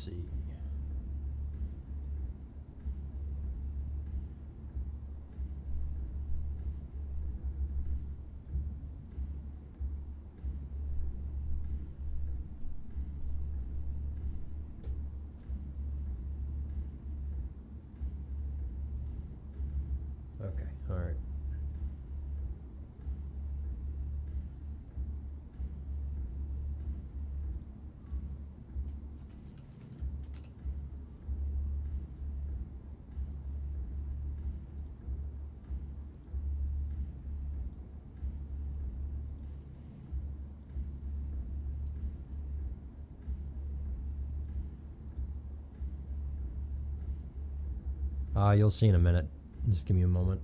see. Okay, all right. You'll see in a minute. Just give me a moment.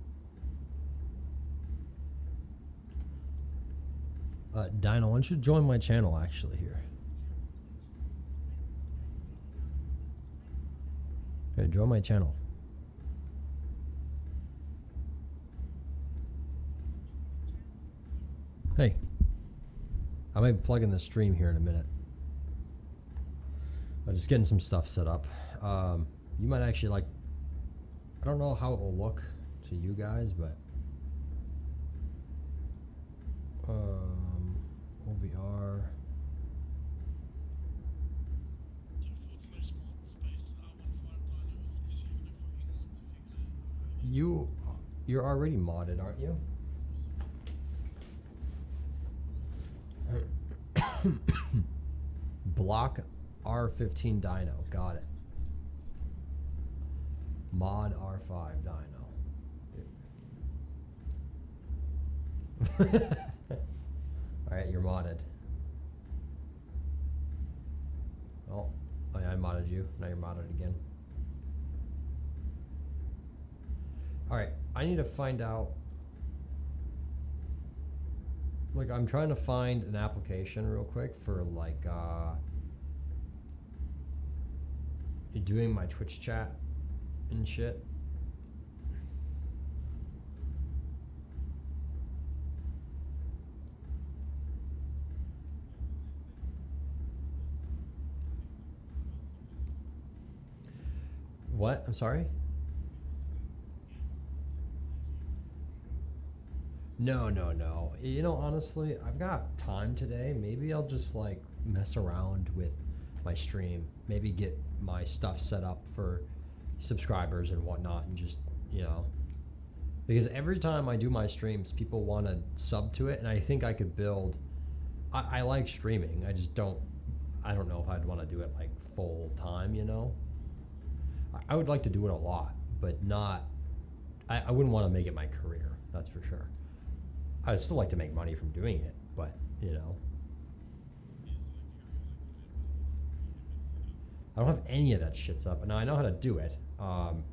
Dino, why don't you join my channel actually here? Okay, join my channel. Hey, I might be plugging the stream here in a minute. I'm just getting some stuff set up. You might actually like, I don't know how it will look to you guys, but OVR. You're already modded, aren't you? Block R15 Dino. Got it. Mod R5 Dino. Alright, you're modded. Oh, I modded you. Now you're modded again. Alright, I need to find out. Like, I'm trying to find an application real quick for like doing my Twitch chat and shit. What? I'm sorry? No. You know, honestly, I've got time today. Maybe I'll just like mess around with my stream. Maybe get my stuff set up for subscribers and whatnot, and just, you know, because every time I do my streams, people want to sub to it, and I think I could build. I like streaming. I just don't. I don't know if I'd want to do it like full time. You know, I would like to do it a lot, but not. I wouldn't want to make it my career. That's for sure. I'd still like to make money from doing it, but, you know. I don't have any of that shit up. Now, I know how to do it.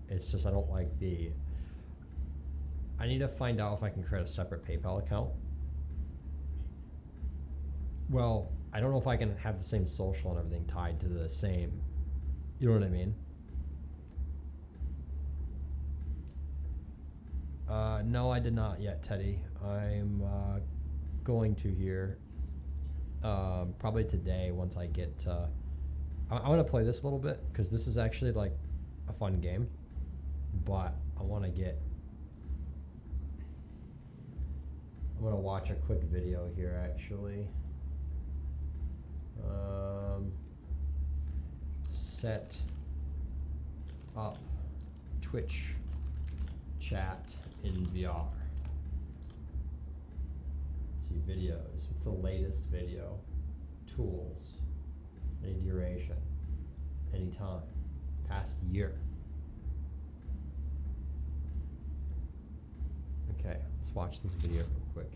It's just I don't like the... I need to find out if I can create a separate PayPal account. Well, I don't know if I can have the same social and everything tied to the same... You know what I mean? No, I did not yet, Teddy. I'm going to here probably today once I get... I want to play this a little bit because this is actually like a fun game, but I want to get... I'm going to watch a quick video here actually. Set up Twitch chat in VR. Let's see, videos. What's the latest video? Tools. Any duration. Any time. Past year. Okay, let's watch this video real quick.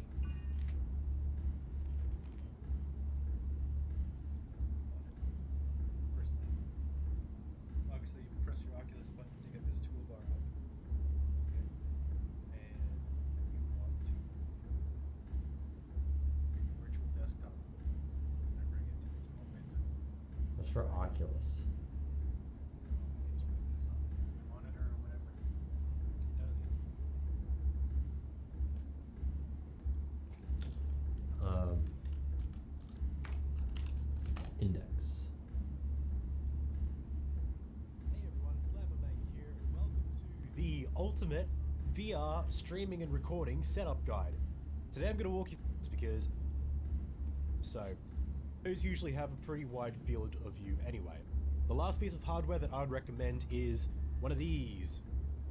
For Oculus. Index. the ultimate VR streaming and recording setup guide. Today I'm going to walk you through this because those usually have a pretty wide field of view anyway. The last piece of hardware that I would recommend is one of these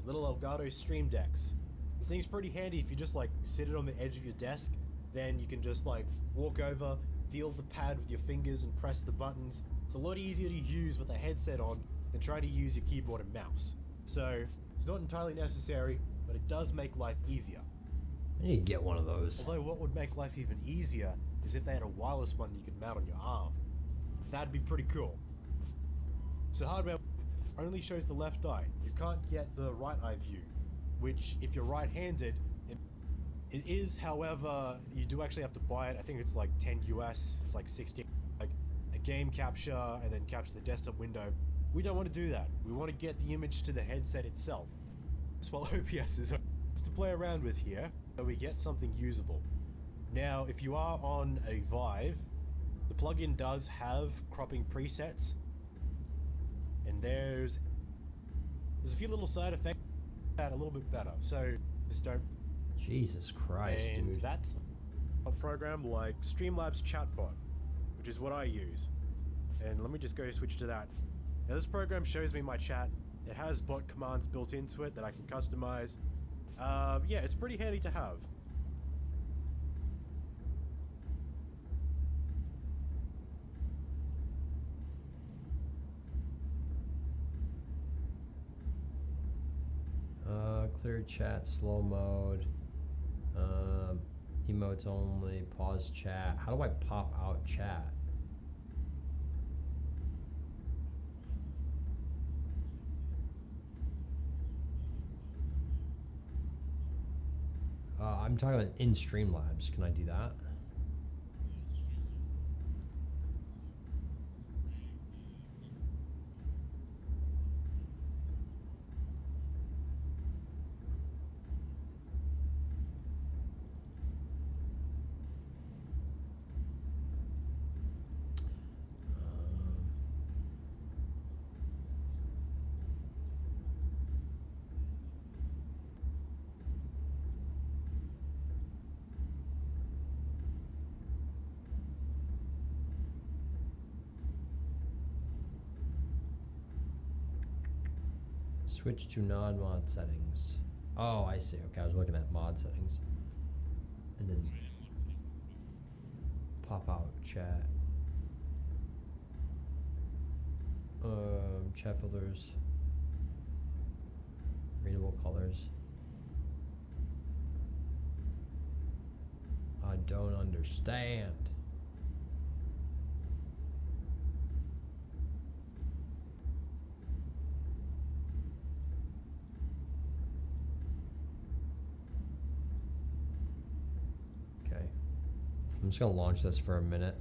little Elgato Stream Decks. This thing's pretty handy if you just like sit it on the edge of your desk, then you can just like walk over, feel the pad with your fingers and press the buttons. It's a lot easier to use with a headset on than trying to use your keyboard and mouse. So it's not entirely necessary, but it does make life easier. I need to get one of those. Although what would make life even easier is if they had a wireless one you could mount on your arm. That'd be pretty cool. So hardware only shows the left eye. You can't get the right eye view, which if you're right-handed, it is, however, you do actually have to buy it. I think it's like 10 US, it's like 60, like a game capture and then capture the desktop window. We don't want to do that. We want to get the image to the headset itself. That's what OBS is to play around with here, so we get something usable. Now, if you are on a Vive, the plugin does have cropping presets, and there's a few little side effects that are a little bit better. So just don't. Jesus Christ, and dude. that's a program like Streamlabs Chatbot, which is what I use. And let me just go switch to that. Now this program shows me my chat. It has bot commands built into it that I can customize. Yeah, it's pretty handy to have. Clear chat, slow mode, emotes only, pause chat. How do I pop out chat? I'm talking about in Streamlabs. Can I do that? Switch to non-mod settings. Oh, I see. Okay, I was looking at mod settings. And then pop out chat. Chat filters. Readable colors. I don't understand. I'm just gonna launch this for a minute.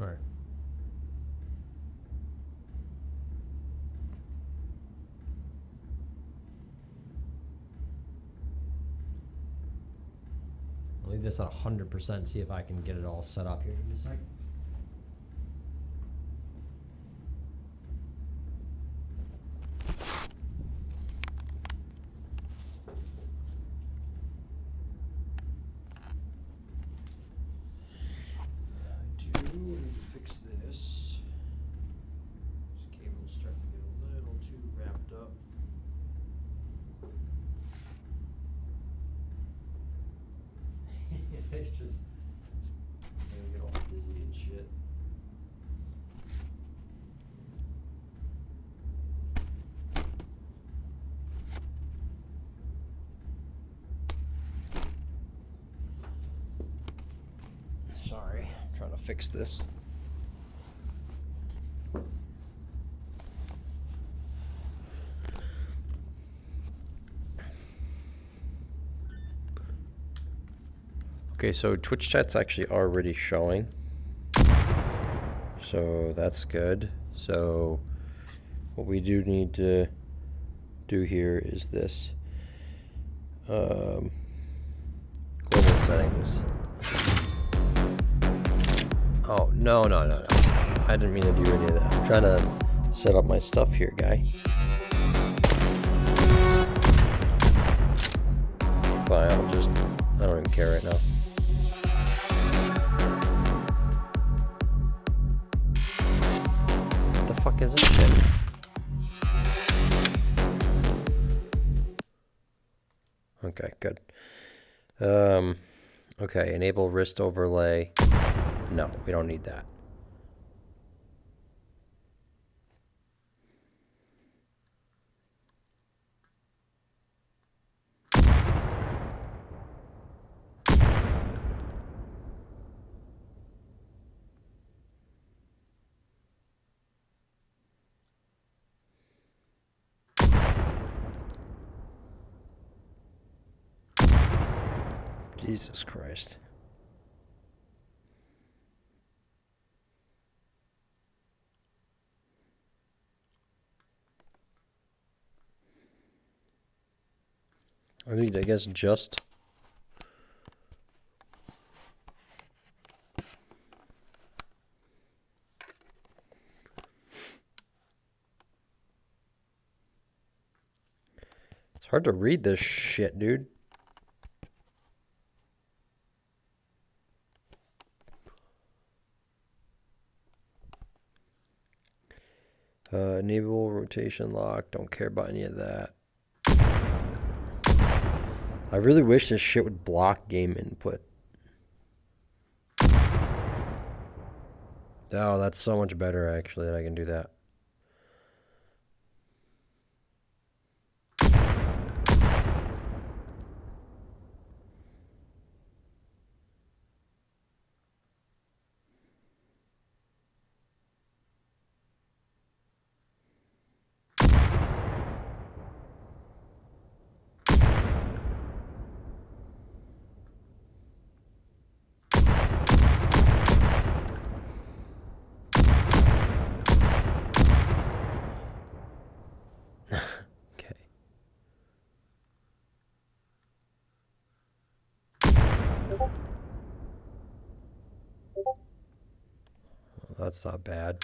All right. I'll leave this at 100%, see if I can get it all set up here in a sec. It's just I'm gonna get all dizzy and shit. fix this. Okay, so Twitch chat's actually already showing. So that's good. So what we do need to do here is this. Global settings. Oh, no. I didn't mean to do any of that. I'm trying to set up my stuff here, guy. Fine, I don't even care right now. What the fuck is this shit? Okay, good. Okay, enable wrist overlay. No, we don't need that. Jesus Christ. I mean, I guess just. It's hard to read this shit, dude. Enable rotation lock. Don't care about any of that. I really wish this shit would block game input. Oh, that's so much better actually that I can do that. That's not bad.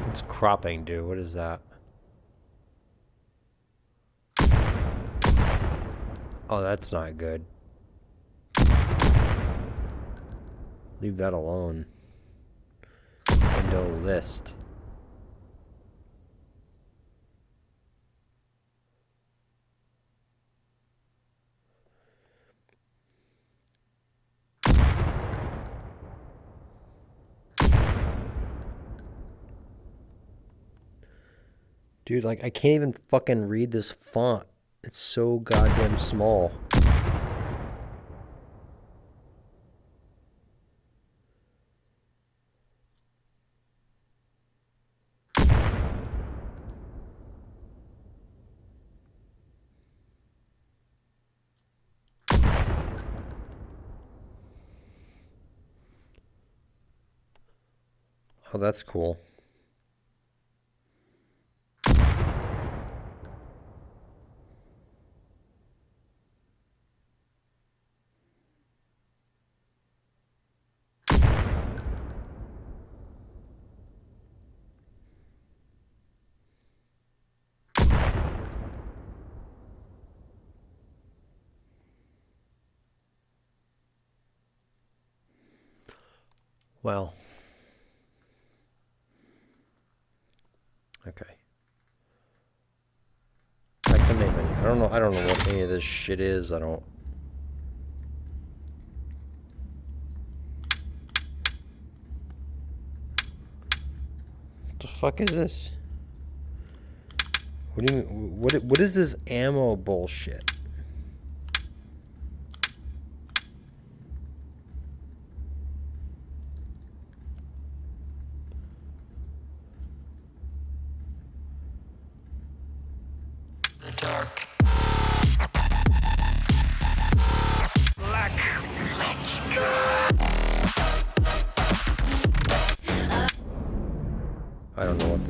What's cropping do? What is that? Oh, that's not good. Leave that alone. Window list. Dude, like, I can't even fucking read this font. It's so goddamn small. Oh, that's cool. Well. Okay. Back to main menu. I don't know what any of this shit is. I don't. What the fuck is this? What do you mean? What is this ammo bullshit?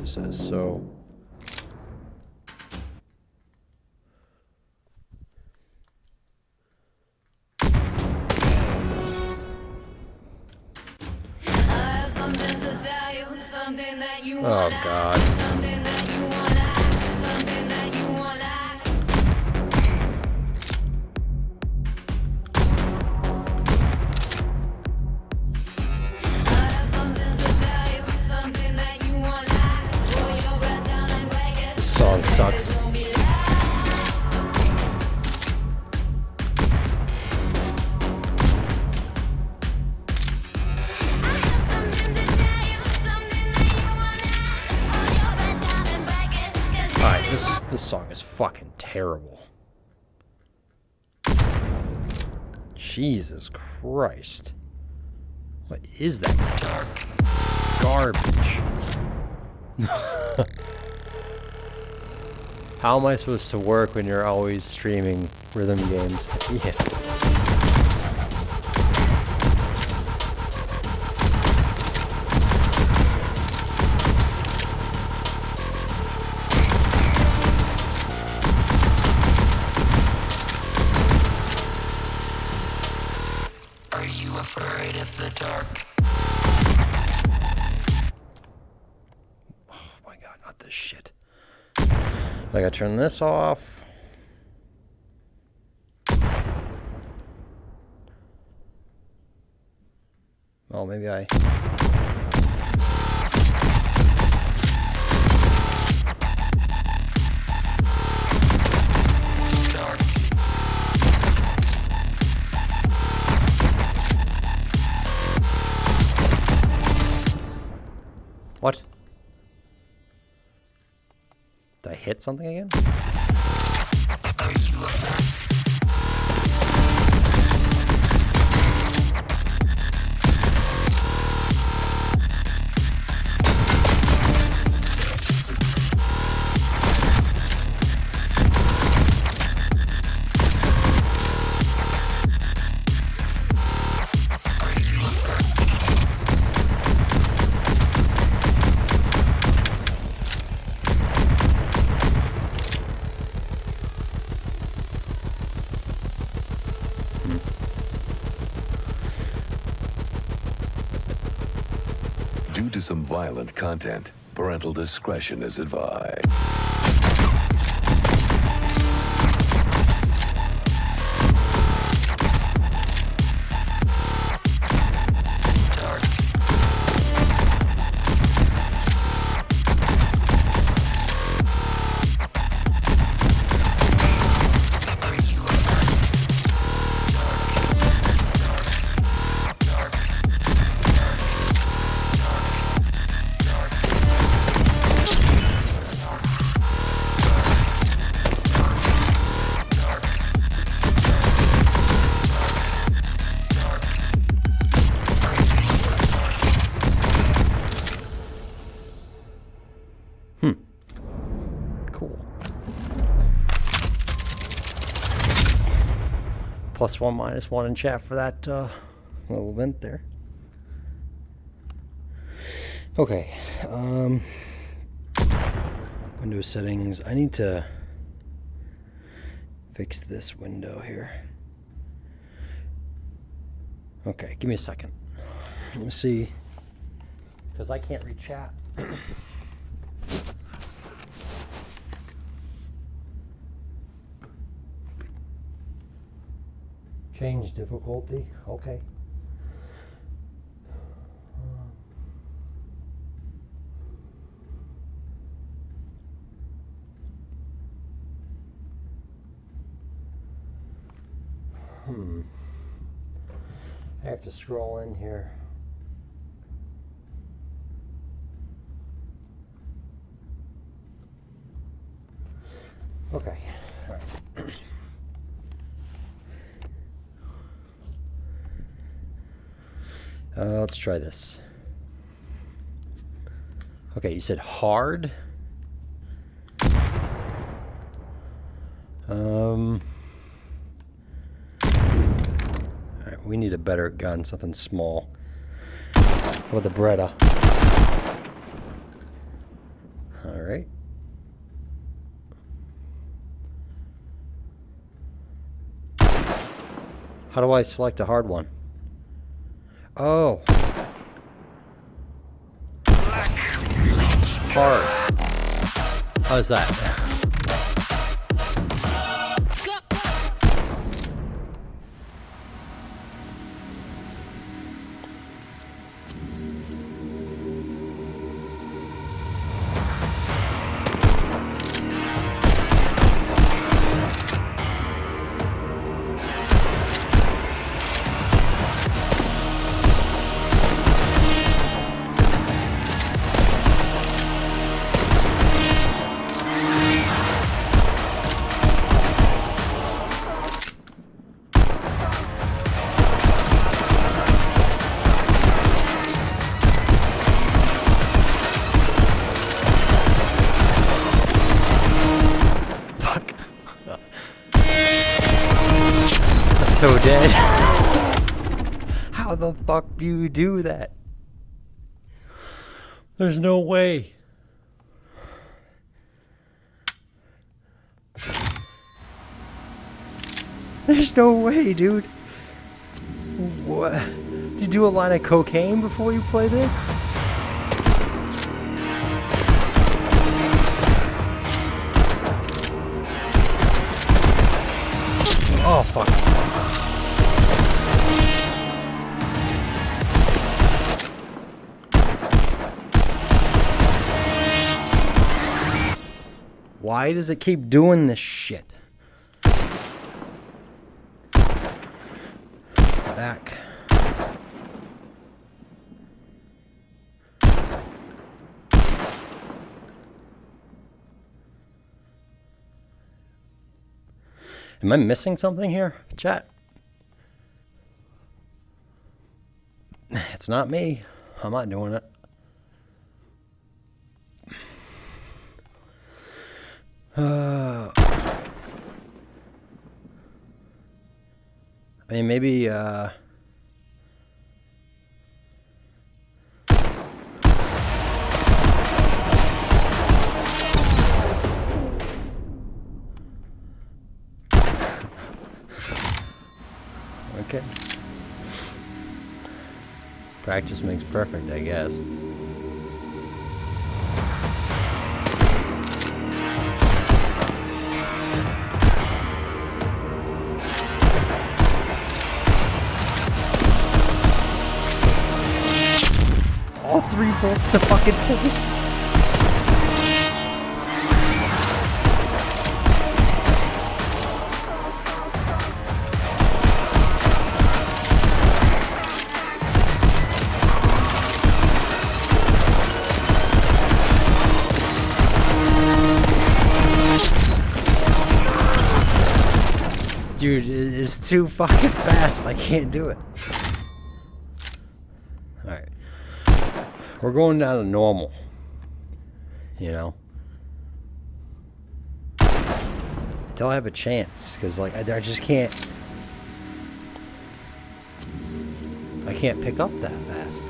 purposes, so... Oh, God. This song sucks. Alright, this song is fucking terrible. Jesus Christ. What is that garbage? How am I supposed to work when you're always streaming rhythm games? Yeah. Afraid of the dark. Oh my God, not this shit. I gotta turn this off. Oh, maybe I... What? Did I hit something again? Due to some violent content, parental discretion is advised. Cool. +1, -1 in chat for that little event there. Okay. Windows settings. I need to fix this window here. Okay, give me a second. Let me see. Because I can't read chat. Change difficulty. Okay. I have to scroll in here. Okay. All right. Let's try this. Okay, you said hard. All right, we need a better gun, something small. How about the Beretta? right? How do I select a hard one? Oh. Hard. How's that? So dead. How the fuck do you do that? There's no way. There's no way, dude. What? Did you do a line of cocaine before you play this? Oh, fuck. Why does it keep doing this shit? Back. Am I missing something here, chat? It's not me. I'm not doing it. I mean, maybe, okay. Practice makes perfect, I guess. All 3 bolts to fucking face. Dude, it's too fucking fast. I can't do it. Alright. We're going down to normal. You know? Until I have a chance. Because, like, I just can't... I can't pick up that fast.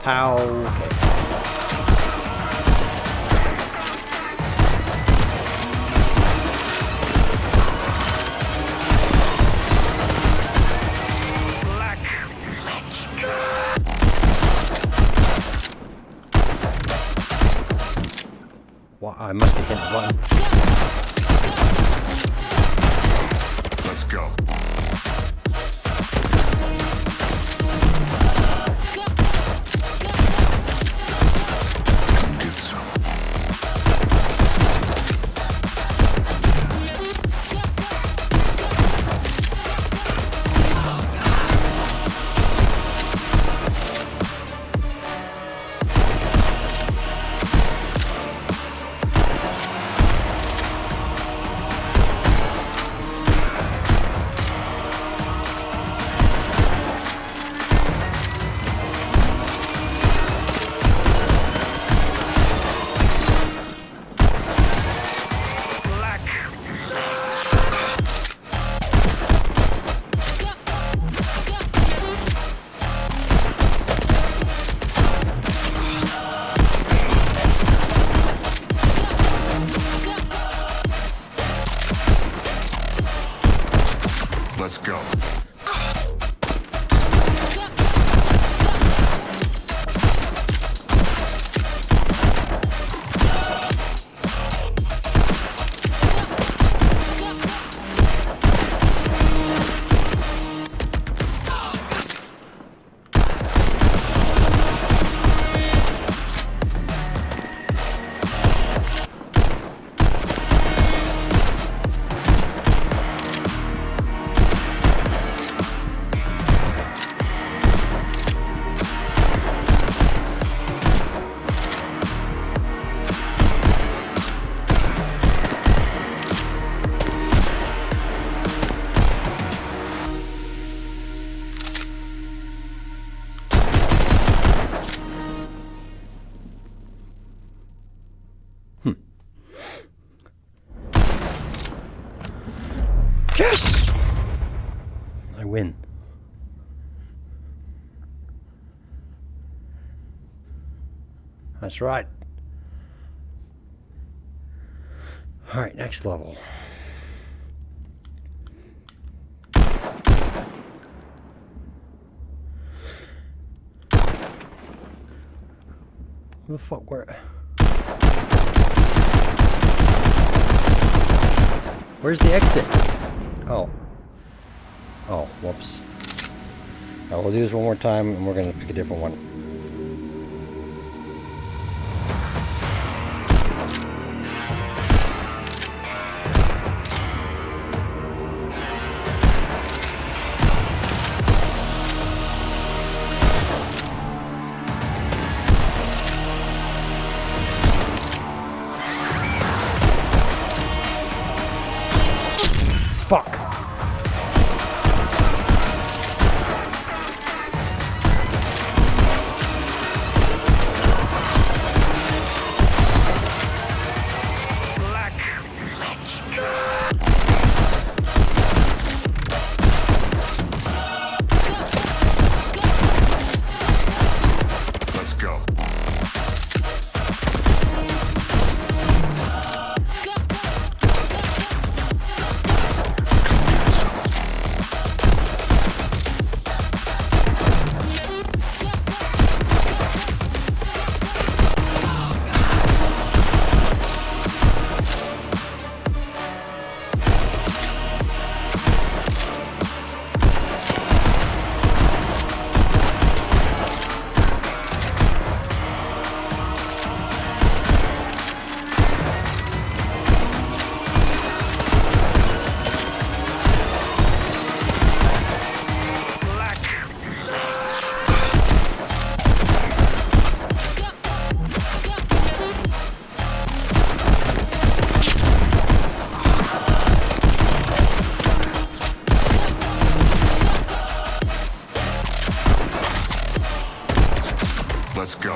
How? Okay. Black magic. Well, I must have hit the button. Let's go. Let's go. Yes! I win. That's right. All right, next level. Who the fuck where? Where's the exit? Oh. Oh, whoops. All right, we'll do this one more time and we're gonna pick a different one. Fuck. Black magic. Let's go. Let's go.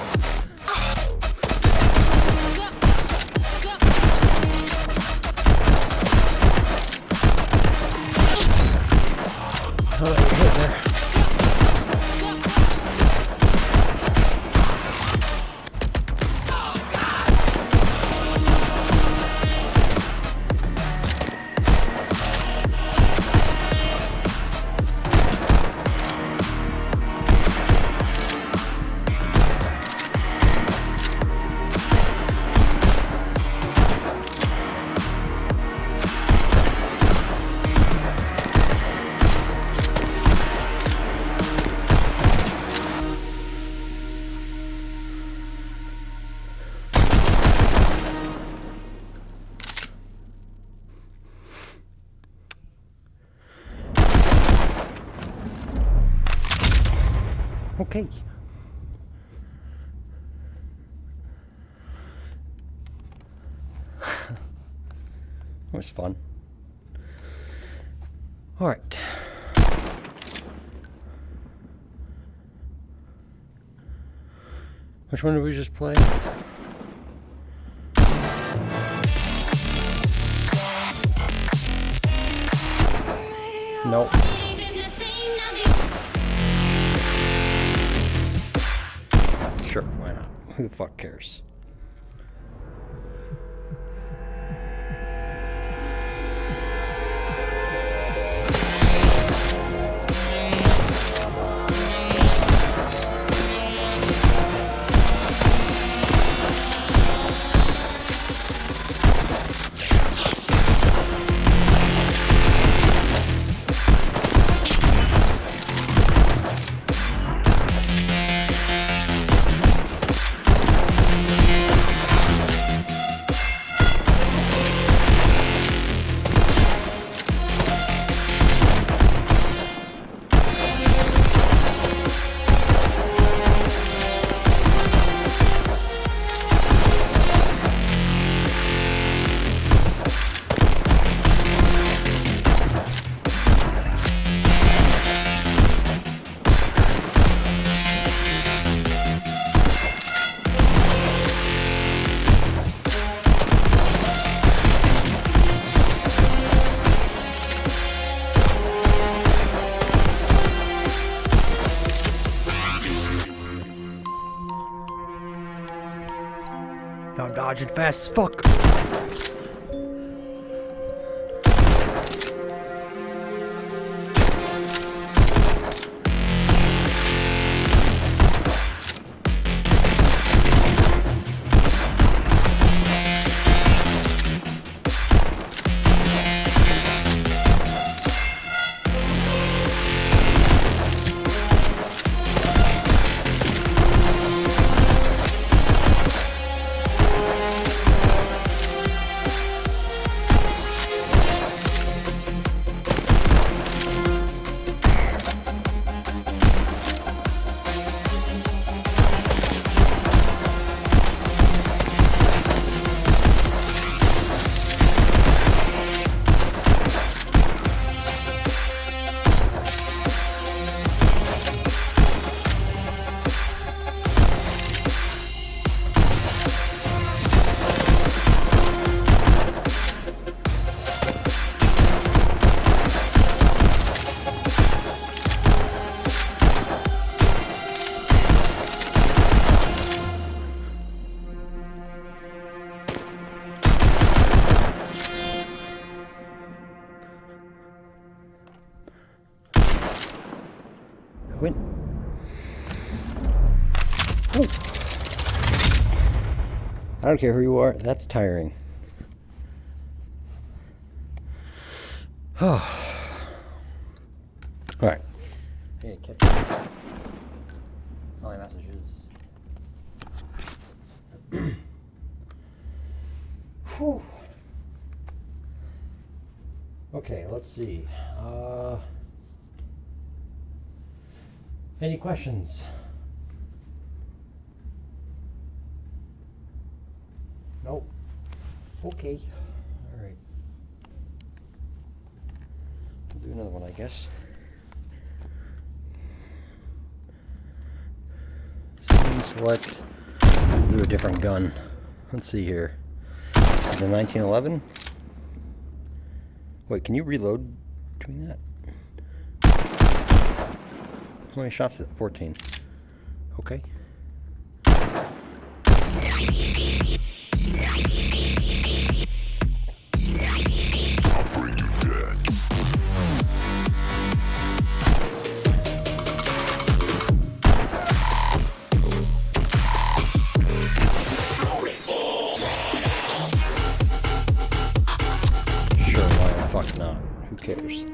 Okay. That was fun. All right. Which one did we just play? Nope. Sure, why not? Who the fuck cares? Now I'm dodging fast as fuck. Win. Ooh. I don't care who you are, that's tiring. Alright. Hey, catch all my messages. Whew. Okay, let's see. Any questions? Nope. Okay. All right. We'll do another one, I guess. Scene select. Do a different gun. Let's see here. The 1911. Wait, can you reload between that? How many shots is it? 14. Okay. Sure, why the fuck not? Who cares?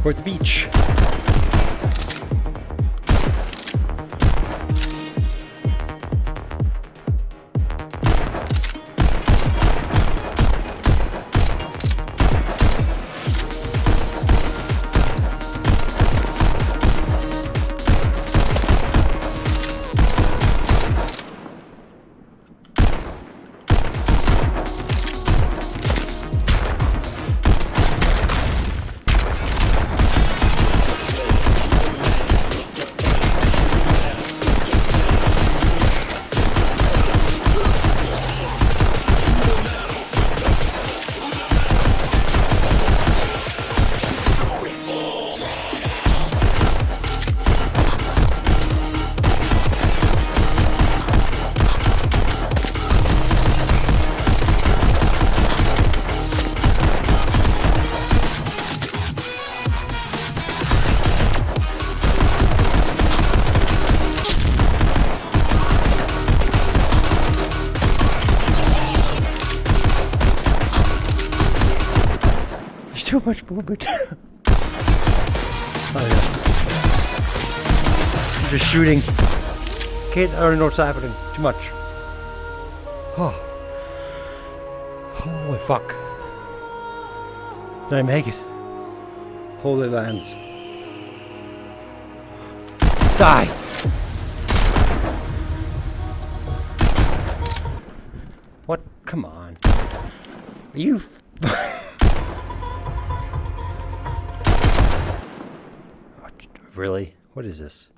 We're at the beach. Too much movement. Oh yeah. I'm just shooting. Can't, I don't know what's happening. Too much. Oh. Holy fuck. Did I make it? Holy lands. Die! What? Come on. Are you... Really? What is this?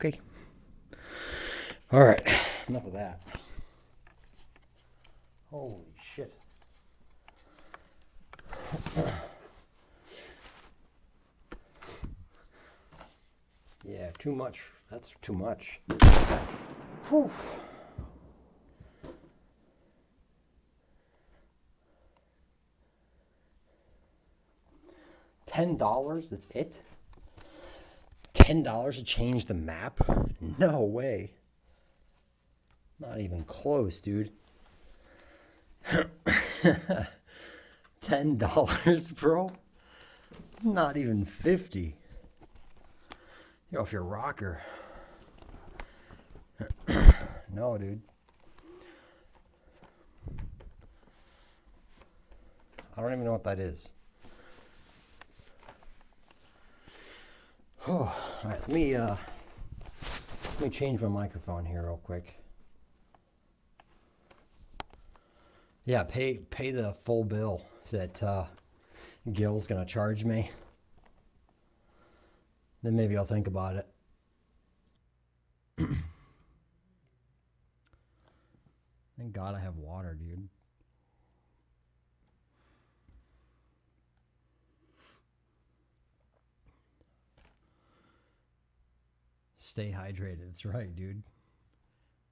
Okay. All right. Enough of that. Holy shit. Yeah, too much. That's too much. Whew. $10? That's it? $10 to change the map? No way. Not even close, dude. $10, bro? Not even 50. You're off your rocker. No, dude. I don't even know what that is. Oh, all right, let me change my microphone here real quick. Yeah, pay the full bill that Gil's gonna charge me. Then maybe I'll think about it. Thank God I have water, dude. Stay hydrated. That's right, dude.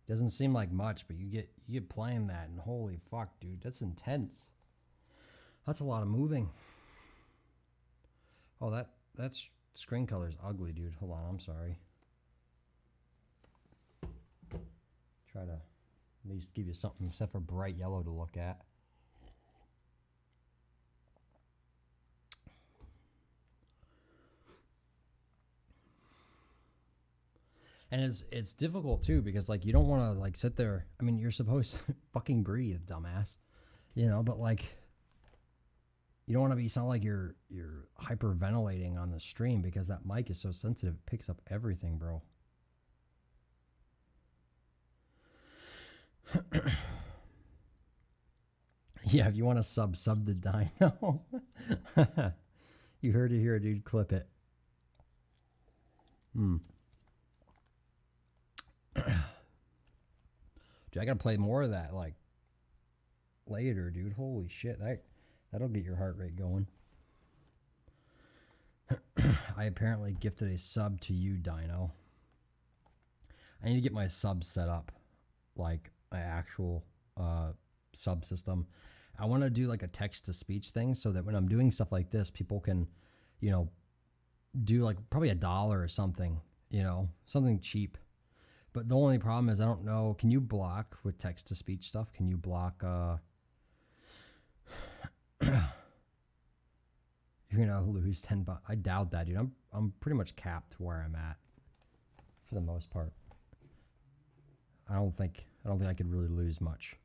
Doesn't seem like much, but you get playing that, and holy fuck, dude, that's intense. That's a lot of moving. Oh, that's screen color's ugly, dude. Hold on, I'm sorry. Try to at least give you something except for bright yellow to look at. And it's difficult too because like you don't want to like sit there. I mean, you're supposed to fucking breathe, dumbass. You know, but like you don't want to sound like you're hyperventilating on the stream because that mic is so sensitive, it picks up everything, bro. Yeah, if you want to sub the dino. You heard it here, dude. Clip it. Dude, I gotta play more of that like later, dude. Holy shit, that'll get your heart rate going. I apparently gifted a sub to you, Dino. I need to get my sub set up, like my actual sub system. I want to do like a text-to-speech thing so that when I'm doing stuff like this, people can, you know, do like probably $1 or something, you know, something cheap. But the only problem is I don't know, can you block with text-to-speech stuff? Can you block, you're gonna lose $10. I doubt that, dude. I'm pretty much capped where I'm at for the most part. I don't think I could really lose much.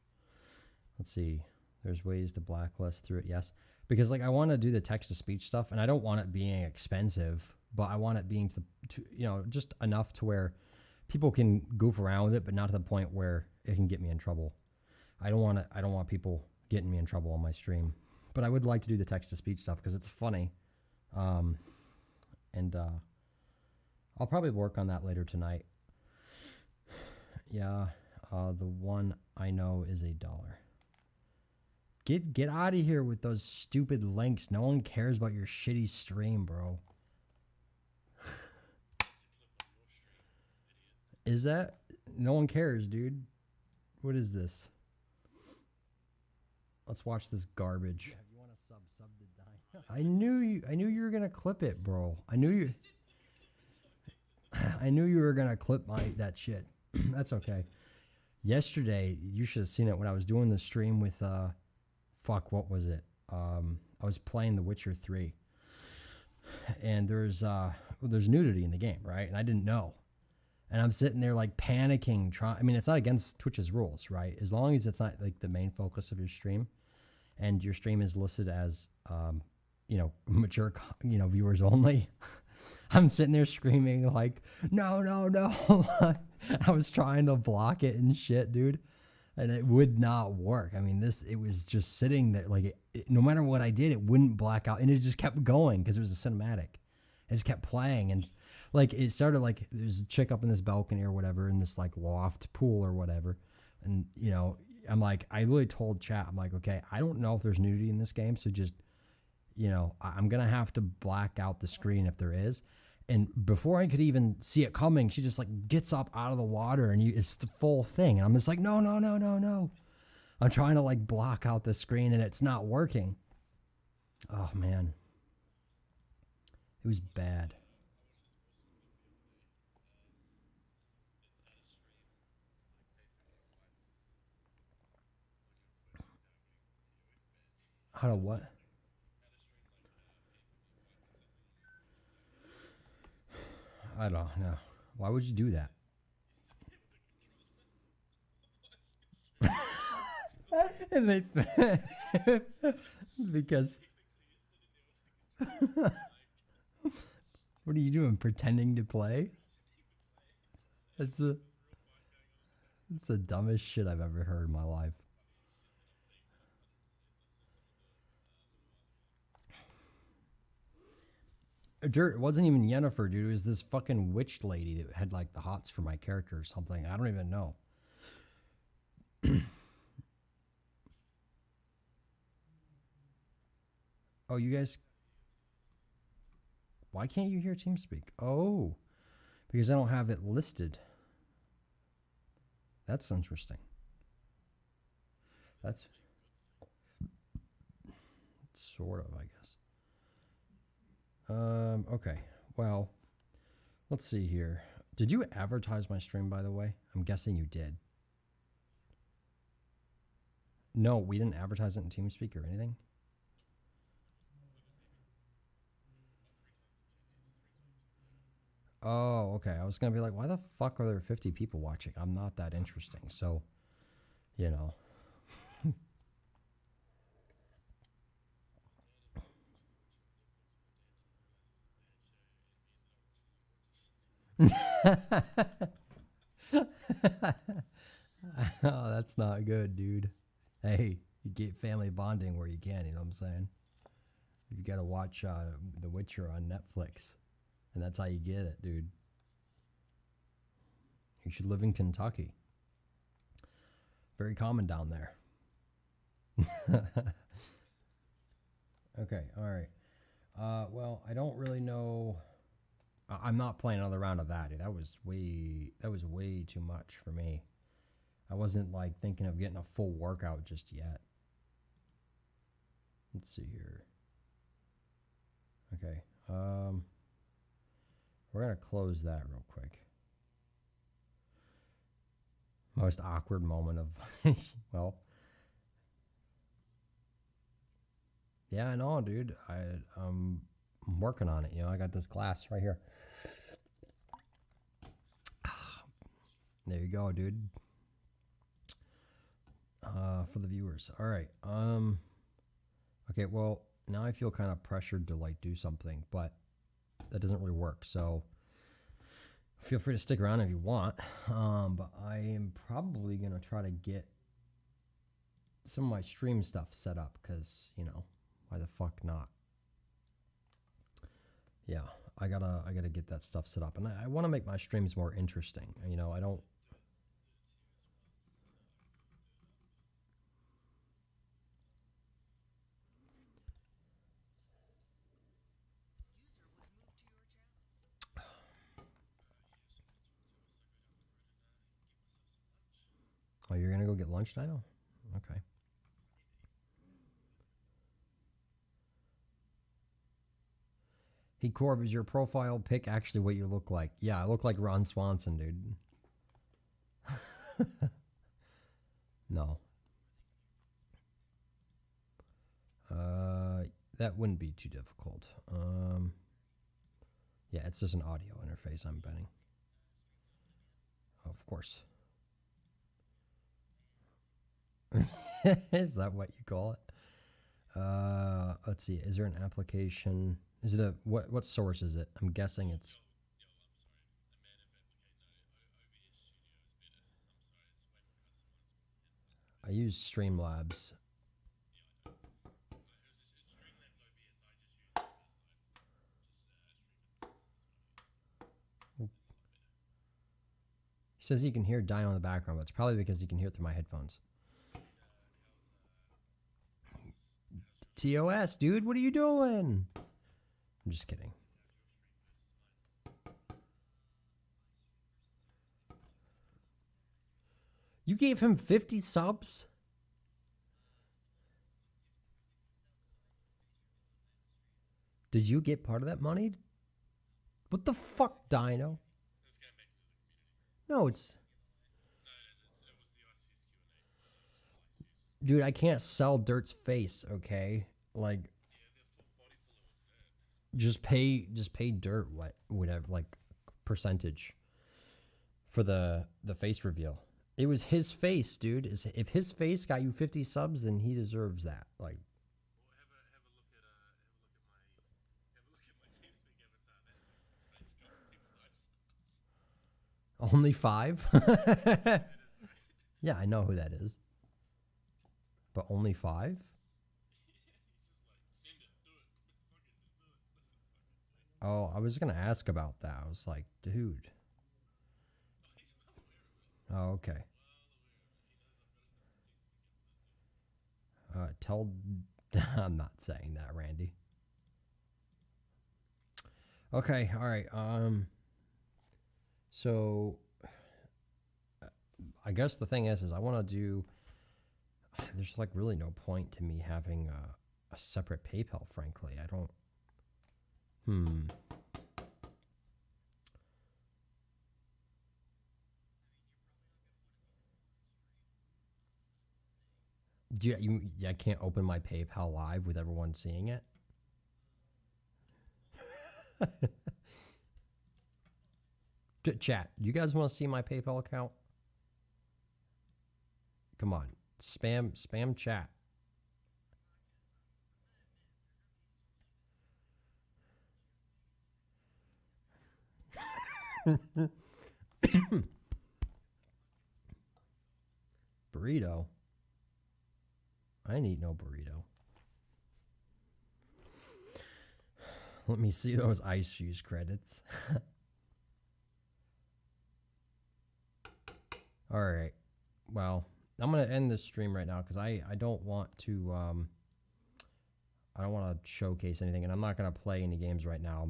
Let's see. There's ways to blacklist through it. Yes, because like I want to do the text-to-speech stuff, and I don't want it being expensive, but I want it being to you know, just enough to where people can goof around with it, but not to the point where it can get me in trouble. I don't want people getting me in trouble on my stream. But I would like to do the text-to-speech stuff because it's funny. And I'll probably work on that later tonight. Yeah, the one I know is $1. Get out of here with those stupid links. No one cares about your shitty stream, bro. Is that? No one cares, dude. What is this? Let's watch this garbage. Yeah, if you want to sub the dino. I knew you were gonna clip it, bro. I knew you were gonna clip that shit. That's okay. Yesterday, you should have seen it when I was doing the stream with what was it? I was playing The Witcher 3. And there's nudity in the game, right? And I didn't know. And I'm sitting there like panicking, I mean, it's not against Twitch's rules, right? As long as it's not like the main focus of your stream, and your stream is listed as, you know, mature, you know, viewers only. I'm sitting there screaming like, no. I was trying to block it and shit, dude, and it would not work. I mean, it was just sitting there like, no matter what I did, it wouldn't black out, and it just kept going because it was a cinematic. It just kept playing, and Like it started like there's a chick up in this balcony or whatever in this like loft pool or whatever, and you know I'm like I literally told chat I'm like okay I don't know if there's nudity in this game, so just you know I'm gonna have to black out the screen if there is. And before I could even see it coming, she just like gets up out of the water and it's the full thing, and I'm just like no no no no no. I'm trying to like block out the screen and it's not working. Oh man, it was bad. How to what? I don't know. Why would you do that? And they because what are you doing? Pretending to play? That's the dumbest shit I've ever heard in my life. It wasn't even Yennefer, dude. It was this fucking witch lady that had like the hots for my character or something. I don't even know. Oh, you guys. Why can't you hear TeamSpeak? Oh, because I don't have it listed. That's interesting. That's sort of, I guess. Okay. Well, let's see here. Did you advertise my stream, by the way? I'm guessing you did. No, we didn't advertise it in TeamSpeak or anything. Oh, okay. I was going to be like, why the fuck are there 50 people watching? I'm not that interesting. So, you know. Oh, that's not good, dude. Hey, you get family bonding where you can, you know what I'm saying? You got to watch The Witcher on Netflix, and that's how you get it, dude. You should live in Kentucky. Very common down there. Okay, all right. Well, I don't really know. I'm not playing another round of that, dude. That was way too much for me. I wasn't like thinking of getting a full workout just yet. Let's see here. Okay. We're gonna close that real quick. Most awkward moment of well. Yeah, I know, dude. I'm working on it. You know, I got this glass right here. There you go, dude. For the viewers. All right. Okay, well, now I feel kind of pressured to like do something, but that doesn't really work. So feel free to stick around if you want. But I am probably gonna try to get some of my stream stuff set up because, you know, why the fuck not? Yeah, I gotta get that stuff set up, and I want to make my streams more interesting. You know, I don't. Oh, you're gonna go get lunch, Dino? Okay. Hey, Corv, is your profile pic actually what you look like? Yeah, I look like Ron Swanson, dude. No. That wouldn't be too difficult. Yeah, it's just an audio interface, I'm betting. Of course. Is that what you call it? Let's see. Is there an application? Is it a what source is it? I'm guessing it's. I use Streamlabs. Says you can hear Dino in the background, but it's probably because you can hear it through my headphones. TOS, dude, what are you doing? I'm just kidding. You gave him 50 subs? Did you get part of that money? What the fuck, Dino? No, it's... Dude, I can't sell Dirt's face, okay? Like, just pay Dirt whatever, like, percentage for the face reveal. It was his face, dude. If his face got you 50 subs, then he deserves that. Like, only 5? Yeah, I know who that is. But only 5? Oh, I was going to ask about that. I was like, dude. Oh, okay. I'm not saying that, Randy. Okay, all right. So I guess the thing is I want to do. There's like really no point to me having a separate PayPal. Frankly, I don't. I can't open my PayPal live with everyone seeing it. Chat, do you guys want to see my PayPal account? Come on, spam chat. Burrito. I ain't eat no burrito. Let me see those Ice Fuse credits. All right. Well, I'm going to end this stream right now because I don't want to I don't want to showcase anything, and I'm not going to play any games right now.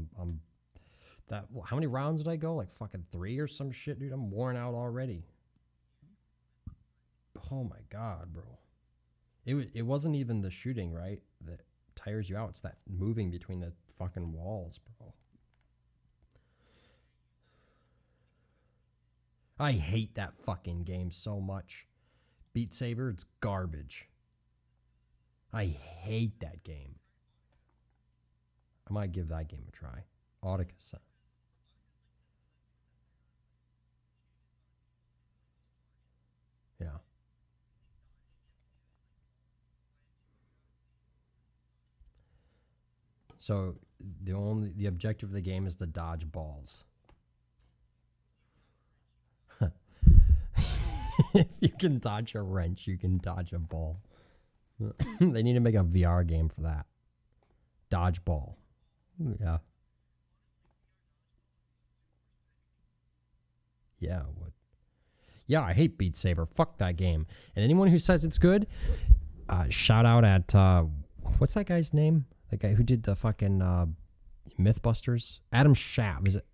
How many rounds did I go? Like fucking 3 or some shit, dude. I'm worn out already. Oh my god, bro. It wasn't even the shooting, right, that tires you out. It's that moving between the fucking walls, bro. I hate that fucking game so much. Beat Saber, it's garbage. I hate that game. I might give that game a try. Audica. Yeah. So the objective of the game is to dodge balls. If you can dodge a wrench, you can dodge a ball. They need to make a VR game for that. Dodgeball. Yeah. Yeah, it would. Yeah, I hate Beat Saber. Fuck that game. And anyone who says it's good, shout out at what's that guy's name? The guy who did the fucking Mythbusters? Adam Shav, is it?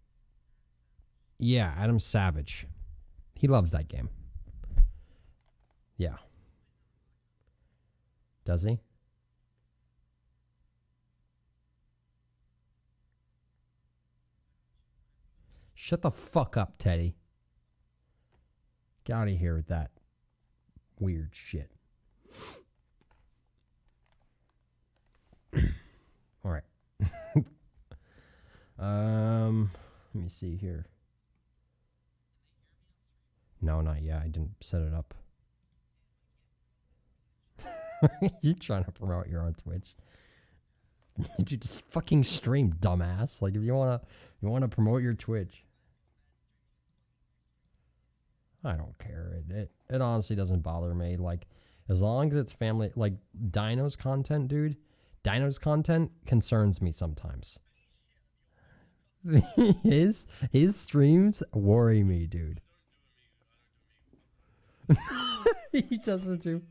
Yeah, Adam Savage. He loves that game. Yeah. Does he? Shut the fuck up, Teddy. Get out of here with that weird shit. All right. Let me see here. No, not yet. I didn't set it up. You trying to promote your own Twitch? You just fucking stream, dumbass. Like if you wanna promote your Twitch. I don't care. It honestly doesn't bother me. Like as long as it's family, like Dino's content, dude. Dino's content concerns me sometimes. His streams worry me, dude. He does it too.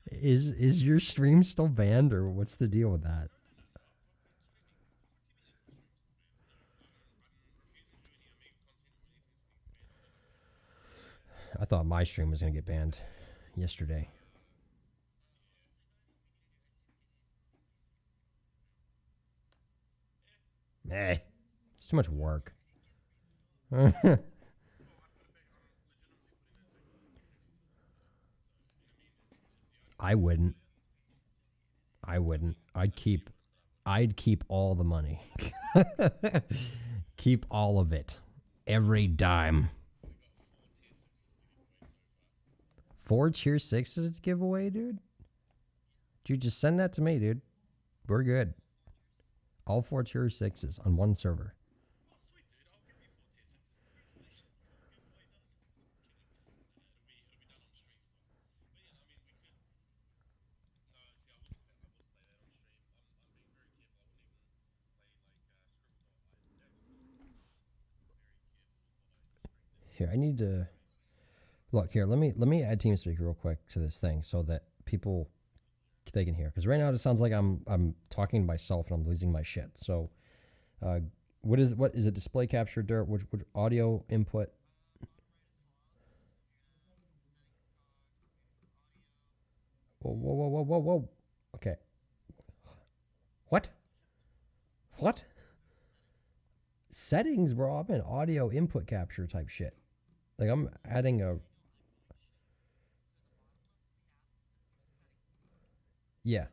Is your stream still banned, or what's the deal with that? I thought my stream was gonna get banned yesterday. Eh, it's too much work. I wouldn't. I wouldn't. I'd keep all the money. Keep all of it. Every dime. 4 tier 6s to give away, dude? Dude, just send that to me, dude. We're good. All 4 tier 6s on one server. Here, I need to look here. Let me add TeamSpeak real quick to this thing so that people they can hear. Because right now it sounds like I'm talking to myself and I'm losing my shit. So, what is it? Display capture, dirt, which audio input? Whoa. Okay. What? Settings, bro. I'm in audio input capture type shit. Like I'm adding a. Yeah.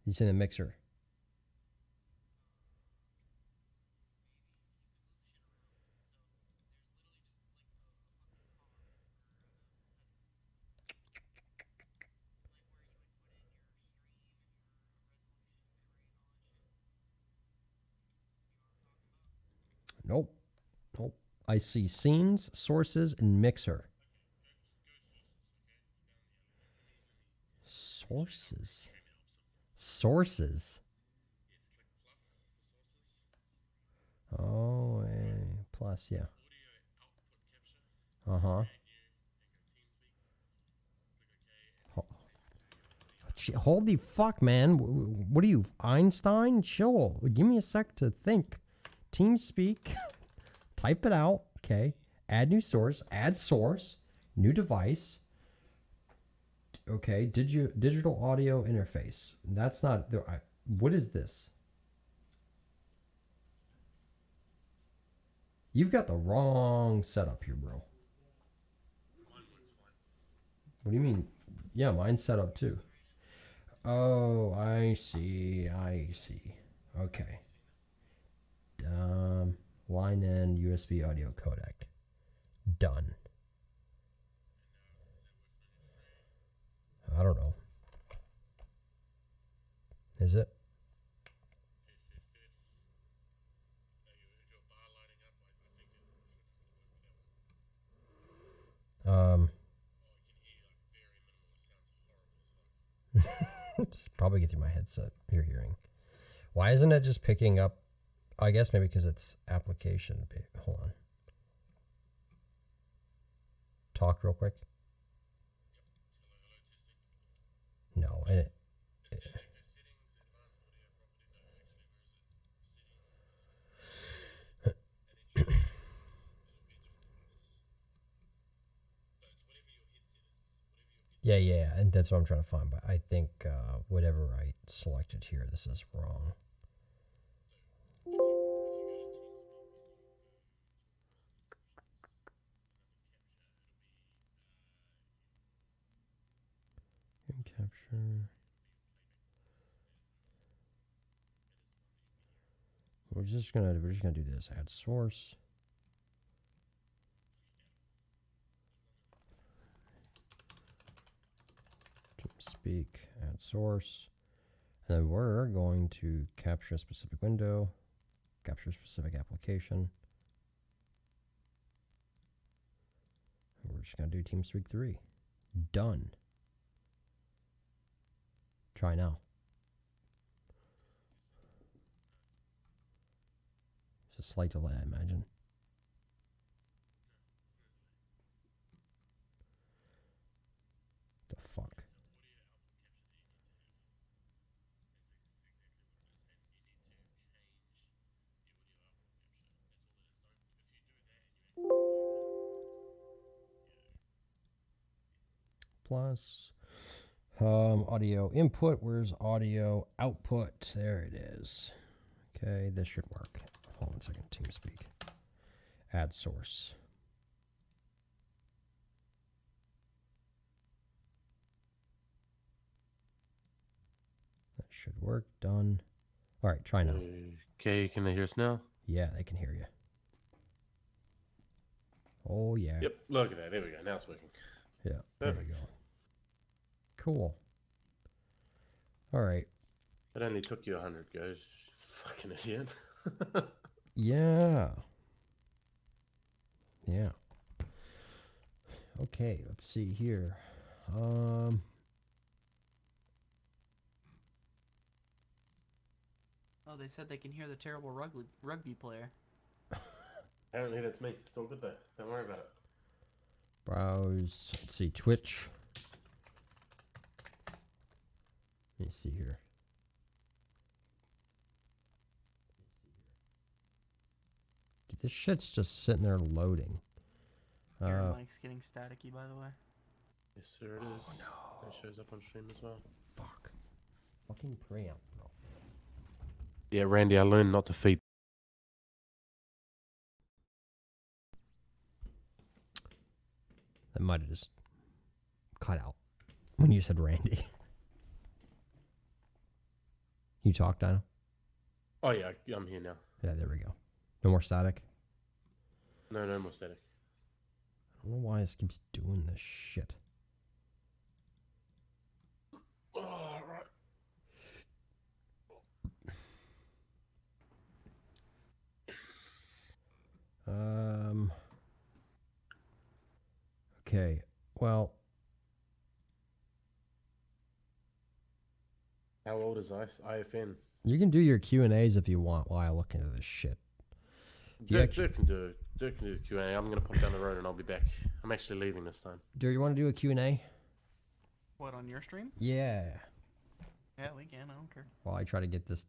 He's in the mixer. Nope. I see scenes, sources, and mixer. Sources. Oh, plus, yeah. Uh-huh. Holy fuck, man. What are you, Einstein? Chill. Give me a sec to think. TeamSpeak. Type it out. Okay. Add new source. Add source. New device. Okay. Digital audio interface. That's not... what is this? You've got the wrong setup here, bro. What do you mean? Yeah, mine's set up too. Oh, I see. Okay. Line in USB audio codec. Done. I don't know. Is it? Just probably get through my headset. You're hearing. Why isn't it just picking up? I guess maybe because it's application. Hold on. Talk real quick. No, and it yeah, and that's what I'm trying to find. But I think whatever I selected here, this is wrong. Capture. We're just gonna do this. Add source. Speak. Add source. And then we're going to capture a specific window. Capture a specific application. And we're just gonna do TeamSpeak 3. Done. Try now. It's a slight delay, I imagine. The fuck? Plus audio input. Where's audio output? There it is. Okay, this should work. Hold on a second. TeamSpeak. Add source. That should work. Done. All right, try now. Okay, can they hear us now? Yeah, they can hear you. Oh yeah. Yep, look at that. There we go. Now it's working. Yeah. There we Perfect. go. Cool. All right. It only took you 100 goes. Fucking idiot. Yeah. Yeah. Okay, let's see here. Oh, they said they can hear the terrible rugby player. Apparently that's me. It's all good though. Don't worry about it. Browse. Let's see. Twitch. Let me see here. Dude, this shit's just sitting there loading. Your mic's getting staticky, by the way. Yes, sir, it is. no. It shows up on stream as well. Fuck. Fucking preamp, bro. Yeah, Randy, I learned not to feed. That might have just cut out when you said Randy. You talk, Dino? Oh yeah, I'm here now. Yeah, there we go. No more static. No more static. I don't know why this keeps doing this shit. All right. Okay. Well, How old is IFN? you can do your Q&As if you want while I look into this shit. Dirk can do the Q&A. I'm gonna pop down the road and I'll be back. I'm actually leaving this time. Do you want to do a Q&A? What, on your stream? Yeah. Yeah, we can. I don't care. While I try to get this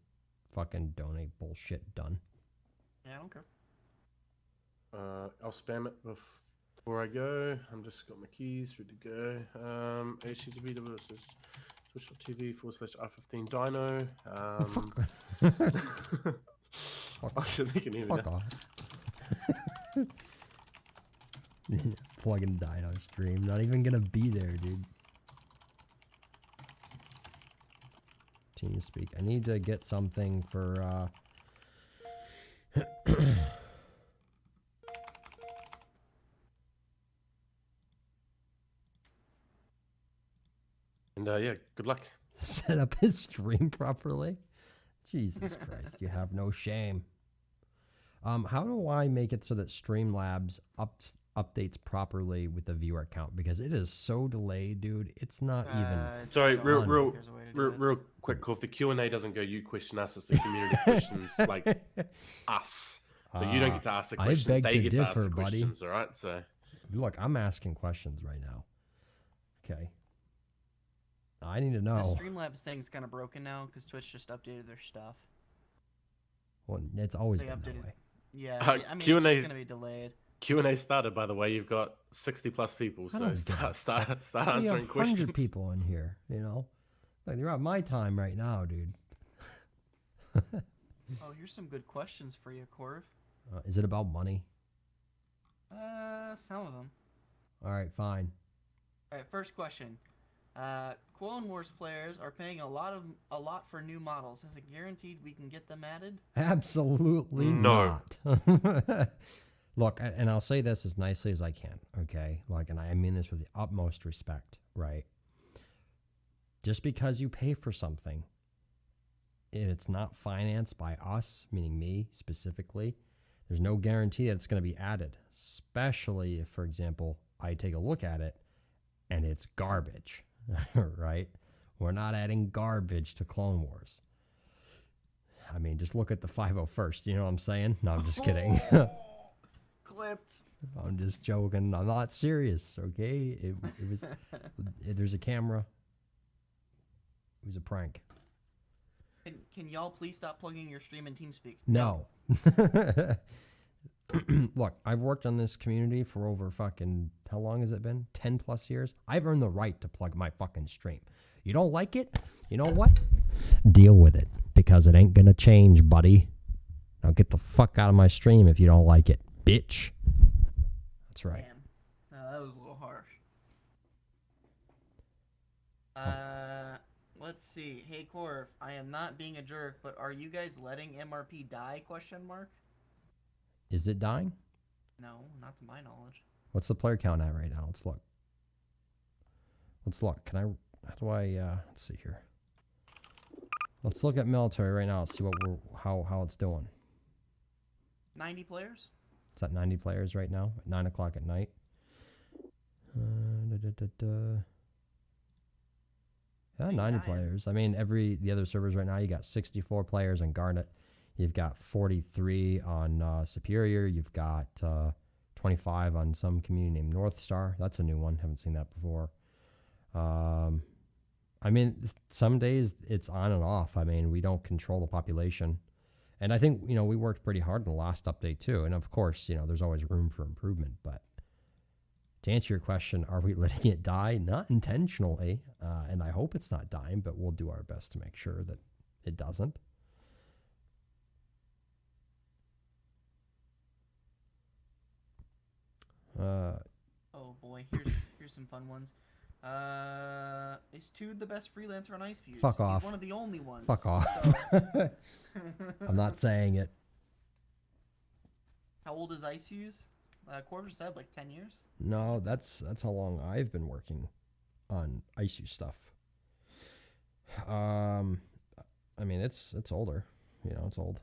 fucking donate bullshit done. Yeah, I don't care. I'll spam it before I go. I'm just got my keys ready to go. HTTP devices. Twitch.tv/R15 Dino. Actually, they can hear me Fuck now. off. Plugging Dino stream. Not even gonna be there, dude. TeamSpeak. I need to get something for And yeah, good luck. set up his stream properly. Jesus Christ, you have no shame. How do I make it so that Streamlabs updates properly with the viewer count? Because it is so delayed, dude. It's not even. Sorry, fun. real quick, If the Q&A doesn't go, you question us. It's the community questions, like us. So you don't get to ask the I questions. beg They to get to ask differ, the buddy. questions, all right? So Look, I'm asking questions right now. Okay. I need to The know. Streamlabs thing's kind of broken now because Twitch just updated their stuff. Well, it's always They been that updated. way. Yeah, Uh, I mean, Q&A it's just going to be delayed. Q&A started, by the way. You've got 60 plus people, I so don't give a start We have answering 100 questions. people in here, you know? Like, they're at my time right now, dude. Oh, here's some good questions for you, Corv. Is it about money? Some of them. All right, fine. All right, first question. Clone Wars players are paying a lot for new models. Is it guaranteed we can get them added? Absolutely No. not. Look, and I'll say this as nicely as I can, okay? Like, and I mean this with the utmost respect, right? Just because you pay for something, and it's not financed by us, meaning me specifically, there's no guarantee that it's going to be added, especially if, for example, I take a look at it and it's garbage, right? We're not adding garbage to Clone Wars. I mean, just look at the 501st. You know what I'm saying? No, I'm just kidding. Clipped. I'm just joking. I'm not serious. Okay, it was. There's a camera. It was a prank. Can y'all please stop plugging your stream in TeamSpeak? No. Look, I've worked on this community for over fucking, how long has it been? 10 plus years. I've earned the right to plug my fucking stream. You don't like it? You know what? Deal with it, because it ain't gonna change, buddy. Now get the fuck out of my stream if you don't like it, bitch. That's right. Damn. No, that was a little harsh. Let's see. Hey Corv, I am not being a jerk, but are you guys letting MRP die? Question mark. Is it dying? No, not to my knowledge. What's the player count at right now? Let's look. Let's look. Can I? How do I? Let's see here. Let's look at military right now. See what how it's doing. 90 players. It's at 90 players right now at 9 o'clock at night. Yeah, 90 players. I mean, the other servers right now, you got 64 players on Garnet. You've got 43 on Superior. You've got 25 on some community named North Star. That's a new one. Haven't seen that before. I mean, some days it's on and off. I mean, we don't control the population. And I think, we worked pretty hard in the last update too. And of course, there's always room for improvement. But to answer your question, are we letting it die? Not intentionally. And I hope it's not dying, but we'll do our best to make sure that it doesn't. Oh boy, here's some fun ones. Is Tude the best freelancer on Ice Fuse? Fuck off. He's one of the only ones. Fuck off. So. I'm not saying it. How old is Ice Fuse? Corver said like 10 years. No, that's how long I've been working on ICU stuff. I mean, it's older. It's old.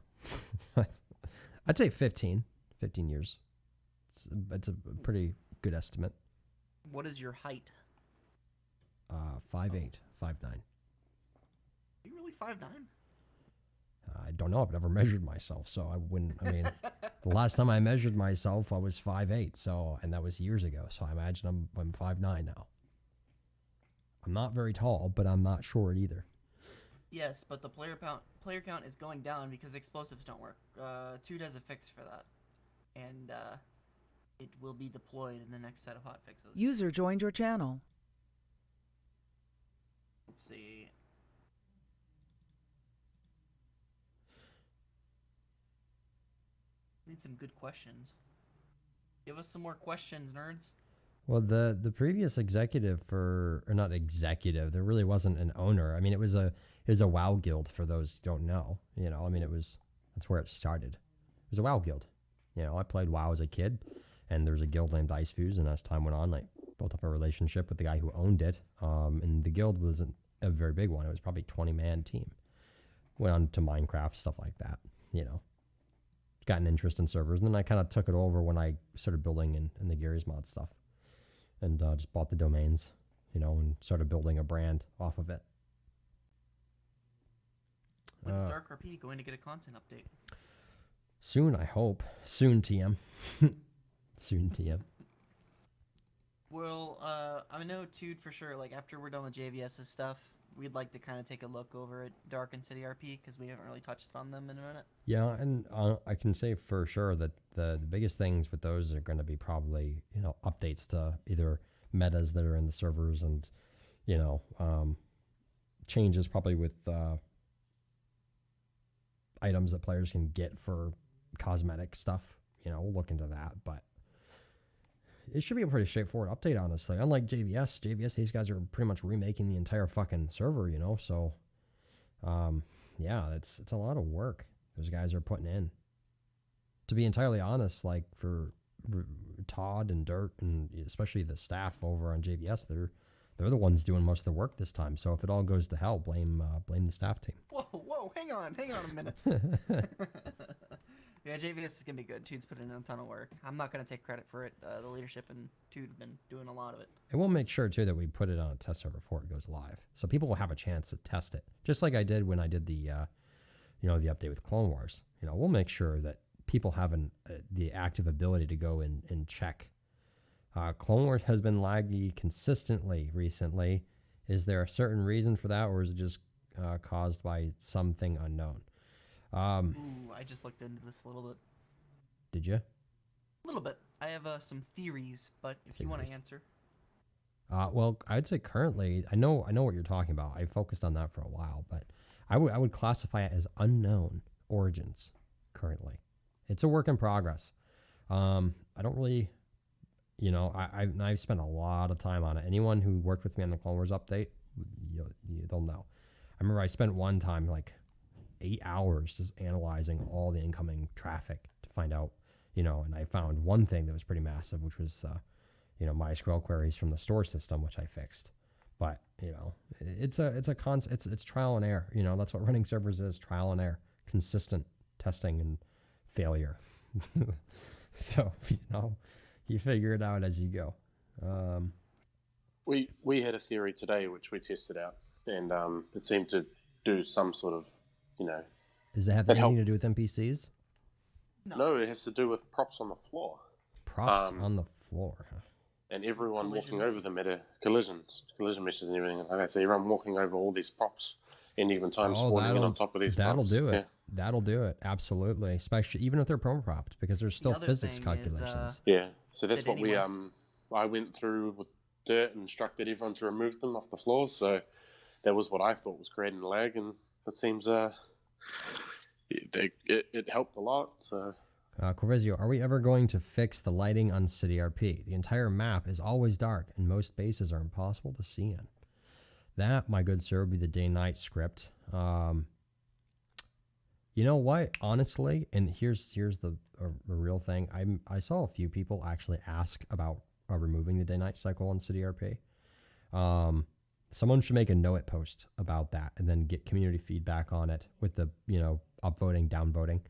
I'd say 15 years. It's a pretty good estimate. What is your height? 5'8", 5'9". Are you really 5'9"? I don't know. I've never measured myself, so I wouldn't. I mean, the last time I measured myself, I was 5'8", so, and that was years ago. So I imagine I'm 5'9" now. I'm not very tall, but I'm not short either. Yes, but the player count is going down because explosives don't work. Tude has a fix for that, and it will be deployed in the next set of hotfixes. User joined your channel. Let's see. Need some good questions. Give us some more questions, nerds. Well, the previous executive or not executive, there really wasn't an owner. I mean, it was a WoW guild for those who don't know. I mean, that's where it started. It was a WoW guild. I played WoW as a kid, and there was a guild named Ice Fuse, and as time went on, I built up a relationship with the guy who owned it. And the guild wasn't a very big one. It was probably a 20-man team. Went on to Minecraft, stuff like that, Got an interest in servers, and then I kind of took it over when I started building in the Gary's Mod stuff. And just bought the domains, and started building a brand off of it. When's Dark RP going to get a content update? Soon, I hope. Soon, TM. Soon, TM. Well, I know Tude for sure. Like after we're done with JVS's stuff, we'd like to kind of take a look over at Dark and City RP because we haven't really touched on them in a minute. Yeah, and I can say for sure that the biggest things with those are going to be probably updates to either metas that are in the servers and changes probably with items that players can get for cosmetic stuff. We'll look into that, but it should be a pretty straightforward update, honestly. Unlike JVS, these guys are pretty much remaking the entire fucking server, so yeah, it's a lot of work those guys are putting in. To be entirely honest, like for Todd and Dirt and especially the staff over on JVS, they're the ones doing most of the work this time. So if it all goes to hell, blame the staff team. Whoa, hang on a minute. Yeah, JVS is gonna be good. Tude's put in a ton of work. I'm not gonna take credit for it. The leadership and Tude have been doing a lot of it. And we'll make sure too that we put it on a test server before it goes live, so people will have a chance to test it, just like I did when I did the the update with Clone Wars. We'll make sure that people have the active ability to go and check. Clone Wars has been laggy consistently recently. Is there a certain reason for that, or is it just caused by something unknown? Ooh, I just looked into this a little bit. Did you? A little bit. I have some theories, but if you want to Theories. answer. Well, I'd say currently, I know what you're talking about. I focused on that for a while, but I would classify it as unknown origins currently. It's a work in progress. I don't really, I've spent a lot of time on it. Anyone who worked with me on the Clone Wars update, they'll know. I remember I spent one time like 8 hours just analyzing all the incoming traffic to find out, and I found one thing that was pretty massive, which was, MySQL queries from the store system, which I fixed. But, it's trial and error. That's what running servers is, trial and error, consistent testing and failure. So, you figure it out as you go. We had a theory today which we tested out, and it seemed to do some sort of, Does it have It anything helped. to do with NPCs? No, it has to do with props on the floor. Props on the floor. Huh? And everyone walking Collisions. over them at collision meshes and everything like that. So everyone walking over all these props, and even time spawning in on top of these that'll props. do it. Yeah. That'll do it. Absolutely. Especially even if they're promo propped, because there's still other physics thing is, calculations. Yeah. So that's Did what we anyone- I went through with dirt and instructed everyone to remove them off the floors. So that was what I thought was creating lag, and it seems it helped a lot. So Corvezeo, are we ever going to fix the lighting on City RP? The entire map is always dark, and most bases are impossible to see in. That, my good sir, would be the day-night script. You know what? Honestly, and here's the real thing. I saw a few people actually ask about removing the day-night cycle on City RP. Someone should make a know-it post about that, and then get community feedback on it with the upvoting, downvoting.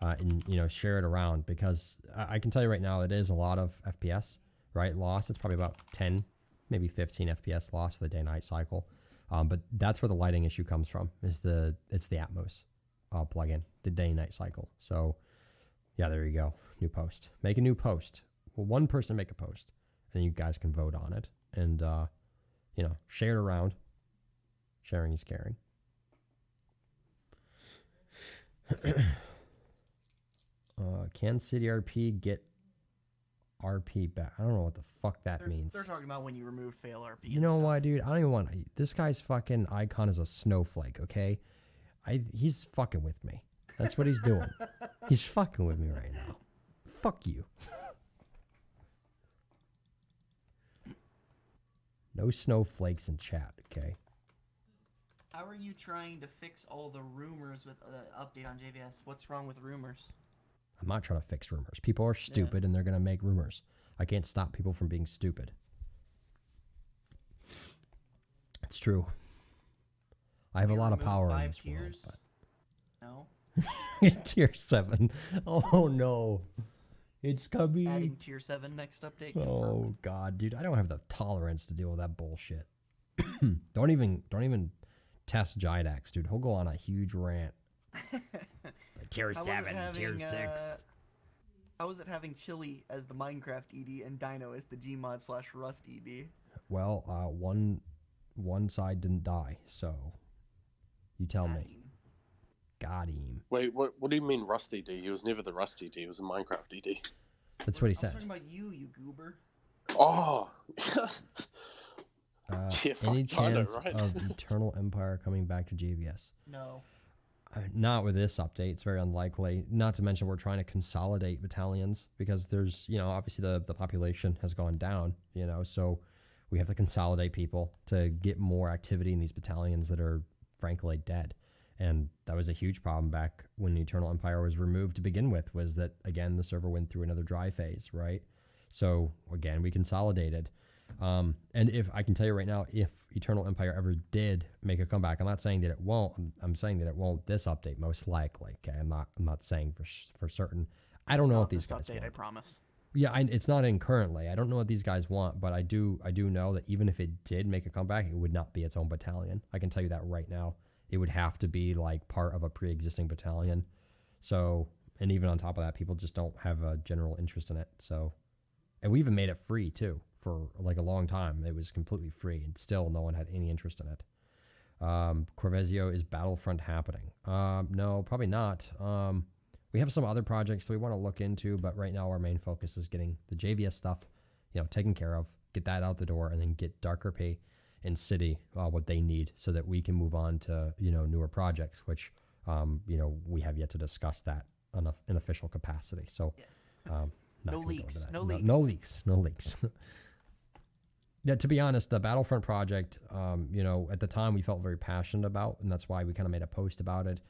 And share it around, because I can tell you right now it is a lot of FPS, right? Loss. It's probably about 10, maybe 15 FPS loss for the day-night cycle. But that's where the lighting issue comes from. It's the Atmos plugin, the day-night cycle. So yeah, there you go. New post. Make a new post. Well, one person make a post, and you guys can vote on it, and share it around. Sharing is caring. Can City RP get RP back? I don't know what the fuck that means. They're talking about when you remove fail RP. You know what, dude? I don't even want. This guy's fucking icon is a snowflake. Okay, he's fucking with me. That's what he's doing. He's fucking with me right now. Fuck you. No snowflakes in chat. Okay. How are you trying to fix all the rumors with the update on JVS? What's wrong with rumors? I'm not trying to fix rumors. People are stupid and they're going to make rumors. I can't stop people from being stupid. It's true. I have a You lot of remove power in 5 this tiers? world. No. But Tier 7. Oh no. It's coming. Adding tier 7 next update. Oh god, dude. I don't have the tolerance to deal with that bullshit. Don't even test Jidax, dude. He'll go on a huge rant. Tier How was it 7, Tier having, 6. How was it having Chili as the Minecraft ED and Dino as the Gmod/Rust ED? Well, one side didn't die, so you tell me. Got him. wait, what do you mean Rusty D? He was never the Rusty D. He was a Minecraft ED. That's what he I was said. talking about you goober. Oh. Yeah, Any fuck, I know, chance right? of Eternal Empire coming back to JVS? No. Not with this update. It's very unlikely. Not to mention we're trying to consolidate battalions because there's, obviously the population has gone down, so we have to consolidate people to get more activity in these battalions that are frankly dead. And that was a huge problem back when Eternal Empire was removed to begin with, was that, again, the server went through another dry phase, right? So, again, we consolidated. And if I can tell you right now, if Eternal Empire ever did make a comeback, I'm not saying that it won't. I'm saying that it won't this update, most likely. Okay, I'm not saying for certain. I don't know what these guys update, want. I promise. Yeah, it's not in currently. I don't know what these guys want, but I do know that even if it did make a comeback, it would not be its own battalion. I can tell you that right now. it would have to be like part of a pre-existing battalion. So, and even on top of that, people just don't have a general interest in it. So, and we even made it free too for like a long time. It was completely free, and still no one had any interest in it. Corvezeo, is Battlefront happening? No, probably not. We have some other projects that we want to look into, but right now our main focus is getting the JVS stuff, taken care of, get that out the door, and then get Darker Pay and City what they need so that we can move on to, newer projects, which, we have yet to discuss that on an official capacity. So, not No gonna go leaks, into that. no leaks. No leaks. Yeah, to be honest, the Battlefront project, at the time we felt very passionate about, and that's why we kind of made a post about it.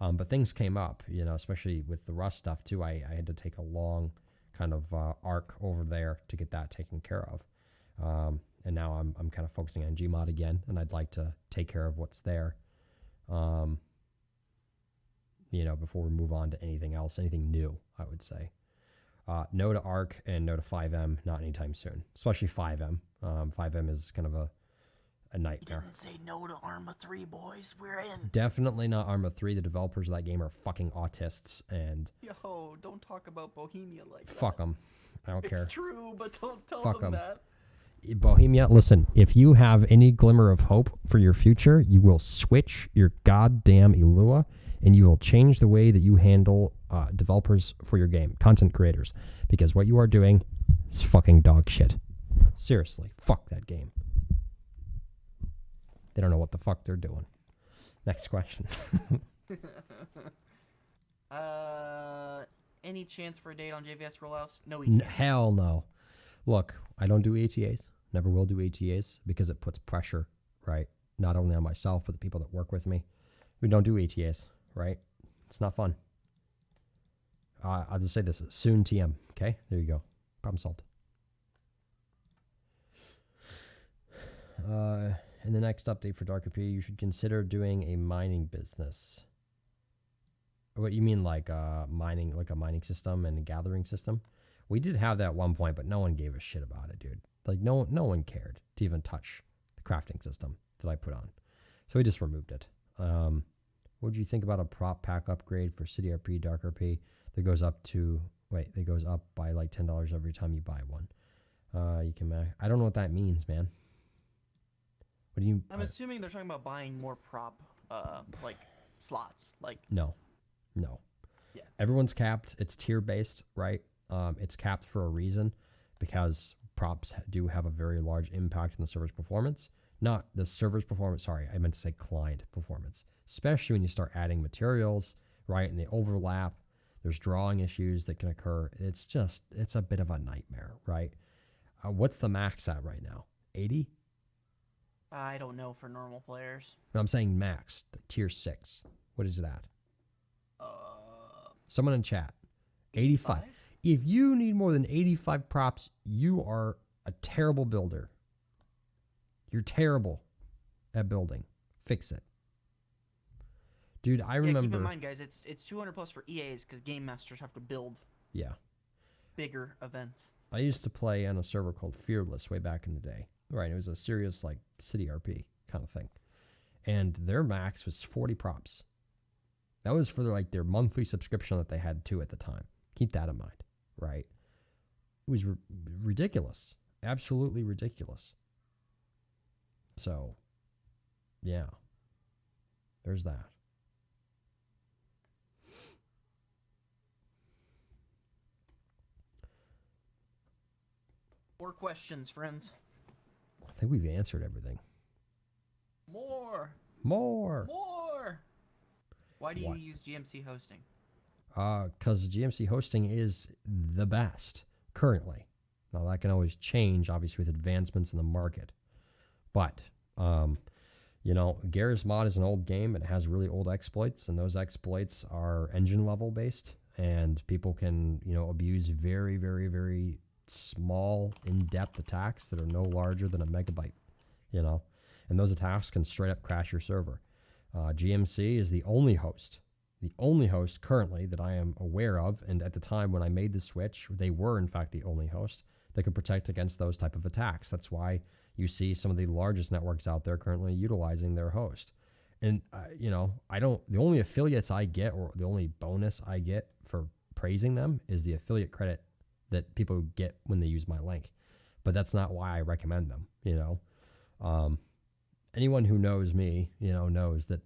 But things came up, especially with the Rust stuff too. I had to take a long kind of arc over there to get that taken care of. And now I'm kind of focusing on Gmod again, and I'd like to take care of what's there, before we move on to anything else, anything new, I would say. No to ARC and no to 5M, not anytime soon, especially 5M. 5M is kind of a nightmare. Didn't say no to Arma 3, boys. We're in. Definitely not Arma 3. The developers of that game are fucking autists, and Yo, don't talk about Bohemia like that. fuck them. I don't care. It's true, but don't tell Fuck them 'em. that. Bohemia, listen, if you have any glimmer of hope for your future, you will switch your goddamn Elua, and you will change the way that you handle developers for your game, content creators, because what you are doing is fucking dog shit. Seriously, fuck that game. They don't know what the fuck they're doing. Next question. Any chance for a date on JVS rollouts? No ETA. Hell no. Look, I don't do ATAs. Never will do ATAs because it puts pressure, right? Not only on myself, but the people that work with me. We don't do ATAs, right? It's not fun. I'll just say this. Soon TM. Okay? There you go. Problem solved. In the next update for Darker P, you should consider doing a mining business. What you mean, like mining, like a mining system and a gathering system? We did have that at one point, but no one gave a shit about it, dude. Like no one cared to even touch the crafting system that I put on, so we just removed it. What would you think about a prop pack upgrade for City RP Darker P that goes up by like $10 every time you buy one? You can. I don't know what that means, man. What do you? I'm assuming they're talking about buying more prop, like slots. Like No. Yeah. Everyone's capped. It's tier based, right? It's capped for a reason because props do have a very large impact on the server's performance. Not the server's performance. Sorry, I meant to say client performance. Especially when you start adding materials, right? And they overlap. There's drawing issues that can occur. It's a bit of a nightmare, right? What's the max at right now? 80? I don't know for normal players. No, I'm saying max, tier 6. What is it at? Someone in chat. 85. If you need more than 85 props, you are a terrible builder. You're terrible at building. Fix it. Dude, I remember... keep in mind, guys, it's 200 plus for EAs because game masters have to build bigger events. I used to play on a server called Fearless way back in the day. Right, it was a serious like City RP kind of thing. And their max was 40 props. That was for their monthly subscription that they had to at the time. Keep that in mind, right? It was ridiculous. Absolutely ridiculous. So, yeah. There's that. More questions, friends. I think we've answered everything. More. Why do you use GMC hosting? Because GMC hosting is the best currently. Now that can always change, obviously, with advancements in the market. But, Garrus Mod is an old game. It has really old exploits, and those exploits are engine level based, and people can, abuse very, very, very small, in-depth attacks that are no larger than a megabyte, and those attacks can straight up crash your server. GMC is the only host currently that I am aware of, and at the time when I made the switch, they were in fact the only host that could protect against those type of attacks. That's why you see some of the largest networks out there currently utilizing their host. And you know, I don't. The only affiliates I get, or the only bonus I get for praising them, is the affiliate credit that people get when they use my link. But that's not why I recommend them. You know, anyone who knows me, you know, knows that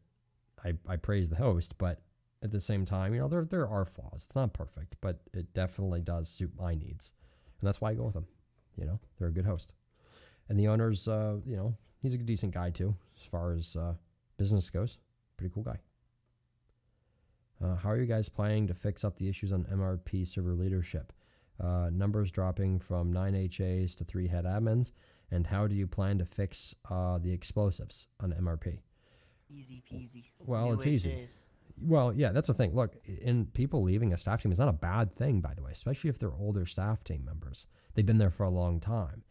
I praise the host, but at the same time, you know, there are flaws. It's not perfect, but it definitely does suit my needs, and that's why I go with them. You know, they're a good host, and the owner's, you know, he's a decent guy too, as far as business goes. Pretty cool guy. How are you guys planning to fix up the issues on MRP server leadership? Numbers dropping from 9 HAs to 3 head admins, and how do you plan to fix the explosives on MRP? Easy peasy. Well, New it's easy. HAs. Well, yeah, that's the thing. Look, in people leaving a staff team is not a bad thing, by the way, especially if they're older staff team members. They've been there for a long time.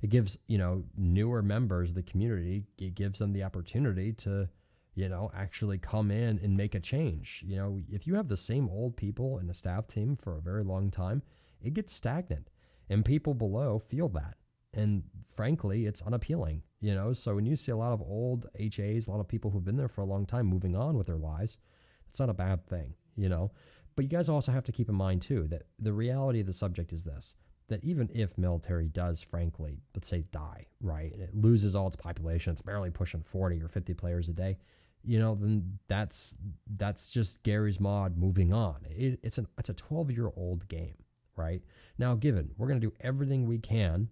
It gives, you know, newer members of the community, it gives them the opportunity to, you know, actually come in and make a change. You know, if you have the same old people in the staff team for a very long time, it gets stagnant, and people below feel that. And frankly, it's unappealing, you know? So when you see a lot of old HAs, a lot of people who've been there for a long time moving on with their lives, it's not a bad thing, you know? But you guys also have to keep in mind too, that the reality of the subject is this, that even if military does, frankly, let's say die, right? And it loses all its population, it's barely pushing 40 or 50 players a day, you know, then that's just Gary's mod moving on. It's a 12-year-old game, right? Now, given we're going to do everything we can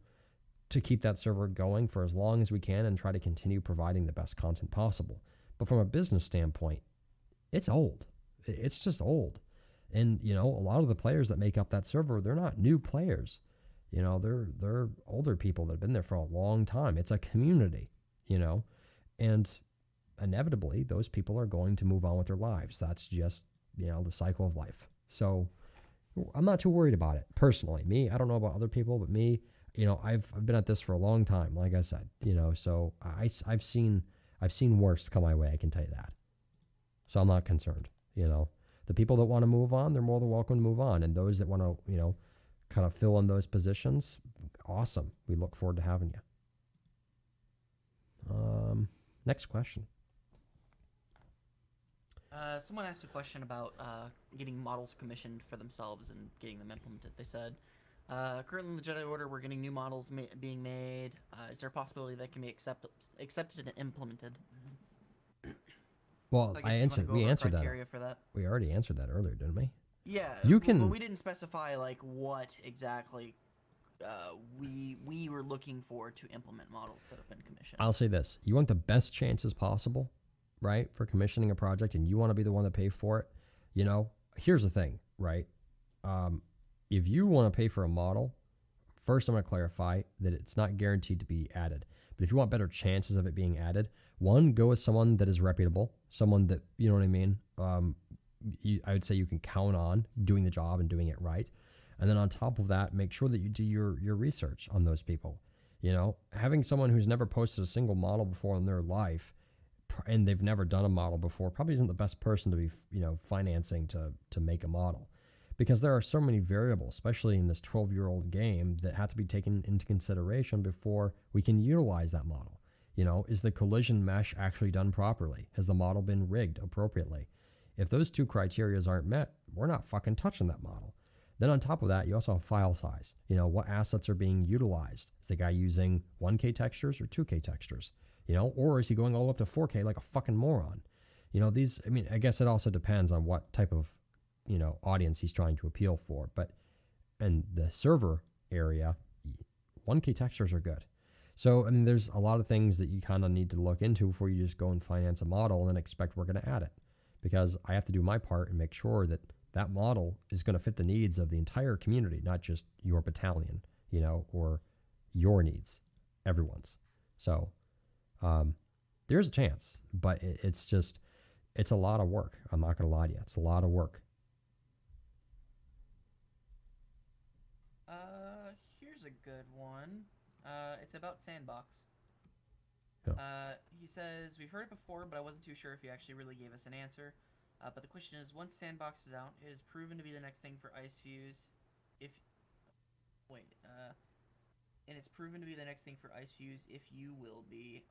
to keep that server going for as long as we can and try to continue providing the best content possible. But from a business standpoint, it's old. It's just old. And, you know, a lot of the players that make up that server, they're not new players. You know, they're older people that have been there for a long time. It's a community, you know, and inevitably those people are going to move on with their lives. That's just, you know, the cycle of life. So I'm not too worried about it personally. Me, I don't know about other people, but me, you know, I've been at this for a long time, like I said, you know, so I've seen worse come my way, I can tell you that. So I'm not concerned, you know. The people that want to move on, they're more than welcome to move on. And those that want to, you know, kind of fill in those positions, awesome. We look forward to having you. Next question. Someone asked a question about getting models commissioned for themselves and getting them implemented. They said, currently in the Jedi Order, we're getting new models being made. Is there a possibility that can be accepted and implemented? Well, So I guess we answered that. criteria for that. We already answered that earlier, didn't we? Yeah, You can. But we didn't specify like what exactly we were looking for to implement models that have been commissioned. I'll say this: you want the best chances possible, right, for commissioning a project, and you want to be the one to pay for it. You know, here's the thing, right? If you want to pay for a model, first I'm going to clarify that it's not guaranteed to be added. But if you want better chances of it being added, one, go with someone that is reputable, someone that, you know what I mean? I would say you can count on doing the job and doing it right. And then on top of that, make sure that you do your research on those people. You know, having someone who's never posted a single model before in their life and they've never done a model before probably isn't the best person to be, you know, financing to make a model. Because there are so many variables, especially in this 12-year-old game, that have to be taken into consideration before we can utilize that model. You know, is the collision mesh actually done properly? Has the model been rigged appropriately? If those two criteria aren't met, we're not fucking touching that model. Then on top of that, you also have file size. You know, what assets are being utilized? Is the guy using 1K textures or 2K textures? You know, or is he going all the way up to 4K like a fucking moron? You know, these, I mean, I guess it also depends on what type of, you know, audience he's trying to appeal for. But in the server area, 1K textures are good. So, I mean, there's a lot of things that you kind of need to look into before you just go and finance a model and then expect we're going to add it. Because I have to do my part and make sure that that model is going to fit the needs of the entire community, not just your battalion, you know, or your needs, everyone's. So there's a chance, but it's a lot of work. I'm not going to lie to you. It's a lot of work. Here's a good one. It's about Sandbox. Yeah. He says, we've heard it before, but I wasn't too sure if he actually really gave us an answer. But the question is, once Sandbox is out, it is proven to be the next thing for Ice Fuse. And it's proven to be the next thing for Ice Fuse if you will be.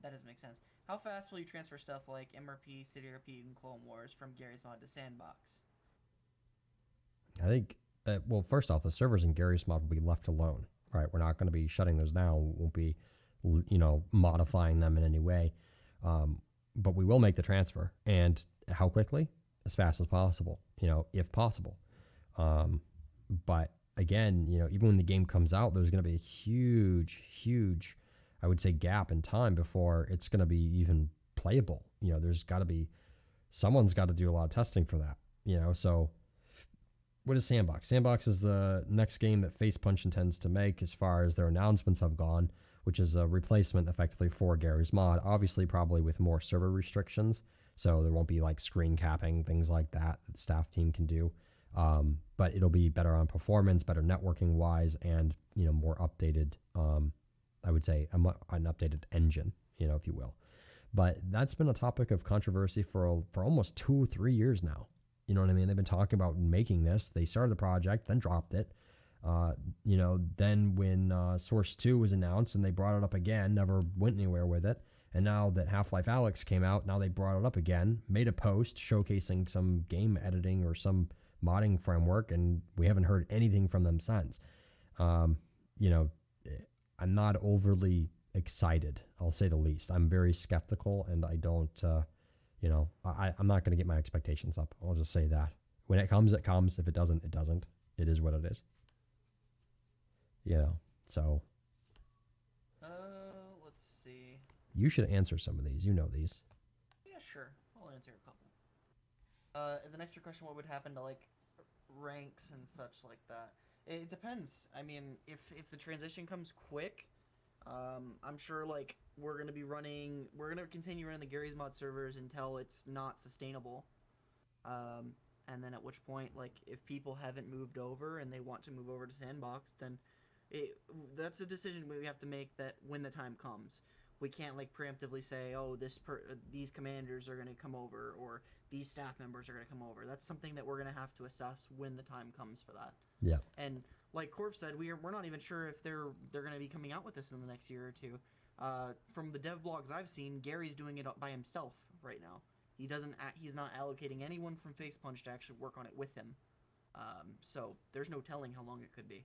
that doesn't make sense. How fast will you transfer stuff like MRP, City RP, and Clone Wars from Gary's Mod to Sandbox? I think, well, first off, the servers in Gary's Mod will be left alone, right? We're not going to be shutting those down. We won't be, modifying them in any way. But we will make the transfer. And how quickly? As fast as possible, if possible. But again, even when the game comes out, there's going to be a huge, I would say, gap in time before it's going to be even playable. There's got to be, someone's got to do a lot of testing for that, so what is Sandbox? Sandbox is the next game that Facepunch intends to make as far as their announcements have gone, which is a replacement effectively for Gary's Mod, obviously probably with more server restrictions, so there won't be like screen capping, things like that the staff team can do, but it'll be better on performance, better networking wise, and more updated, I would say an updated engine, if you will. But that's been a topic of controversy for almost 2 or 3 years now. You know what I mean? They've been talking about making this. They started the project, then dropped it. Then when Source 2 was announced and they brought it up again, never went anywhere with it. And now that Half-Life Alyx came out, now they brought it up again, made a post showcasing some game editing or some modding framework, and we haven't heard anything from them since. I'm not overly excited, I'll say the least. I'm very skeptical, and I don't, I'm not going to get my expectations up. I'll just say that. When it comes, it comes. If it doesn't, it doesn't. It is what it is. So. Let's see. You should answer some of these. You know these. Yeah, sure. I'll answer a couple. As an extra question, what would happen to like ranks and such like that? It depends. I mean, if the transition comes quick, I'm sure like we're gonna continue running the Gary's Mod servers until it's not sustainable. And then at which point, like if people haven't moved over and they want to move over to Sandbox, then that's a decision we have to make that when the time comes. We can't like preemptively say, oh, these commanders are going to come over, or these staff members are going to come over. That's something that we're going to have to assess when the time comes for that. Yeah. And like Corp said, we're not even sure if they're going to be coming out with this in the next year or two. From the dev blogs I've seen, Gary's doing it by himself right now. He's not allocating anyone from Facepunch to actually work on it with him. So there's no telling how long it could be.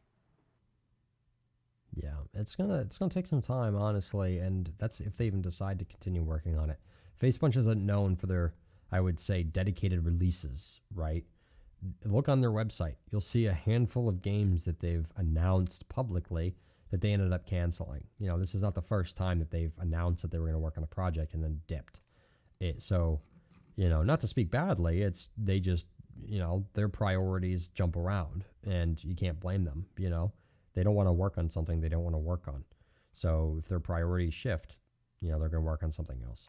Yeah, it's gonna take some time, honestly, and that's if they even decide to continue working on it. Facepunch isn't known for their, I would say, dedicated releases, right? Look on their website. You'll see a handful of games that they've announced publicly that they ended up canceling. This is not the first time that they've announced that they were going to work on a project and then dipped it. So, not to speak badly, they just, their priorities jump around, and you can't blame them, They don't want to work on something they don't want to work on. So if their priorities shift, they're going to work on something else.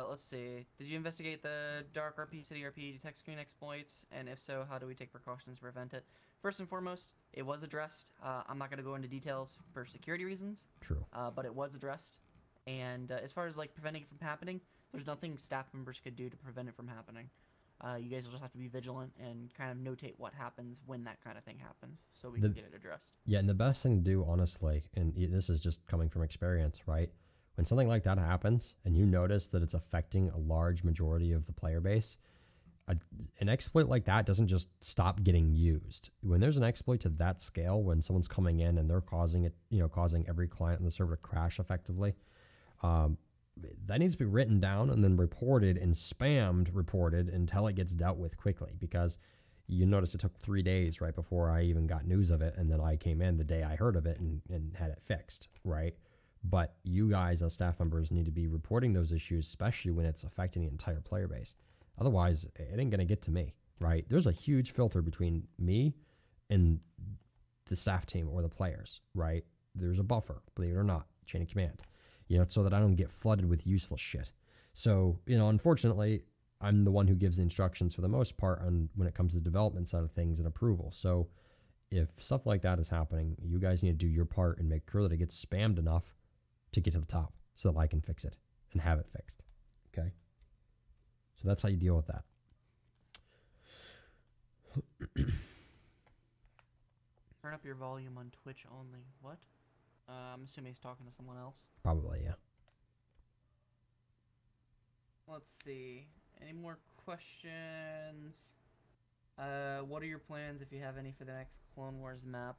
Let's see. Did you investigate the Dark RP, City RP detect screen exploits? And if so, how do we take precautions to prevent it? First and foremost, it was addressed. I'm not going to go into details for security reasons. True. But it was addressed. And as far as like preventing it from happening, there's nothing staff members could do to prevent it from happening. You guys will just have to be vigilant and kind of notate what happens when that kind of thing happens so we can get it addressed. Yeah, and the best thing to do, honestly, and this is just coming from experience, right? When something like that happens and you notice that it's affecting a large majority of the player base, an exploit like that doesn't just stop getting used. When there's an exploit to that scale, when someone's coming in and they're causing every client in the server to crash effectively, that needs to be written down and then reported until it gets dealt with quickly, because you notice it took 3 days right before I even got news of it, and then I came in the day I heard of it and had it fixed, right? But you guys as staff members need to be reporting those issues, especially when it's affecting the entire player base. Otherwise, it ain't going to get to me, right? There's a huge filter between me and the staff team or the players, right? There's a buffer, believe it or not, chain of command. So that I don't get flooded with useless shit. So, unfortunately, I'm the one who gives the instructions for the most part when it comes to the development side of things and approval. So if stuff like that is happening, you guys need to do your part and make sure that it gets spammed enough to get to the top so that I can fix it and have it fixed. Okay? So that's how you deal with that. Turn up your volume on Twitch only. What? I'm assuming he's talking to someone else. Probably, yeah. Let's see. Any more questions? What are your plans, if you have any, for the next Clone Wars map?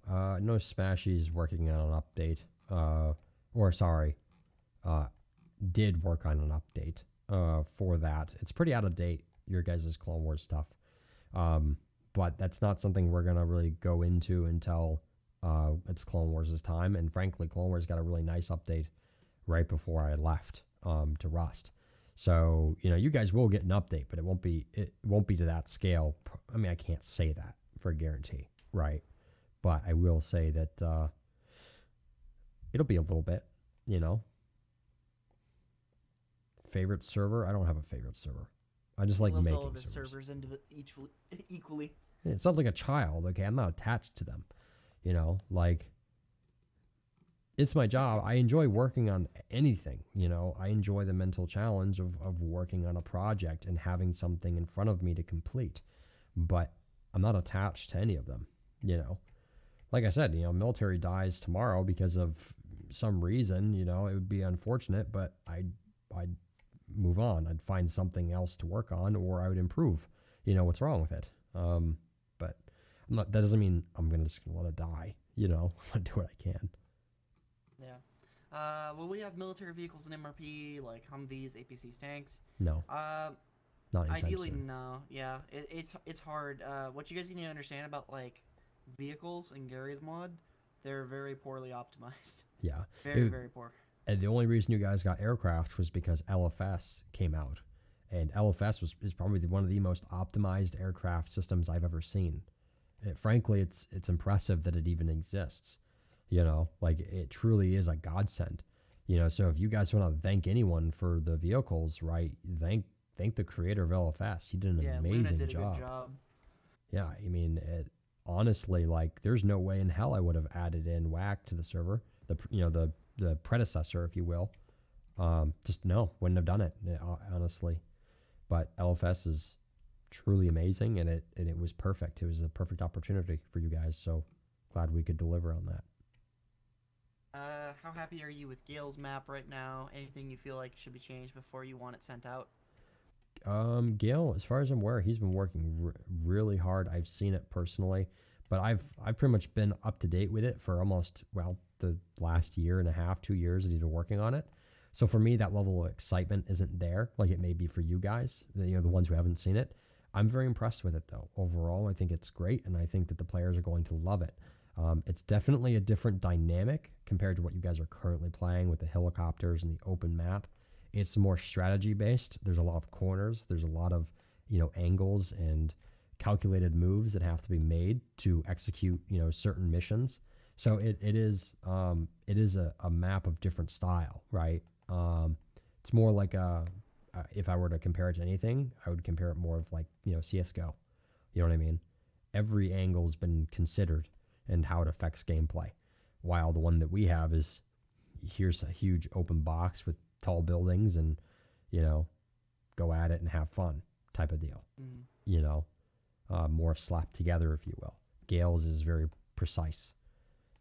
No, Smashy's working on an update. Or sorry, did work on an update for that. It's pretty out of date, your guys' Clone Wars stuff. But that's not something we're gonna really go into until it's Clone Wars' time. And frankly, Clone Wars got a really nice update right before I left to Rust. So you guys will get an update, but it won't be to that scale. I mean, I can't say that for a guarantee, right? But I will say that it'll be a little bit, Favorite server? I don't have a favorite server. I just like Loves making all of his servers. servers equally. It's not like a child, okay? I'm not attached to them, like it's my job. I enjoy working on anything, I enjoy the mental challenge of working on a project and having something in front of me to complete, but I'm not attached to any of them, Like I said, military dies tomorrow because of some reason, it would be unfortunate, but I'd move on. I'd find something else to work on, or I would improve, what's wrong with it. But that doesn't mean I'm just gonna let it die, I do what I can. Yeah. Will we have military vehicles in MRP, like Humvees, APCs, tanks? No, not anytime Ideally, soon. no. Yeah, it's hard. What you guys need to understand about, like, vehicles in Gary's mod, they're very poorly optimized. Yeah. Very poor. And the only reason you guys got aircraft was because LFS came out. And LFS is probably one of the most optimized aircraft systems I've ever seen. Frankly, it's impressive that it even exists. Like it truly is a godsend. So if you guys want to thank anyone for the vehicles, right, thank the creator of LFS. He did an Yeah, amazing Luna did a job. good job. Yeah, I mean, honestly, like, there's no way in hell I would have added in WAC to the server, the predecessor, if you will. Just no, wouldn't have done it, honestly. But LFS is truly amazing, and it was perfect. It was a perfect opportunity for you guys. So glad we could deliver on that. How happy are you with Gale's map right now? Anything you feel like should be changed before you want it sent out? Gale, as far as I'm aware, he's been working really hard. I've seen it personally, but I've pretty much been up to date with it for almost, the last year and a half, 2 years that he's been working on it. So for me, that level of excitement isn't there like it may be for you guys, the ones who haven't seen it. I'm very impressed with it, though. Overall, I think it's great, and I think that the players are going to love it. It's definitely a different dynamic compared to what you guys are currently playing with the helicopters and the open map. It's more strategy based. There's a lot of corners. There's a lot of angles and calculated moves that have to be made to execute certain missions. So it is a map of different style, right? It's more like if I were to compare it to anything, I would compare it more of like CS:GO. You know what I mean? Every angle's been considered and how it affects gameplay. While the one that we have is, here's a huge open box with tall buildings and, go at it and have fun type of deal. More slapped together, if you will. Gale's is very precise.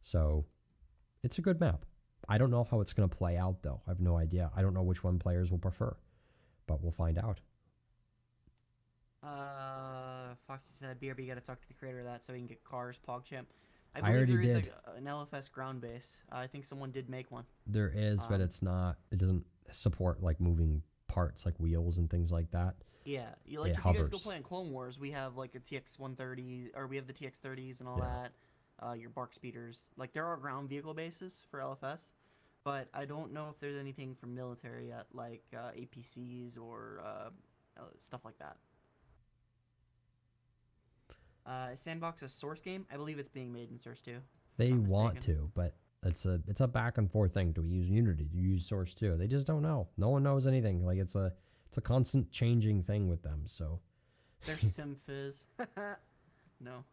So it's a good map. I don't know how it's going to play out, though. I have no idea. I don't know which one players will prefer, but we'll find out. Foxy said, BRB got to talk to the creator of that so he can get cars, PogChamp. I I believe already there is did. an LFS ground base. I think someone did make one. There is, but it doesn't support like moving parts like wheels and things like that. Yeah, if you guys hovers. go play in Clone Wars, we have like a TX-130, or we have the TX-30s and all Yeah. that. Your bark speeders. Like, there are ground vehicle bases for LFS, but I don't know if there's anything for military yet, like APCs or stuff like that. Sandbox a Source game? I believe it's being made in Source 2. They not want mistaken. to, but it's a back and forth thing. Do we use Unity? Do you use Source 2? They just don't know. No one knows anything. Like it's a constant changing thing with them. So There's SimFizz. No.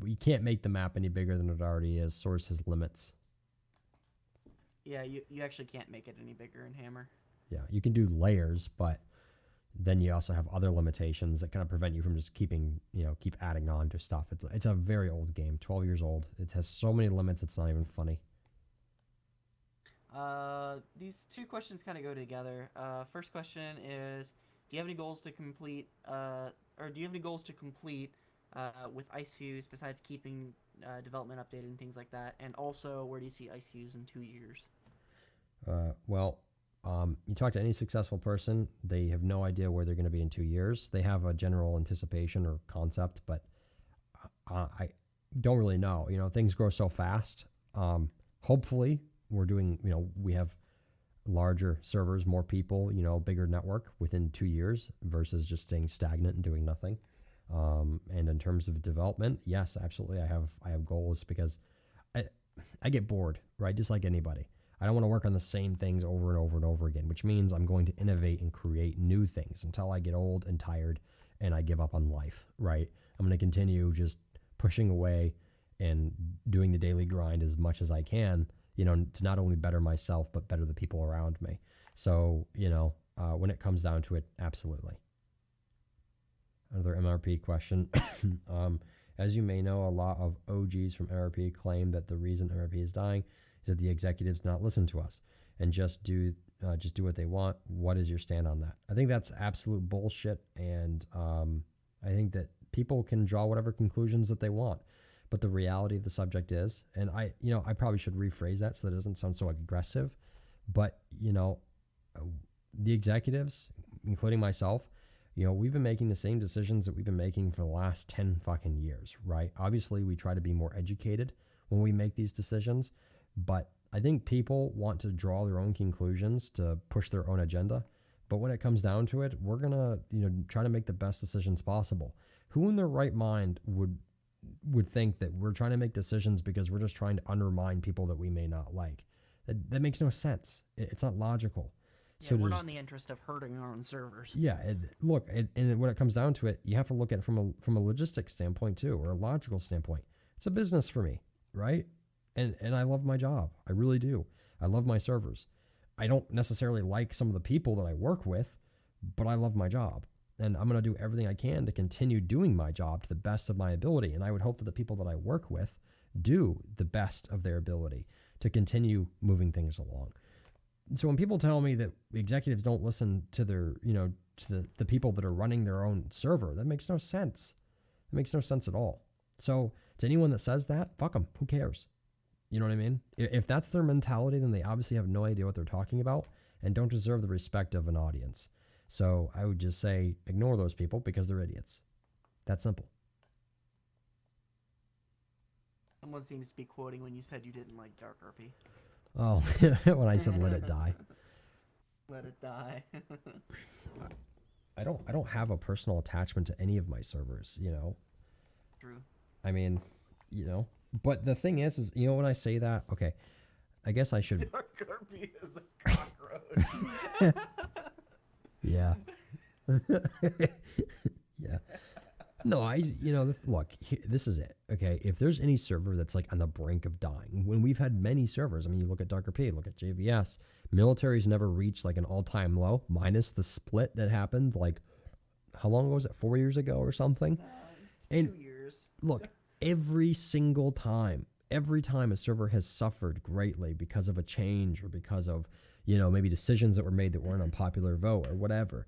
We can't make the map any bigger than it already is. Source has limits. Yeah, you actually can't make it any bigger in Hammer. Yeah, you can do layers, but then you also have other limitations that kind of prevent you from just keep adding on to stuff. It's a very old game, 12 years old. It has so many limits, it's not even funny. These two questions kind of go together. First question is, do you have any goals to complete, or do you have any goals to complete with Ice Fuse besides keeping development updated and things like that? And also, where do you see Ice Fuse in 2 years? You talk to any successful person, they have no idea where they're going to be in 2 years. They have a general anticipation or concept, but I don't really know. You know, things grow so fast. Hopefully, we're doing, you know, we have larger servers, more people, you know, bigger network within 2 years versus just staying stagnant and doing nothing. And in terms of development, yes, absolutely. I have goals because I get bored, right? Just like anybody. I don't want to work on the same things over and over and over again, which means I'm going to innovate and create new things until I get old and tired and I give up on life, right? I'm going to continue just pushing away and doing the daily grind as much as I can, you know, to not only better myself, but better the people around me. So, you know, when it comes down to it, absolutely. Another MRP question. As you may know, a lot of OGs from MRP claim that the reason MRP is dying is that the executives not listen to us and just do what they want. What is your stand on that? I think that's absolute bullshit, and I think that people can draw whatever conclusions that they want. But the reality of the subject is, and I probably should rephrase that so that it doesn't sound so aggressive, but, you know, the executives, including myself, you know, we've been making the same decisions that we've been making for the last 10 fucking years, right? Obviously, we try to be more educated when we make these decisions, but I think people want to draw their own conclusions to push their own agenda. But when it comes down to it, we're going to, you know, try to make the best decisions possible. Who in their right mind would think that we're trying to make decisions because we're just trying to undermine people that we may not like? That makes no sense. It's not logical. Yeah, so we're not in the interest of hurting our own servers. Yeah, look, and when it comes down to it, you have to look at it from a logistics standpoint too, or a logical standpoint. It's a business for me, right? And I love my job. I really do. I love my servers. I don't necessarily like some of the people that I work with, but I love my job. And I'm going to do everything I can to continue doing my job to the best of my ability. And I would hope that the people that I work with do the best of their ability to continue moving things along. So when people tell me that executives don't listen to their, you know, to the people that are running their own server, that makes no sense. It makes no sense at all. So to anyone that says that, fuck them. Who cares? You know what I mean? If that's their mentality, then they obviously have no idea what they're talking about and don't deserve the respect of an audience. So I would just say ignore those people because they're idiots. That simple. Someone seems to be quoting when you said you didn't like Dark RP. Oh, when I said let it die. Let it die. I don't have a personal attachment to any of my servers, you know. True. I mean, you know, but the thing is, you know, when I say that, okay, I guess I should. Dark RP is a cockroach. Yeah. Yeah. No, look, this is it. Okay. If there's any server that's like on the brink of dying, when we've had many servers, I mean, you look at Darker P, look at JVS, military's never reached like an all-time low, minus the split that happened like, how long was it? 4 years ago or something? It's 2 years. Look, every time a server has suffered greatly because of a change or because of, you know, maybe decisions that were made that weren't on popular vote or whatever,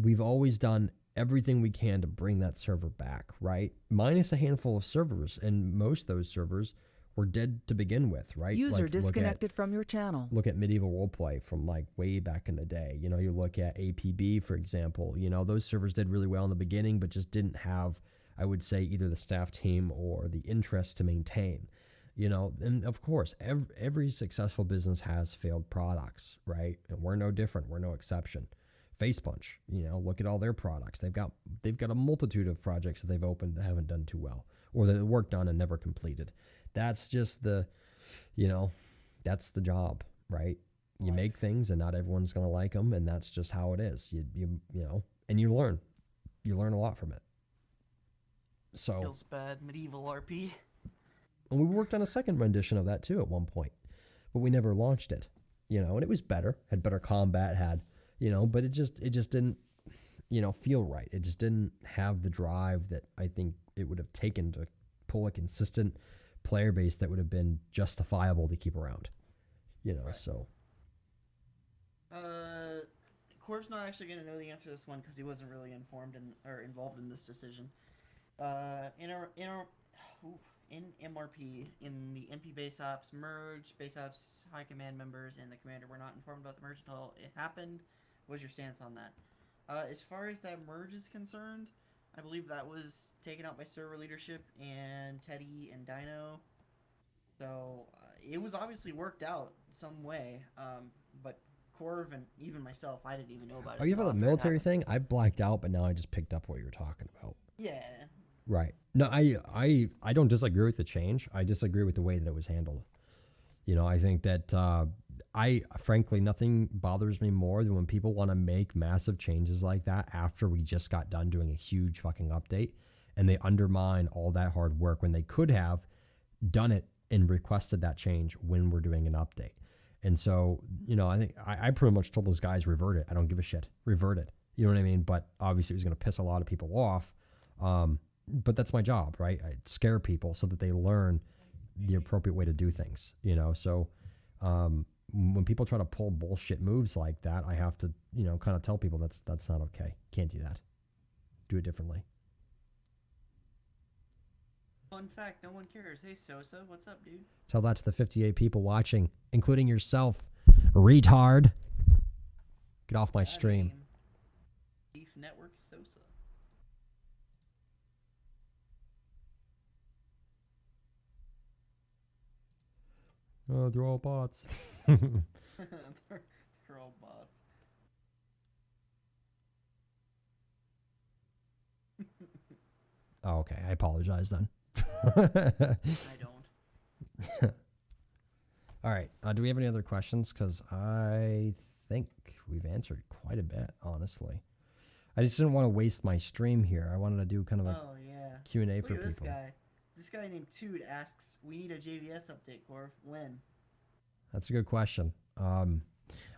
we've always done everything we can to bring that server back, right? Minus a handful of servers, and most of those servers were dead to begin with, right? User like, disconnected from your channel. Look at Medieval Roleplay from like way back in the day. You know, you look at APB, for example. You know, those servers did really well in the beginning, but just didn't have, I would say, either the staff team or the interest to maintain. You know, and of course, every successful business has failed products, right? And we're no different. We're no exception. Facepunch, you know, look at all their products. They've got a multitude of projects that they've opened that haven't done too well, or that worked on and never completed. That's just the, you know, that's the job, right? You make things, and not everyone's gonna like them, and that's just how it is. You know, and you learn a lot from it. So Feels bad, Medieval RP. And we worked on a second rendition of that too at one point, but we never launched it. You know, and it was better, had better combat, had, you know, but it just didn't, you know, feel right. It just didn't have the drive that I think it would have taken to pull a consistent player base that would have been justifiable to keep around. You know, Right. so Corb's not actually going to know the answer to this one because he wasn't really informed or involved in this decision. In MRP, in the MP base ops merge, base ops high command members and the commander were not informed about the merge until it happened. What's your stance on that? As far as that merge is concerned, I believe that was taken out by server leadership and Teddy and Dino. So it was obviously worked out some way. But Corv and even myself, I didn't even know about it. are you until about the after it military happened. thing? I blacked out, but now I just picked up what you were talking about. Yeah. Right. No, I don't disagree with the change. I disagree with the way that it was handled. You know, I think that I frankly nothing bothers me more than when people want to make massive changes like that after we just got done doing a huge fucking update and they undermine all that hard work when they could have done it and requested that change when we're doing an update. And so, you know, I think I pretty much told those guys revert it. I don't give a shit. Revert it. You know what I mean? But obviously it was going to piss a lot of people off. But that's my job, right? I scare people so that they learn the appropriate way to do things, you know? So, when people try to pull bullshit moves like that, I have to, you know, kind of tell people that's not okay. Can't do that. Do it differently. Fun fact, no one cares. Hey, Sosa, what's up, dude? Tell that to the 58 people watching, including yourself, retard. Get off my stream. Name. Beef Network Sosa. Oh, they're all bots. they're all bots. Oh, okay. I apologize then. I don't. All right. Do we have any other questions? Because I think we've answered quite a bit, honestly. I just didn't want to waste my stream here. I wanted to do kind of a Oh, yeah. Q&A Look for at this people. guy. This guy named Tood asks, we need a JVS update, Corv. When? That's a good question. I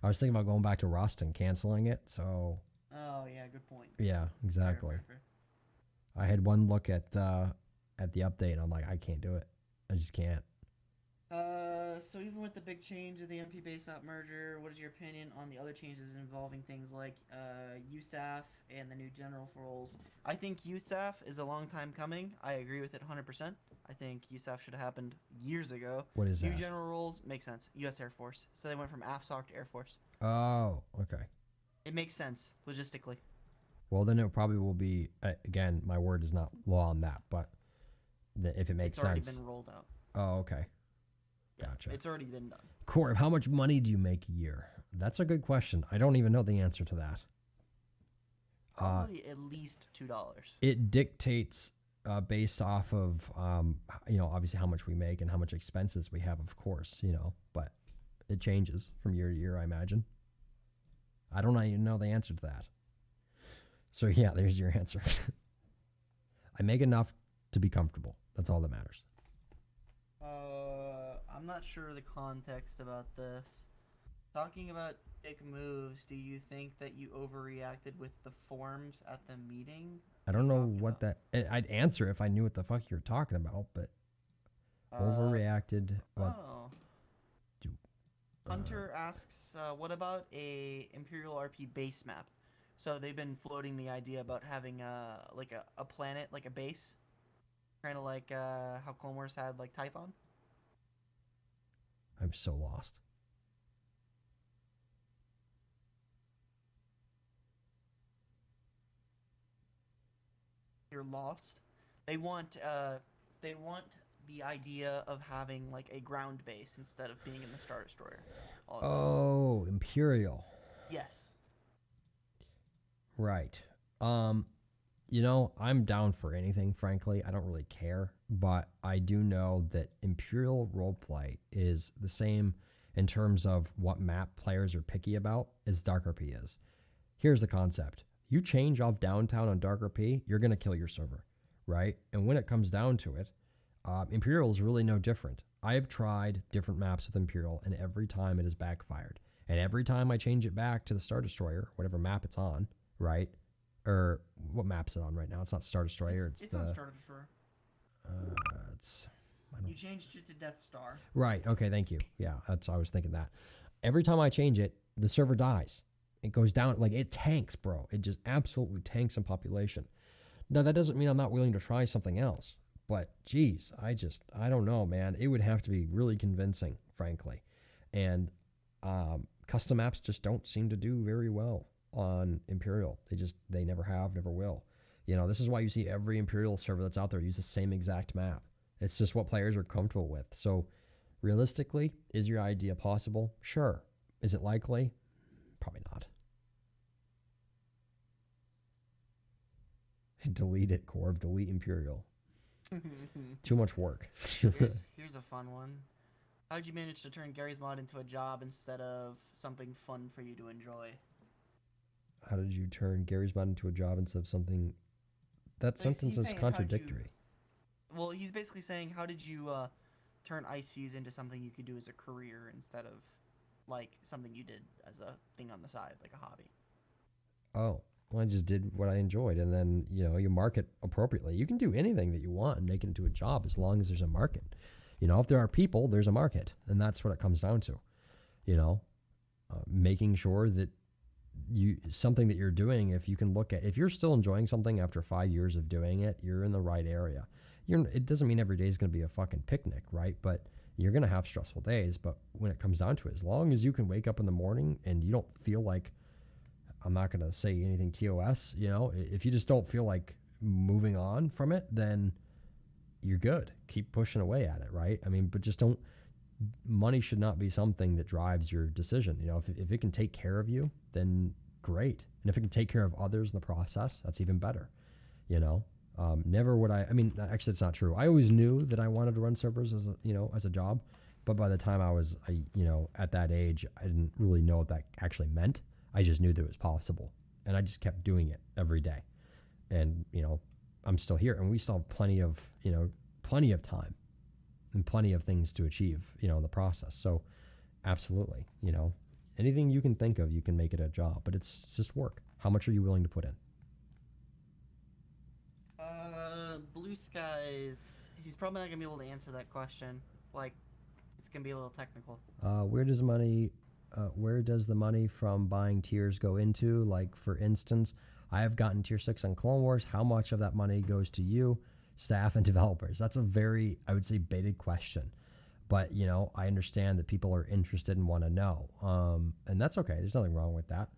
was thinking about going back to Rust and canceling it. So, Oh, yeah, good point. yeah, exactly. Fair. I had one look at the update, and I'm like, I can't do it. I just can't. So even with the big change of the MP base op merger, what is your opinion on the other changes involving things like USAF and the new general roles? I think USAF is a long time coming. I agree with it 100%. I think USAF should have happened years ago. What is New that? general roles make sense. U.S. Air Force. So they went from AFSOC to Air Force. Oh, okay. It makes sense logistically. Well, then it probably will be, again, my word is not law on that, but if it makes It's already sense. been rolled out. Oh, okay. Yeah, Gotcha. it's already been done. Corv, how much money do you make a year? That's a good question. I don't even know the answer to that. Probably at least $2. It dictates based off of, you know, obviously how much we make and how much expenses we have, of course, you know, but it changes from year to year, I imagine. I don't even know the answer to that. So, yeah, there's your answer. I make enough to be comfortable. That's all that matters. I'm not sure the context about this. Talking about big moves, do you think that you overreacted with the forms at the meeting? I don't know Talking what about- I'd answer if I knew what the fuck you're talking about, but overreacted. Oh. Do- Hunter asks, what about a Imperial RP base map? So they've been floating the idea about having like a planet, like a base, kind of like how Clone Wars had like Tython. I'm so lost. You're lost. They want the idea of having like a ground base instead of being in the Star Destroyer. all the time. Oh, Imperial. Yes. Right. You know, I'm down for anything, frankly. I don't really care, but I do know that Imperial roleplay is the same in terms of what map players are picky about as Dark RP is. Here's the concept. You change off downtown on Dark RP, you're going to kill your server, right? And when it comes down to it, Imperial is really no different. I have tried different maps with Imperial, and every time it has backfired. And every time I change it back to the Star Destroyer, whatever map it's on, right? Or what map's it on right now? It's not Star Destroyer. It's It's the on Star Destroyer. it's You changed it to Death Star. Right. Okay. Thank you. Yeah, I was thinking that. Every time I change it, the server dies. It goes down, like it tanks, bro. It just absolutely tanks in population. Now that doesn't mean I'm not willing to try something else, but geez, I don't know, man. It would have to be really convincing, frankly. And custom apps just don't seem to do very well on Imperial. They never have, never will. You know, this is why you see every Imperial server that's out there use the same exact map. It's just what players are comfortable with. So realistically, is your idea possible? Sure. Is it likely? Probably not. Delete it, Corv. Delete Imperial. Too much work. Here's a fun one. How'd you manage to turn Gary's Mod into a job instead of something fun for you to enjoy? How did you turn Gary's Mod into a job instead of something... That sentence is contradictory. Well, he's basically saying, how did you turn Ice Fuse into something you could do as a career instead of, like, something you did as a thing on the side, like a hobby? Oh, well, I just did what I enjoyed, and then, you know, you market appropriately. You can do anything that you want and make it into a job as long as there's a market. You know, if there are people, there's a market, and that's what it comes down to. You know, making sure that something that you're doing, if you're still enjoying something after 5 years of doing it, you're in the right area. It doesn't mean every day is going to be a fucking picnic, right? But you're going to have stressful days. But when it comes down to it, as long as you can wake up in the morning and you don't feel like, I'm not going to say anything TOS, you know, if you just don't feel like moving on from it, then you're good. Keep pushing away at it, right? I mean, but just money should not be something that drives your decision. You know, if it can take care of you, then great. And if it can take care of others in the process, that's even better, you know? Never would I mean, actually it's not true. I always knew that I wanted to run servers as a job, but by the time I was, at that age, I didn't really know what that actually meant. I just knew that it was possible, and I just kept doing it every day. And, you know, I'm still here, and we still have plenty of time and plenty of things to achieve, you know, in the process. So absolutely, you know, anything you can think of, you can make it a job, but it's just work. How much are you willing to put in? Blue Skies. He's probably not gonna be able to answer that question. Like, it's gonna be a little technical. Where does the money from buying tiers go into? Like, for instance, I have gotten tier 6 on Clone Wars. How much of that money goes to you, staff, and developers? That's a very, I would say, baited question. But, you know, I understand that people are interested and want to know. And that's okay. There's nothing wrong with that.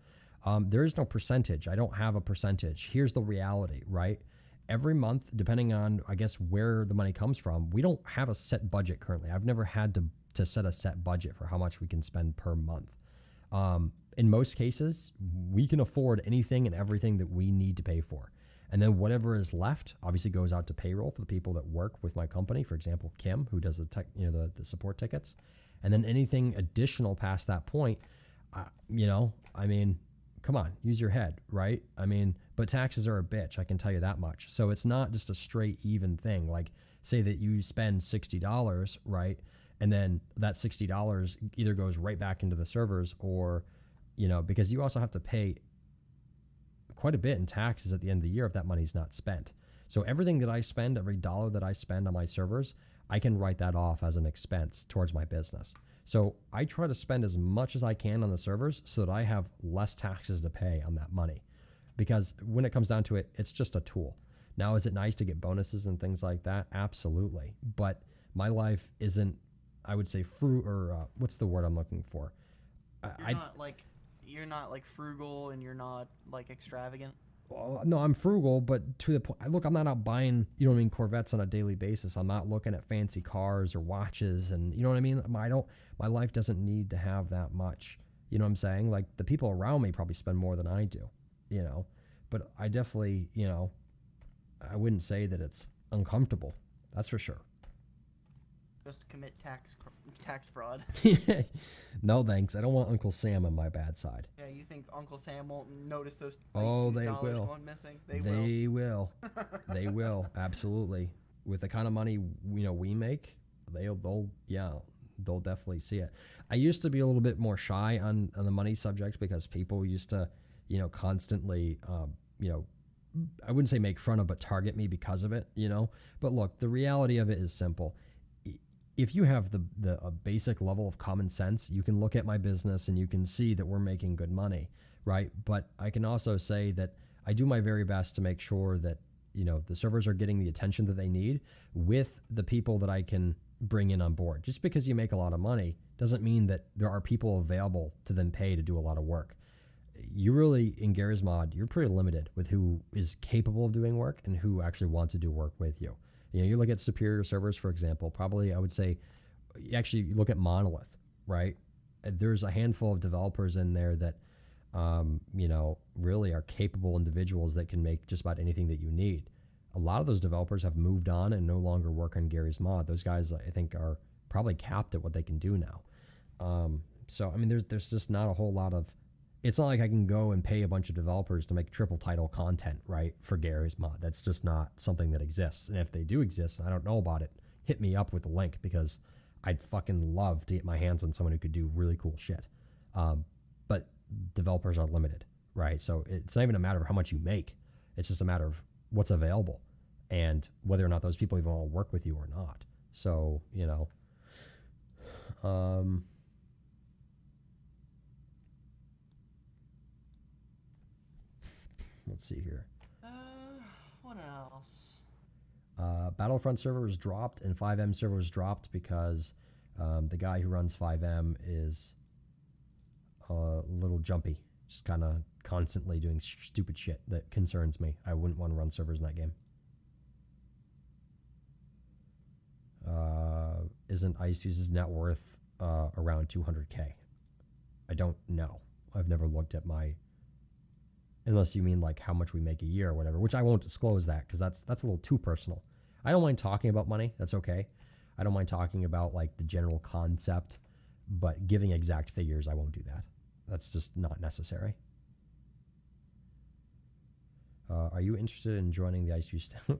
There is no percentage. I don't have a percentage. Here's the reality, right? Every month, depending on, I guess, where the money comes from, we don't have a set budget currently. I've never had to set a set budget for how much we can spend per month. In most cases, we can afford anything and everything that we need to pay for. And then whatever is left obviously goes out to payroll for the people that work with my company. For example, Kim, who does the support tickets. And then anything additional past that point, I mean, come on, use your head, right? I mean, but taxes are a bitch, I can tell you that much. So it's not just a straight even thing. Like, say that you spend $60, right? And then that $60 either goes right back into the servers, or, you know, because you also have to pay quite a bit in taxes at the end of the year if that money's not spent. So everything that I spend, every dollar that I spend on my servers, I can write that off as an expense towards my business. So I try to spend as much as I can on the servers so that I have less taxes to pay on that money. Because when it comes down to it, it's just a tool. Now, is it nice to get bonuses and things like that? Absolutely. But my life isn't, I would say, what's the word I'm looking for? You're not like frugal, and you're not like extravagant. Well, no, I'm frugal, but to the point. Look, I'm not out buying, Corvettes on a daily basis. I'm not looking at fancy cars or watches, and you know what I mean. My life doesn't need to have that much. You know what I'm saying? Like, the people around me probably spend more than I do. You know, but I definitely, I wouldn't say that it's uncomfortable. That's for sure. Just commit tax fraud. No thanks. I don't want Uncle Sam on my bad side. Yeah, you think Uncle Sam won't notice those? Oh, they will. will. Missing? They will. They will. Absolutely. With the kind of money we make, they'll definitely see it. I used to be a little bit more shy on the money subject because people used to, constantly, I wouldn't say make fun of, but target me because of it. But look, the reality of it is simple. if you have a basic level of common sense, you can look at my business and you can see that we're making good money, right? But I can also say that I do my very best to make sure that, you know, the servers are getting the attention that they need with the people that I can bring in on board. Just because you make a lot of money doesn't mean that there are people available to then pay to do a lot of work. You really, in Gary's Mod, you're pretty limited with who is capable of doing work and who actually wants to do work with you. You know, you look at Superior Servers, for example, probably I would say, actually you look at Monolith, right? There's a handful of developers in there that, you know, really are capable individuals that can make just about anything that you need. A lot of those developers have moved on and no longer work on Gary's Mod. Those guys, I think, are probably capped at what they can do now. So, I mean, there's just not a whole lot of, it's not like I can go and pay a bunch of developers to make triple title content, right, for Gary's Mod. That's just not something that exists. And if they do exist, and I don't know about it, hit me up with a link, because I'd fucking love to get my hands on someone who could do really cool shit. But developers are limited, right? So it's not even a matter of how much you make. It's just a matter of what's available and whether or not those people even want to work with you or not. So, you know, let's see here. What else? Battlefront server was dropped and 5M server was dropped because the guy who runs 5M is a little jumpy. Just kind of constantly doing stupid shit that concerns me. I wouldn't want to run servers in that game. Isn't Ice Fuse's net worth around 200K? I don't know. I've never looked at my... Unless you mean like how much we make a year or whatever, which I won't disclose that because that's a little too personal. I don't mind talking about money. That's okay. I don't mind talking about like the general concept, but giving exact figures, I won't do that. That's just not necessary. Are you interested in joining the ICU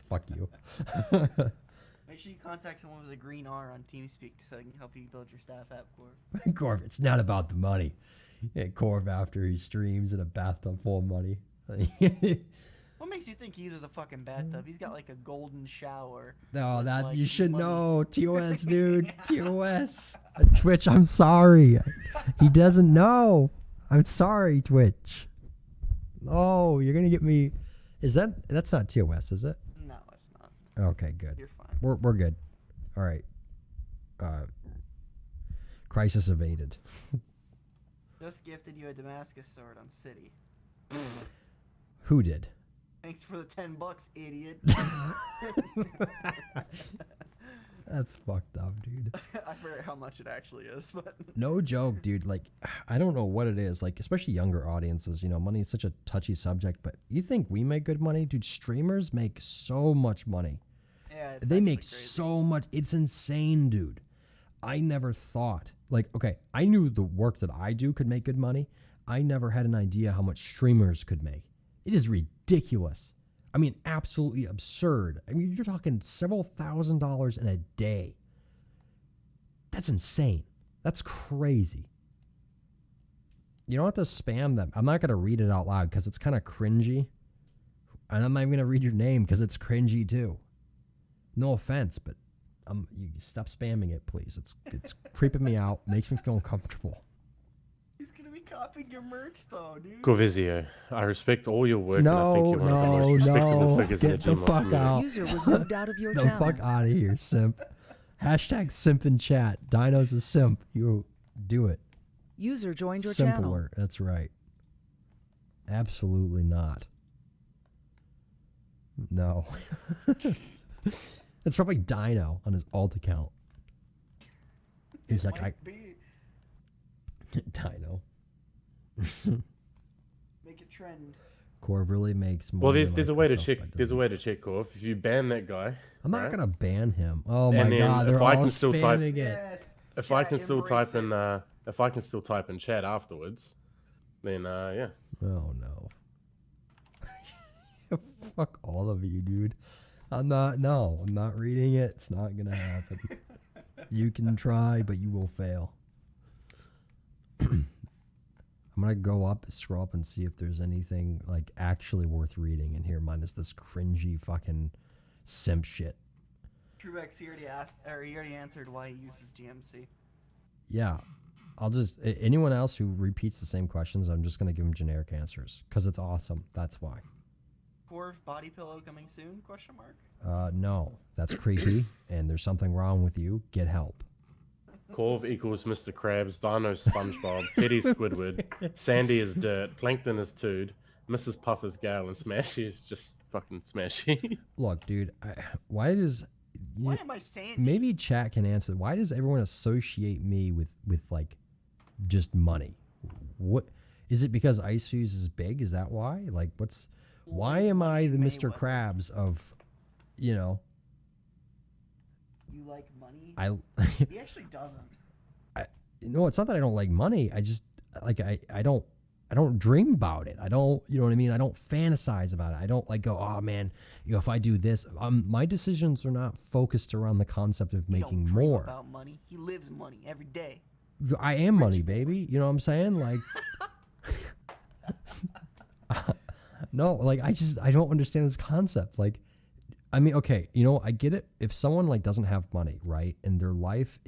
Fuck you. Make sure you contact someone with a green R on TeamSpeak so I can help you build your staff app, Corv. Corv, it's not about the money. Yeah, Corv after he streams in a bathtub full of money. What makes you think he uses a fucking bathtub? He's got like a golden shower. No, that like you should money. know. TOS, dude. TOS. Twitch, I'm sorry. He doesn't know. I'm sorry, Twitch. Oh, you're gonna get me. That's not TOS, is it? No, it's not. Okay, good. You're fine. We're good. All right. Crisis evaded. Just gifted you a Damascus sword on City. Who did? Thanks for the $10, idiot. That's fucked up, dude. I forget how much it actually is, but No joke, dude. Like, I don't know what it is. Like, especially younger audiences, you know, money is such a touchy subject, but you think we make good money? Dude, streamers make so much money. yeah, it's They actually make crazy. so much. It's insane, dude. I never thought, like, okay, I knew the work that I do could make good money. I never had an idea how much streamers could make. It is ridiculous. I mean, absolutely absurd. I mean, you're talking several $1,000s in a day. That's insane. That's crazy. You don't have to spam them. I'm not going to read it out loud because it's kind of cringy. And I'm not even going to read your name because it's cringy too. No offense, but you stop spamming it, please. It's creeping me out. Makes me feel uncomfortable. He's gonna be copying your merch, though, dude. Corvezeo, I respect all your work, and I think you're one of the most respectable figures in the Get the GMOD fuck community. out. User was moved out of your The channel. fuck out of here, simp. Hashtag simp in chat. Dino's a simp. You do it. User joined your Simp channel. alert. That's right. Absolutely not. No. It's probably Dino on his alt account. He's like, Might be. Dino. Make it trend. Corv really makes more. Well, than there's a way to Microsoft check. by There's a doing way to check, Corv. If you ban that guy, I'm not right? gonna ban him. Oh my And then god, they're if I all can still type- spamming it. Yes. If I Chat, can still embrace type in, if I can still type in chat afterwards, then yeah. Oh no. Fuck all of you, dude. I'm not reading it. It's not gonna happen. You can try, but you will fail. I'm gonna go up, scroll up, and see if there's anything like actually worth reading in here, minus this cringy fucking simp shit. Truex, he already asked, or he already answered why he uses GMC. Yeah. I'll just anyone else who repeats the same questions, I'm just gonna give them generic answers because it's awesome. That's why. Corv body pillow coming soon? Question mark. No, that's creepy, and there's something wrong with you. Get help. Corv equals Mr. Krabs, Dino SpongeBob, Teddy Squidward, Sandy is dirt, Plankton is Toad, Mrs. Puff is Gal, and Smashy is just fucking Smashy. Look, dude, why does Why am I saying? maybe chat can answer? Why does everyone associate me with like just money? What is it because Ice Fuse is big? Is that why? Like, why am I the Mr. Krabs of, you know? You like money? He actually doesn't. No, it's not that I don't like money. I just like I don't dream about it. I don't, you know what I mean? I don't fantasize about it. I don't like go, oh man, you know, if I do this, my decisions are not focused around the concept of making don't dream more. About money. He lives money every day. I am money, baby. You know what I'm saying? Like, no, like I don't understand this concept. Like, I mean, okay, you know, I get it. If someone like doesn't have money, right, and their life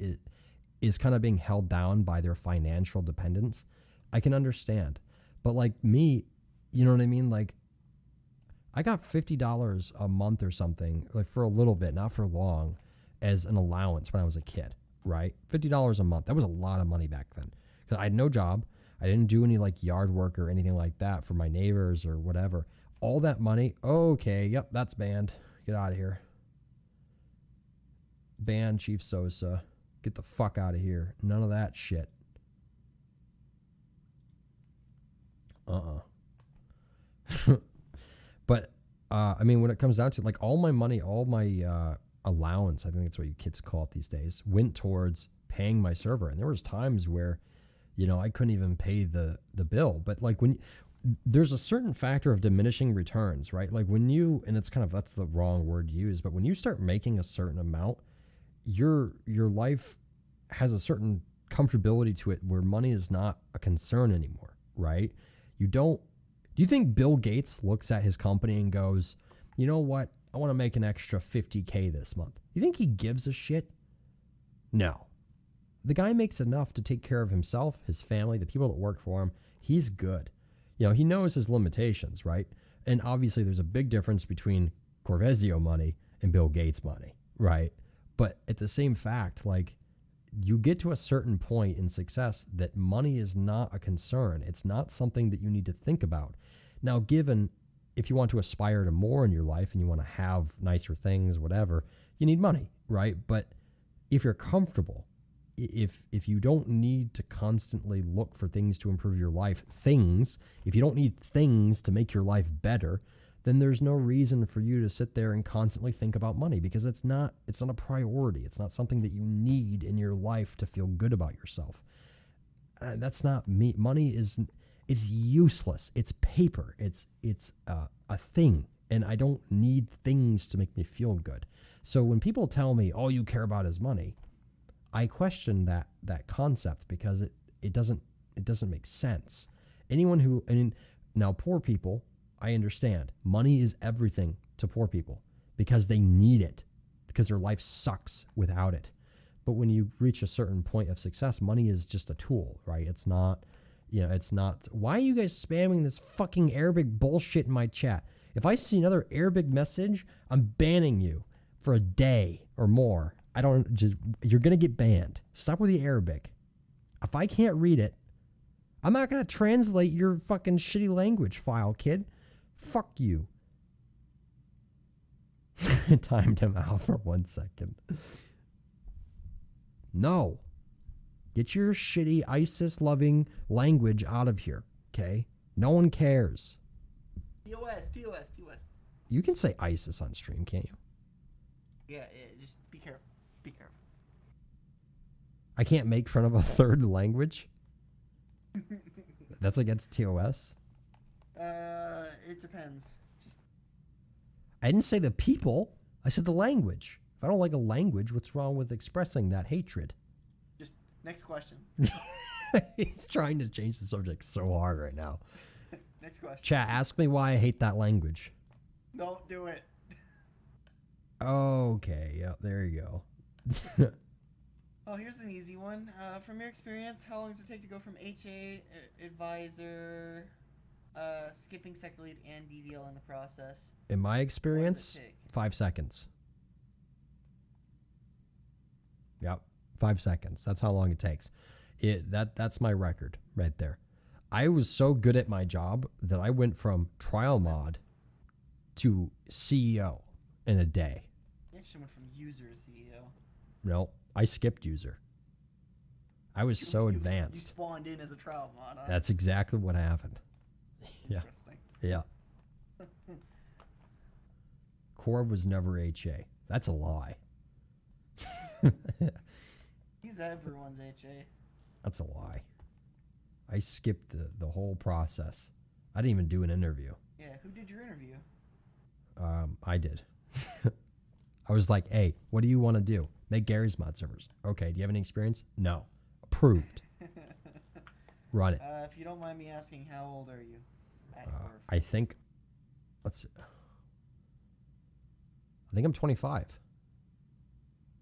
is kind of being held down by their financial dependence, I can understand. But like me, you know what I mean? Like, I got $50 a month or something, like for a little bit, not for long, as an allowance when I was a kid, right? $50 a month. That was a lot of money back then because I had no job. I didn't do any like yard work or anything like that for my neighbors or whatever. All that money, okay, yep, that's banned. Get out of here. Ban Chief Sosa. Get the fuck out of here. None of that shit. But I mean, when it comes down to like all my money, all my allowance, I think that's what you kids call it these days, went towards paying my server. And there was times where, you know, I couldn't even pay the bill. But like there's a certain factor of diminishing returns, right? Like when you, and it's kind of, that's the wrong word to use, but when you start making a certain amount, your life has a certain comfortability to it where money is not a concern anymore, right? Do you think Bill Gates looks at his company and goes, you know what? I want to make an extra 50K this month. You think he gives a shit? No. The guy makes enough to take care of himself, his family, the people that work for him. He's good. You know, he knows his limitations, right? And obviously there's a big difference between Corvezeo money and Bill Gates money, right? But at the same fact, like, you get to a certain point in success that money is not a concern. It's not something that you need to think about. Now, given if you want to aspire to more in your life and you want to have nicer things, whatever, you need money, right? But if you're comfortable, if you don't need to constantly look for things to improve your life, if you don't need things to make your life better, then there's no reason for you to sit there and constantly think about money because it's not a priority. It's not something that you need in your life to feel good about yourself. That's not me. Money is useless. It's paper. It's a thing, and I don't need things to make me feel good. So when people tell me all you care about is money, I question that concept because it doesn't make sense. Now poor people, I understand. Money is everything to poor people because they need it, because their life sucks without it. But when you reach a certain point of success, money is just a tool, right? It's not, why are you guys spamming this fucking Arabic bullshit in my chat? If I see another Arabic message, I'm banning you for a day or more. You're going to get banned. Stop with the Arabic. If I can't read it, I'm not going to translate your fucking shitty language file, kid. Fuck you. Timed him out for 1 second. No. Get your shitty ISIS-loving language out of here, okay? No one cares. TOS. You can say ISIS on stream, can't you? Yeah, just be careful. Be careful. I can't make fun of a third language? That's against TOS? It depends. I didn't say the people. I said the language. If I don't like a language, what's wrong with expressing that hatred? Just next question. He's trying to change the subject so hard right now. Next question. Chat, ask me why I hate that language. Don't do it. Okay, yep, there you go. Oh, here's an easy one. From your experience, how long does it take to go from HA advisor, skipping sec lead, and DVL in the process? In my experience, take? 5 seconds. Yep, 5 seconds. That's how long it takes. That's my record right there. I was so good at my job that I went from trial mod to CEO in a day. You actually went from user to CEO. No, I skipped user. I was so You advanced. spawned in as a trial mod. Huh? That's exactly what happened. Yeah. Interesting. Yeah. Corv was never HA. That's a lie. He's everyone's HA. That's a lie. I skipped the whole process. I didn't even do an interview. Yeah, who did your interview? I did. I was like, hey, what do you want to do? Make Gary's mod servers. Okay, do you have any experience? No. Approved. Run it. If you don't mind me asking, how old are you? At Corv? I think, let's see. I think I'm 25.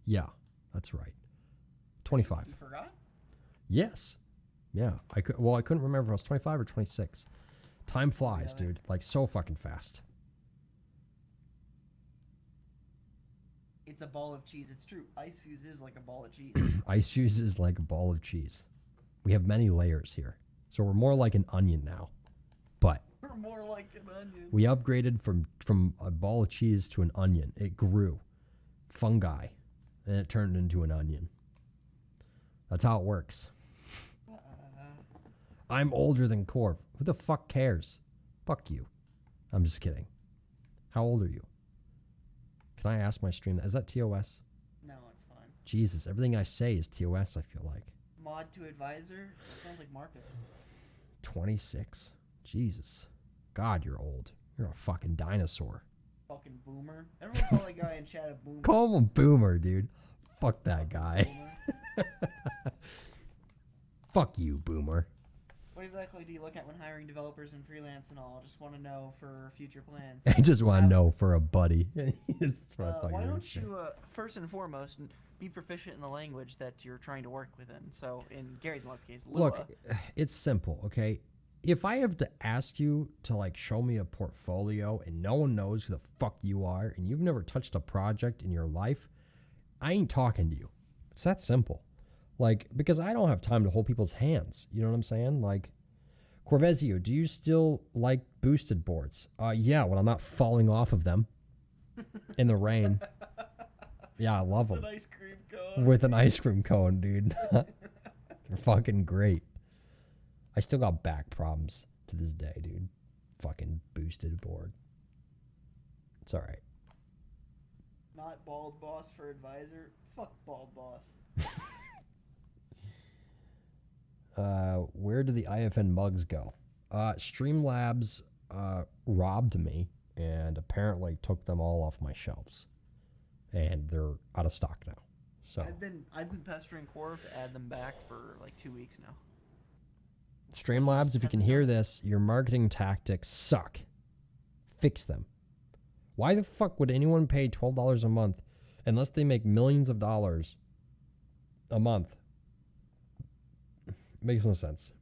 Yeah, that's right. 25. You forgot? Yes. Yeah. I couldn't remember if I was 25 or 26. Time flies, dude. Like so fucking fast. It's a ball of cheese. It's true. Ice Fuse is like a ball of cheese. Ice Fuse is like a ball of cheese. We have many layers here. So we're more like an onion now. But We're more like an onion. we upgraded from a ball of cheese to an onion. It grew. Fungi. And it turned into an onion. That's how it works. I'm older than Corv. Who the fuck cares? Fuck you. I'm just kidding. How old are you? Can I ask my stream? Is that TOS? No, it's fine. Jesus, everything I say is TOS, I feel like. Mod to advisor? That sounds like Marcus. 26? Jesus. God, you're old. You're a fucking dinosaur. Fucking boomer. Everyone call that guy in chat a boomer. Call him a boomer, dude. Fuck that guy. Fuck you, boomer. What exactly do you look at when hiring developers and freelance and all? Just want to know for future plans. I just want to know for a buddy. That's what I thought Why you were don't saying. you, first and foremost, be proficient in the language that you're trying to work within? So, in Gary's mod's case, Lua. Look, it's simple, okay? If I have to ask you to like show me a portfolio and no one knows who the fuck you are and you've never touched a project in your life, I ain't talking to you. It's that simple. Like, because I don't have time to hold people's hands. You know what I'm saying? Like, Corvezeo, do you still like boosted boards? Yeah, when I'm not falling off of them in the rain. Yeah, I love them. With an ice cream cone. With an ice cream cone, dude. They're fucking great. I still got back problems to this day, dude. Fucking boosted board. It's all right. Not bald boss for advisor. Fuck bald boss. Where do the IFN mugs go? Streamlabs robbed me and apparently took them all off my shelves, and they're out of stock now. So I've been pestering Corv to add them back for like 2 weeks now. Streamlabs, if you can hear this, your marketing tactics suck. Fix them. Why the fuck would anyone pay $12 a month unless they make millions of dollars a month? Makes no sense.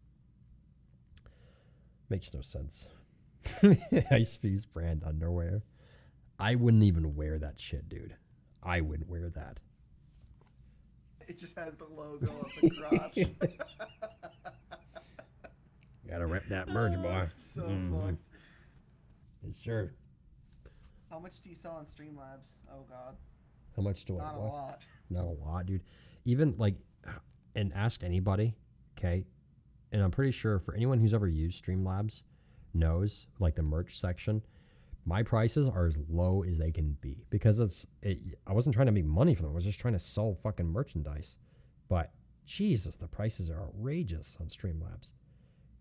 Makes no sense. Ice Fuse brand underwear. I wouldn't even wear that shit, dude. I wouldn't wear that. It just has the logo up the crotch. Gotta rep that merch, boy. It's so fucked. Yes, sir. How much do you sell on Streamlabs? Oh god. How much do I Not a what? lot. Not a lot, dude. Even like, and ask anybody, okay? And I'm pretty sure for anyone who's ever used Streamlabs knows, like the merch section, my prices are as low as they can be because I wasn't trying to make money for them. I was just trying to sell fucking merchandise. But Jesus, the prices are outrageous on Streamlabs.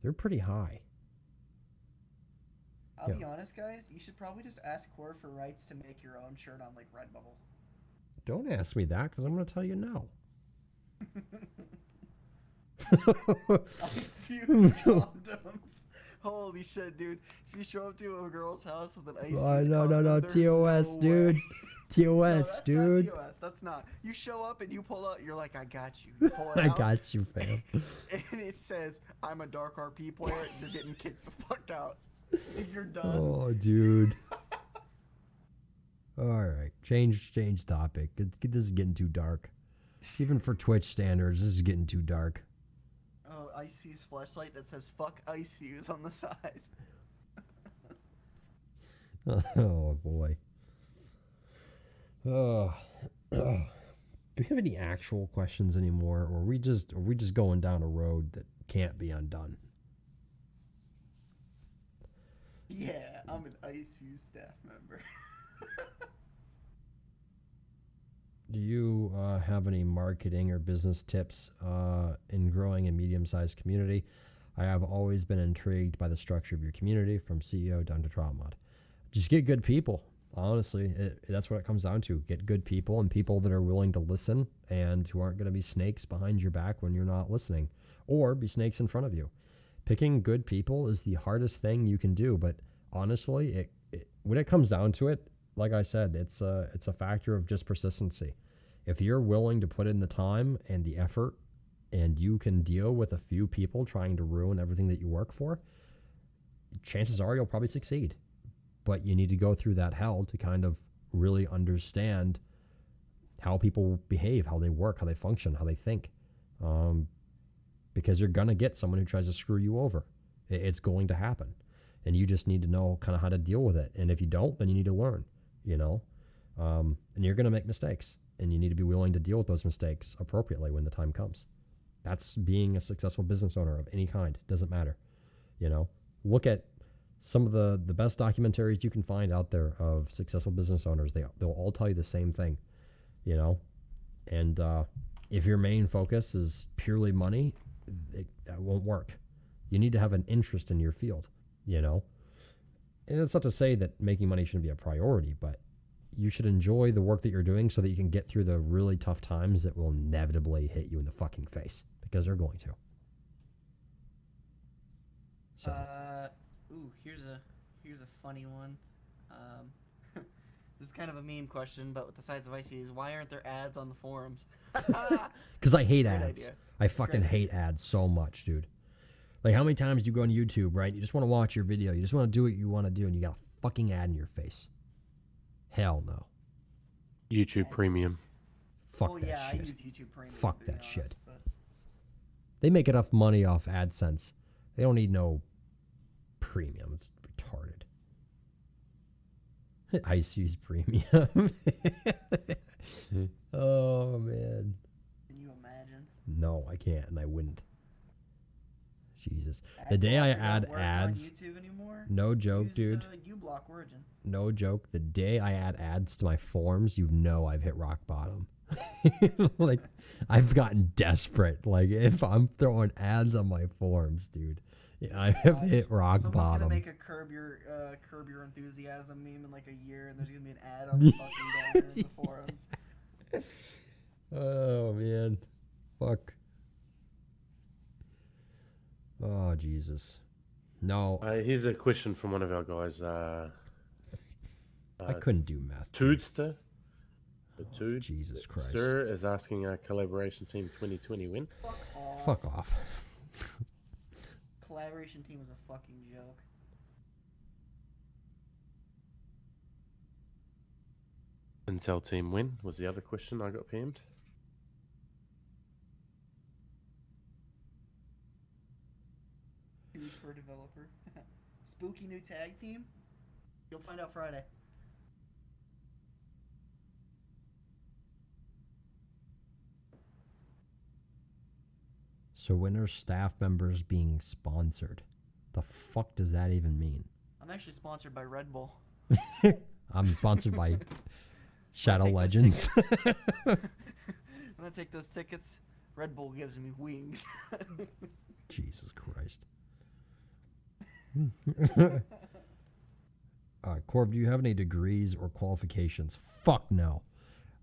They're pretty high. I'll be honest, guys. You should probably just ask Core for rights to make your own shirt on like Redbubble. Don't ask me that because I'm going to tell you no. Ice Fuse condoms. Holy shit, dude. If you show up to a girl's house with an ice fuse No, condom, there's TOS, no dude. way. TOS, dude. That's not TOS. That's not. You show up and you pull out. You're like, I got you. You pull it I out, got you, fam. and it says, I'm a dark RP player. You're getting kicked the fuck out. You're done. Oh, dude. All right, change topic. This is getting too dark. Even for Twitch standards, this is getting too dark. Oh, Ice Fuse flashlight that says "fuck Ice Fuse" on the side. Oh boy. Oh. Do we have any actual questions anymore, or are we just going down a road that can't be undone? Yeah, I'm an Ice Fuse staff member. Do you have any marketing or business tips in growing a medium-sized community? I have always been intrigued by the structure of your community, from CEO down to trial mod. Just get good people. Honestly, that's what it comes down to. Get good people, and people that are willing to listen and who aren't going to be snakes behind your back when you're not listening, or be snakes in front of you. Picking good people is the hardest thing you can do, but honestly, when it comes down to it, like I said, it's a factor of just persistency. If you're willing to put in the time and the effort, and you can deal with a few people trying to ruin everything that you work for, chances are you'll probably succeed. But you need to go through that hell to kind of really understand how people behave, how they work, how they function, how they think. Because you're going to get someone who tries to screw you over. It's going to happen. And you just need to know kind of how to deal with it. And if you don't, then you need to learn, and you're going to make mistakes, and you need to be willing to deal with those mistakes appropriately when the time comes. That's being a successful business owner of any kind. Doesn't matter. Look at some of the best documentaries you can find out there of successful business owners. They'll all tell you the same thing, and if your main focus is purely money, that won't work. You need to have an interest in your field, and it's not to say that making money shouldn't be a priority, but you should enjoy the work that you're doing so that you can get through the really tough times that will inevitably hit you in the fucking face, because they're going to. So. Here's a funny one. This is kind of a meme question, but with the size of ICs, why aren't there ads on the forums? Because I hate Great ads. idea. I fucking hate ads so much, dude. Like, how many times do you go on YouTube, right? You just want to watch your video. You just want to do what you want to do, and you got a fucking ad in your face. Hell no. YouTube Premium. Fuck well, that yeah, shit. I use YouTube Premium. Fuck to be that honest, shit. but- They make enough money off AdSense. They don't need no premium. It's retarded. Ice use premium. Oh, man. Can you imagine? No, I can't, and I wouldn't. Jesus. The day I add Don't work ads, on YouTube anymore? no joke, Use, dude. uBlock Origin. No joke. The day I add ads to my forums, I've hit rock bottom. Like, I've gotten desperate. Like, if I'm throwing ads on my forums, dude, I have hit rock Someone's bottom. gonna make a curb your enthusiasm meme in like a year, and there's gonna be an ad on the fucking banner in the forums. Oh, man. Fuck. Oh, Jesus. No, Here's a question from one of our guys. I couldn't do math. Toodster. Tood. Jesus Christ. Stir is asking our collaboration team 2020 win. Fuck off. Collaboration team was a fucking joke. Intel team win was the other question I got PM'd. Huge for a developer. Spooky new tag team? You'll find out Friday. So when are staff members being sponsored? The fuck does that even mean? I'm actually sponsored by Red Bull. I'm sponsored by Shadow take those Legends. tickets. When I take those tickets, Red Bull gives me wings. Jesus Christ. Corv, do you have any degrees or qualifications? Fuck no.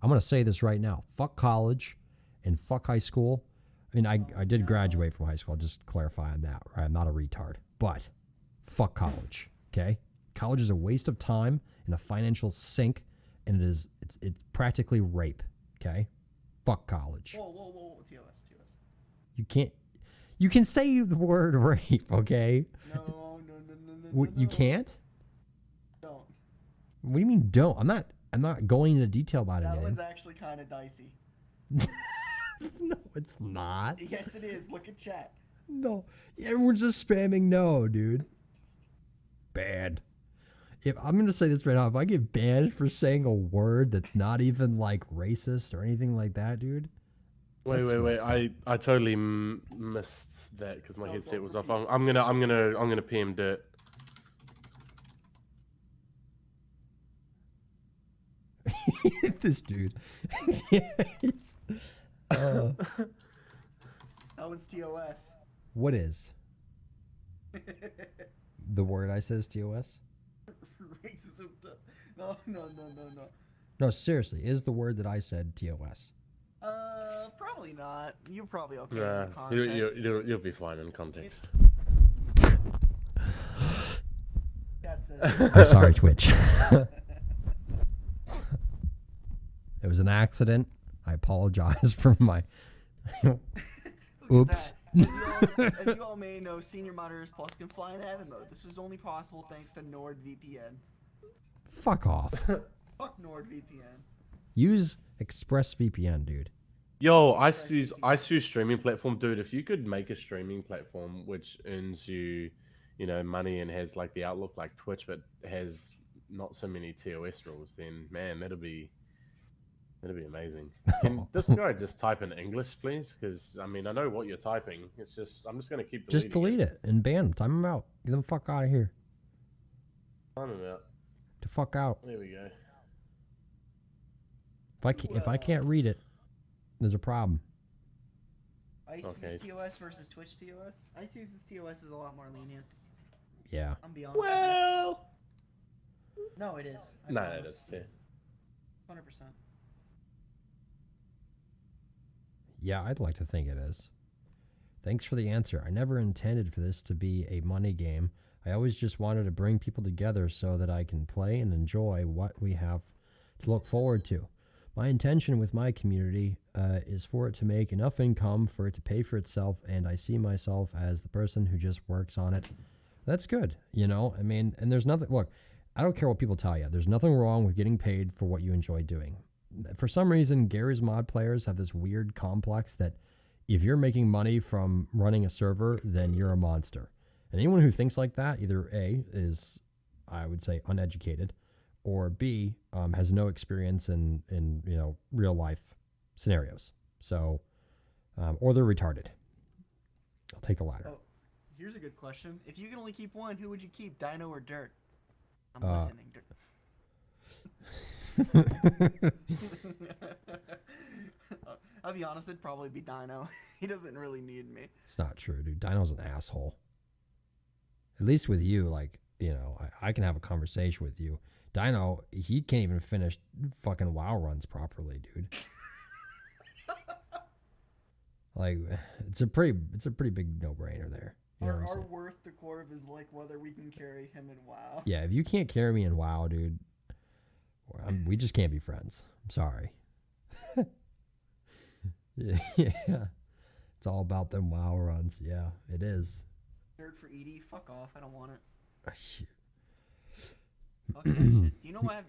I'm going to say this right now. Fuck college and fuck high school. I mean, I did graduate from high school. I'll just clarify on that, right? I'm not a retard. But fuck college, okay? College is a waste of time and a financial sink, and it's practically rape. Okay, fuck college. Whoa, TOS. You can say the word rape. Okay. No. What, you can't? Don't. What do you mean don't? I'm not going into detail about That anything. one's actually kind of dicey. No, it's not. Yes, it is. Look at chat. No, everyone's just spamming no, dude. Bad. If I'm gonna say this right now, if I get banned for saying a word that's not even like racist or anything like that, dude. Wait. I totally missed that because my headset was off. I'm gonna PM Dirt. This dude. Yes. That one's TOS. What is the word I said is TOS? Racism. No. No, seriously, is the word that I said TOS? Probably not. You're probably okay Nah, in the context. you'll be fine in context. Chat says I'm sorry, Twitch. It was an accident. I apologize for my. Oops. As you all may know, Senior Monitors Plus can fly in heaven mode. This was only possible thanks to NordVPN. Fuck off. Fuck NordVPN. Use ExpressVPN, dude. Yo, ICU's streaming platform, dude. If you could make a streaming platform which earns you, money and has like the outlook like Twitch, but has not so many TOS rules, then man, that'd be amazing. Can this guy just type in English, please? Because I know what you're typing. It's just I'm just gonna keep deleting Just delete it and ban him. Time him out. Get him the fuck out of here. Time him out. The fuck out. There we go. If I can't read it, there's a problem. ICU's Okay. TOS versus Twitch TOS. ICU's TOS is a lot more lenient. Yeah. I'm beyond. Well, No, it is. I no, promise. that's fair. 100%. Yeah, I'd like to think it is. Thanks for the answer. I never intended for this to be a money game. I always just wanted to bring people together so that I can play and enjoy what we have to look forward to. My intention with my community is for it to make enough income for it to pay for itself, and I see myself as the person who just works on it. That's good, and there's nothing, look, I don't care what people tell you. There's nothing wrong with getting paid for what you enjoy doing. For some reason, Gary's mod players have this weird complex that if you're making money from running a server, then you're a monster. And anyone who thinks like that, either A, is, I would say, uneducated, or B, has no experience in real life scenarios. So, or they're retarded. I'll take the latter. Oh, here's a good question. If you can only keep one, who would you keep, Dino or Dirt? I'm Uh, listening. Dirt. I'll be honest, it'd probably be Dino. He doesn't really need me. It's not true, dude. Dino's an asshole. At least with you, I can have a conversation with you. Dino, he can't even finish fucking WoW runs properly, dude. It's a pretty big no-brainer there. You know what I'm Our saying? worth to Corv is like whether we can carry him in WoW. Yeah, if you can't carry me in WoW, dude, we just can't be friends. I'm sorry. Yeah. It's all about them WoW runs. Yeah, it is. Dirt for Edie? Fuck off. I don't want it. Oh, shit. Fuck that shit. Do you know what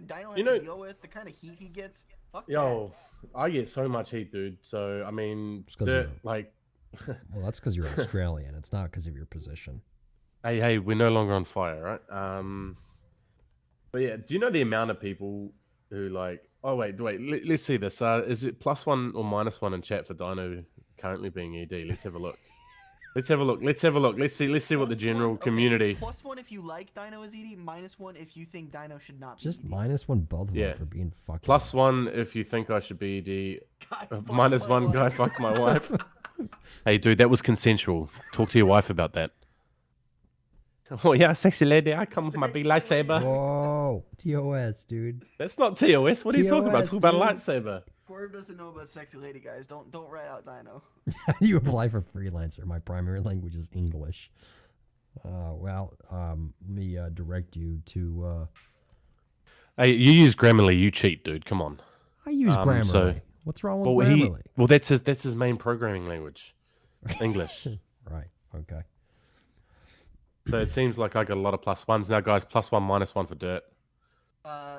Dino has to deal with? The kind of heat he gets? Fuck Yo, I get so much heat, dude. So It's 'cause Dirt, of- Well, that's because you're Australian. It's not because of your position. hey, we're no longer on fire, right? But yeah, do you know the amount of people who Oh wait. Let's see this. Is it +1 or -1 in chat for Dino currently being ED? Let's have a look. Let's have a look. Let's see what the general community. +1 if you like Dino as ED, -1 if you think Dino should not be Just ED. -1 both of Yeah. them for being fucking. +1 if you think I should be ED. Guy fucked -1 my guy wife. fucked my wife. Hey, dude, that was consensual. Talk to your wife about that. Oh yeah, sexy lady. I come with my big Sexy lightsaber. Whoa, TOS, dude. That's not TOS. What are you talking about? TOS, Talk about a dude. lightsaber. Corv doesn't know about sexy lady, guys. Don't write out Dino. How do you apply for freelancer? My primary language is English. Let me direct you to. Hey, you use Grammarly, you cheat, dude. Come on. I use Grammarly. so- What's wrong with Grammarly? That's his main programming language, English. Right. Okay. So it seems like I got a lot of +1s now, guys. +1, -1 for dirt.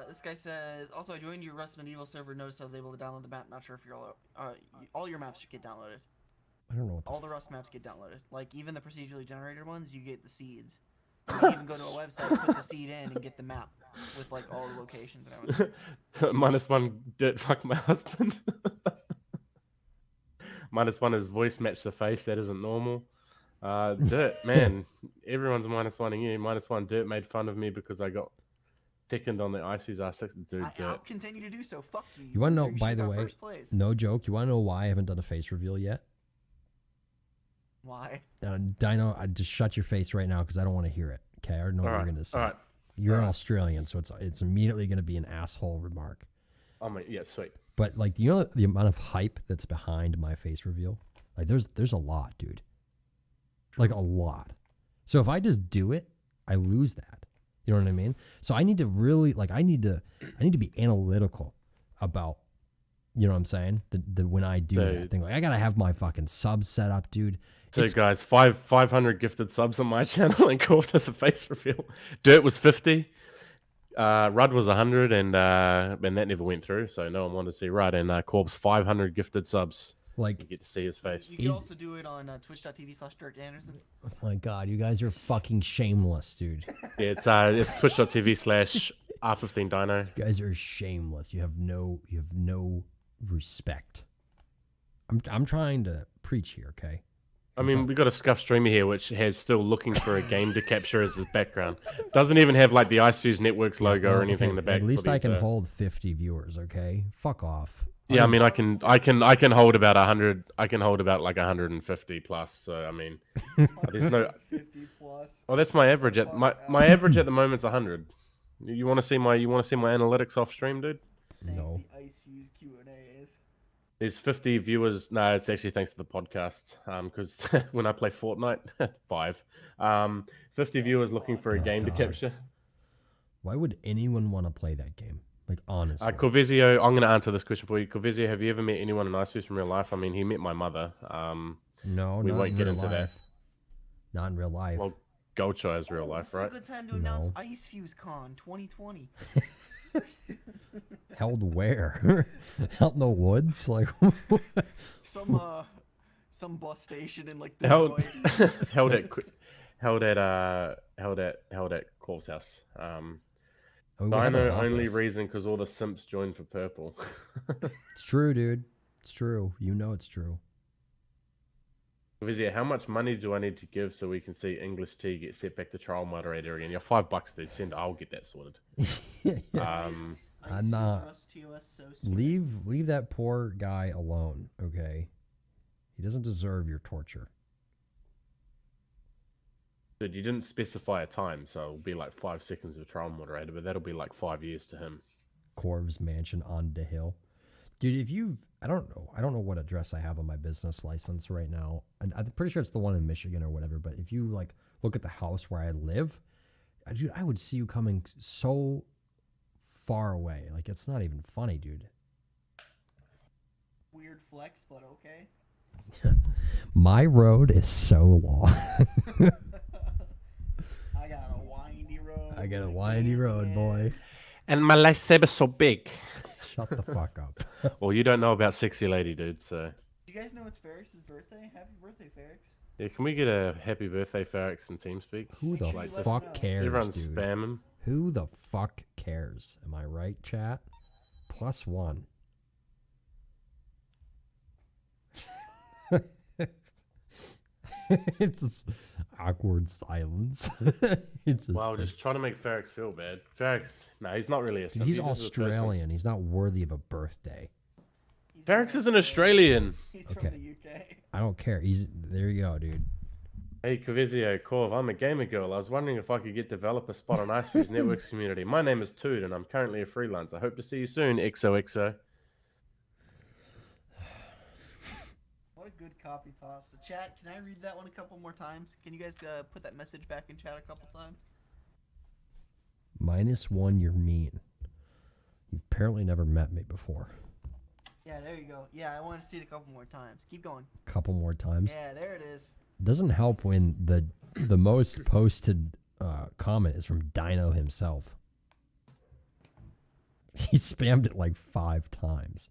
This guy says, also, I joined your Rust Medieval server, noticed I was able to download the map. Not sure if you're all your maps should get downloaded. I don't know what All the Rust maps get downloaded. Like, even the procedurally generated ones, you get the seeds. You can even go to a website, put the seed in, and get the map with, like, all the locations and everything. -1 dirt, fuck my husband. -1 is voice match the face. That isn't normal. Dirt, man. Everyone's -1ing you. -1 dirt made fun of me because I got second on the Ice Fuse R6. Dude, I'll dirt. continue to do so. Fuck you. You want to know, You by should've the got way, first place. no joke, you want to know why I haven't done a face reveal yet? Why? Dino, I just shut your face right now because I don't want to hear it. Okay, I already know what you're going to say. All right. You're an Australian, so it's immediately going to be an asshole remark. Oh my, yeah, sweet. But like, you know the amount of hype that's behind my face reveal? Like, there's a lot, dude. Like a lot. So if I just do it, I lose that. You know what I mean? So I need to really I need to be analytical about, you know what I'm saying? The when I do that Dude. thing, like I gotta have my fucking subs set up, dude. So guys, 500 gifted subs on my channel, and Corv does a face reveal. Dirt was 50. Rudd was 100, and that never went through, so no one wanted to see Rudd. And Corb's 500 gifted subs. Like, You get to see his face. You can also do it on twitch.tv/DirkAnderson. oh my god, you guys are fucking shameless, dude. Yeah, it's twitch.tv/R15Dino. You guys are shameless. You have no respect. I'm trying to preach here, okay? I mean, we got a scuff streamer here, which has still looking for a game to capture as his background. Doesn't even have like the Ice Fuse Networks logo or anything in the back. At least for I these, can hold 50 viewers, okay? Fuck off. Yeah, I mean, I can hold about 100. I can hold about like 150 plus. So I mean, there's no. 50 plus. Oh, that's my average. My average at the moment's 100. You want to see my analytics off stream, dude? No. The Ice Fuse Q&A is. There's 50 viewers. No, it's actually thanks to the podcast. Because when I play Fortnite, 5. 50 viewers looking for a game to capture. Why would anyone want to play that game? Like, honestly. Corvezeo, I'm going to answer this question for you. Corvezeo, have you ever met anyone in Ice Fuse from real life? I mean, he met my mother. No, we not won't in get real into life. Not in real life. Well, Goldshire is real life, This right? is a good time to announce No. Ice Fuse Con 2020. Held where? Out in the woods? Like, Some bus station in like held, Detroit. held at Corv's house. I mean, we have an Dino only office. reason because all the simps joined for purple. It's true, dude. It's true. You know it's true. Vizia, how much money do I need to give so we can see English T get set back to trial moderator again? Yeah, $5, dude. Send. I'll get that sorted. I'm not. Leave that poor guy alone, okay? He doesn't deserve your torture. Dude, you didn't specify a time, so it'll be like 5 seconds of trial moderator, but that'll be like 5 years to him. Corv's mansion on the hill. Dude, if you've, I don't know what address I have on my business license right now. And I'm pretty sure it's the one in Michigan or whatever. But if you like look at the house where I live, dude, I would see you coming so far away. Like, it's not even funny, dude. Weird flex, but okay. My road is so long. I got a windy road. I got a windy road, boy. And my lightsaber's so big. Shut the fuck up. Well, you don't know about Sexy Lady, dude, so... Do you guys know it's Ferrix's birthday? Happy birthday, Ferrix. Yeah, can we get a happy birthday, Ferrix, in TeamSpeak? Who the Like this. fuck cares, Everyone's dude? spamming. Who the fuck cares? Am I right, chat? +1. It's just awkward silence. It's just Wow, like- just trying to make Ferrix feel bad. Ferrix, no, he's not really a simp. he's just a person. Australian. He's not worthy of a birthday. Ferrix is an Australian. He's Okay. from the UK. I don't care. He's there. You go, dude. Hey, Corvezeo, Corv, I'm a gamer girl. I was wondering if I could get developer spot on Ice Fuse Networks community. My name is Tood, and I'm currently a freelance. I hope to see you soon, XOXO. What a good copy pasta. Chat, can I read that one a couple more times? Can you guys put that message back in chat a couple times? -1, you're mean. You apparently never met me before. Yeah, there you go. Yeah, I want to see it a couple more times. Keep going. Couple more times. Yeah, there it is. Doesn't help when the most posted comment is from Dino himself. He spammed it like 5 times.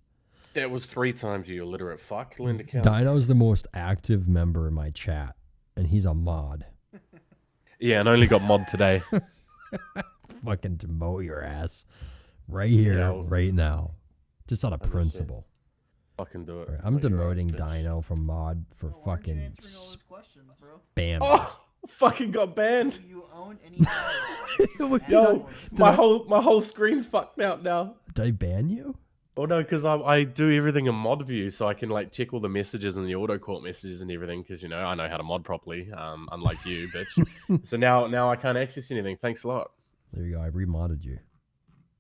That was 3 times, you illiterate fuck. Learn to count. Dino's the most active member in my chat, and he's a mod. Yeah, and only got mod today. Fucking demote your ass right here, Yeah, right now. Just out of 100%. principle. Fucking do it. Alright, I'm Put your ass, demoting bitch. Dino from mod for Bro, why aren't you fucking answering all those questions, bro? spam. Oh, fucking got banned. Do you own any firearms? Yo, my whole screen's fucked out now. Did I ban you? Oh no, because I do everything in mod view, so I can like check all the messages and the auto court messages and everything. Because I know how to mod properly, unlike you, bitch. So now I can't access anything. Thanks a lot. There you go. I remodded you.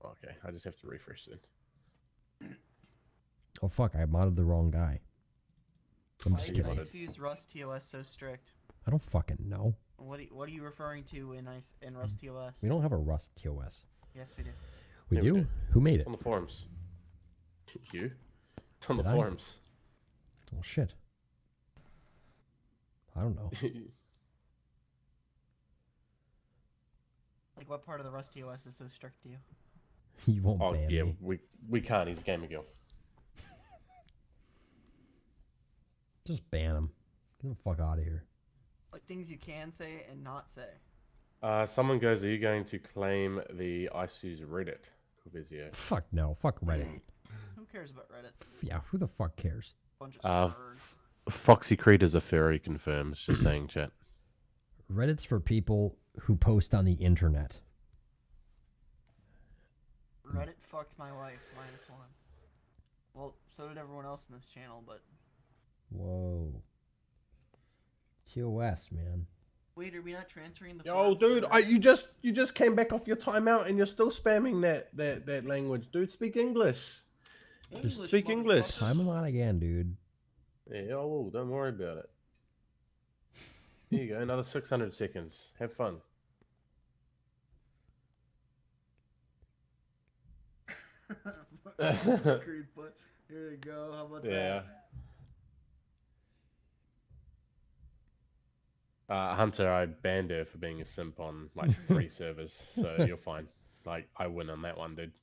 Okay, I just have to refresh then. Oh fuck! I modded the wrong guy. I'm Why just is kidding. Icefuse Rust TOS so strict? I don't fucking know. What are you referring to in Rust TOS? We don't have a Rust TOS. Yes, we do. We Yeah, we do? do. Who made it? On the forums. You? It's on Did the I? forums. Oh shit. I don't know. Like, what part of the Rust TOS is so strict to you? You won't Oh ban yeah, me. we can't. He's a gamer girl. Just ban him. Get the fuck out of here. Like, things you can say and not say. Someone goes, are you going to claim the Icefuse Reddit? Corvezeo. Fuck no. Fuck Reddit. Who cares about Reddit? Yeah, who the fuck cares? Bunch of stars. Foxy Creed is a furry, confirms. Just saying, chat. Reddit's for people who post on the internet. Reddit fucked my wife, -1. Well, so did everyone else in this channel, but... Whoa. TOS, man. Wait, are we not transferring the Yo, forums to dude, Reddit? you just came back off your timeout and you're still spamming that language. Dude, speak English. Just speak English. motherfucker. Time a lot again, dude. Yeah, I will. Don't worry about it. Here you go. Another 600 seconds. Have fun. Creed foot. Here you go. How about Yeah. that? Hunter, I banned her for being a simp on like 3 servers, so you're fine. Like, I win on that one, dude.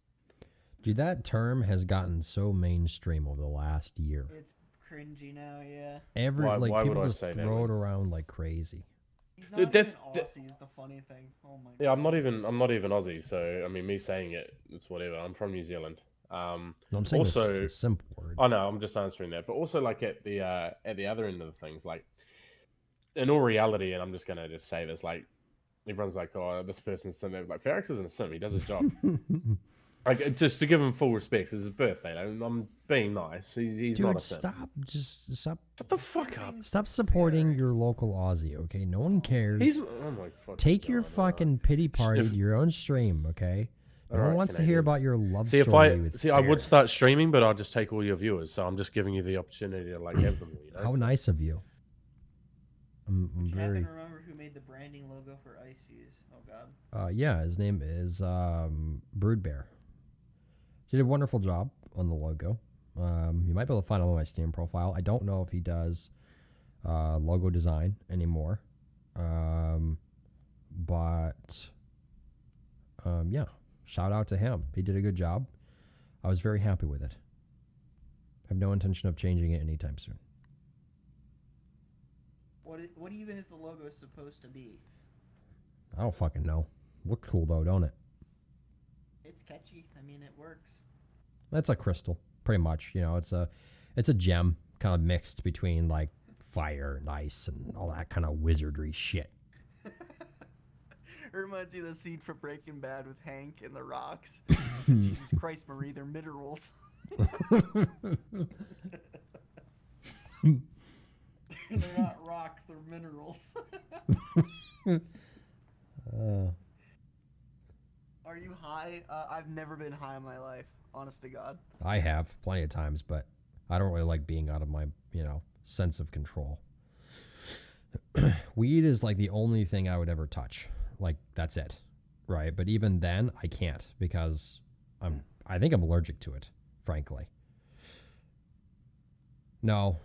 Dude, that term has gotten so mainstream over the last year. It's cringy now, yeah. Why would People I just say that, throw it man? around like crazy. He's Dude, not even that's- Aussie is the funny thing. Oh my god. Yeah, I'm not even Aussie, so I mean, me saying it's whatever. I'm from New Zealand. No, I'm saying Also, the simp word. I know, I'm just answering that. But also, like at the other end of the things, like in all reality, and I'm just gonna say this, like everyone's like, oh, this person's sim. Like Ferrex isn't a sim. He does his job. Like, just to give him full respect, it's his birthday. I'm being nice. He's Dude, not a sim. stop. Just stop. Shut the fuck up. Stop supporting your local Aussie, okay? No one cares. He's oh my fucking Take your God, fucking pity party to your own stream, okay? No one Alright, wants to hear Canadian. about your love See, if story with I would Ferret. start streaming, but I'll just take all your viewers. So I'm just giving you the opportunity to like have them. You know? How nice of you. I'm You happen very. to remember who made the branding logo for Icefuse? Oh god. Yeah, his name is Broodbear. He did a wonderful job on the logo. You might be able to find him on my Steam profile. I don't know if he does logo design anymore. But yeah, shout out to him. He did a good job. I was very happy with it. I have no intention of changing it anytime soon. What even is the logo supposed to be? I don't fucking know. Look cool though, don't it? It's catchy. I mean, it works. That's a crystal, pretty much. You know, it's a gem, kind of mixed between like fire and ice and all that kind of wizardry shit. It reminds me of the scene from Breaking Bad with Hank and the rocks. Jesus Christ, Marie, they're minerals. They're not rocks, they're minerals. Are you high? I've never been high in my life, honest to God. I have plenty of times, but I don't really like being out of my, sense of control. Weed is like the only thing I would ever touch. Like, that's it, right? But even then, I can't because I I think I'm allergic to it, frankly. No,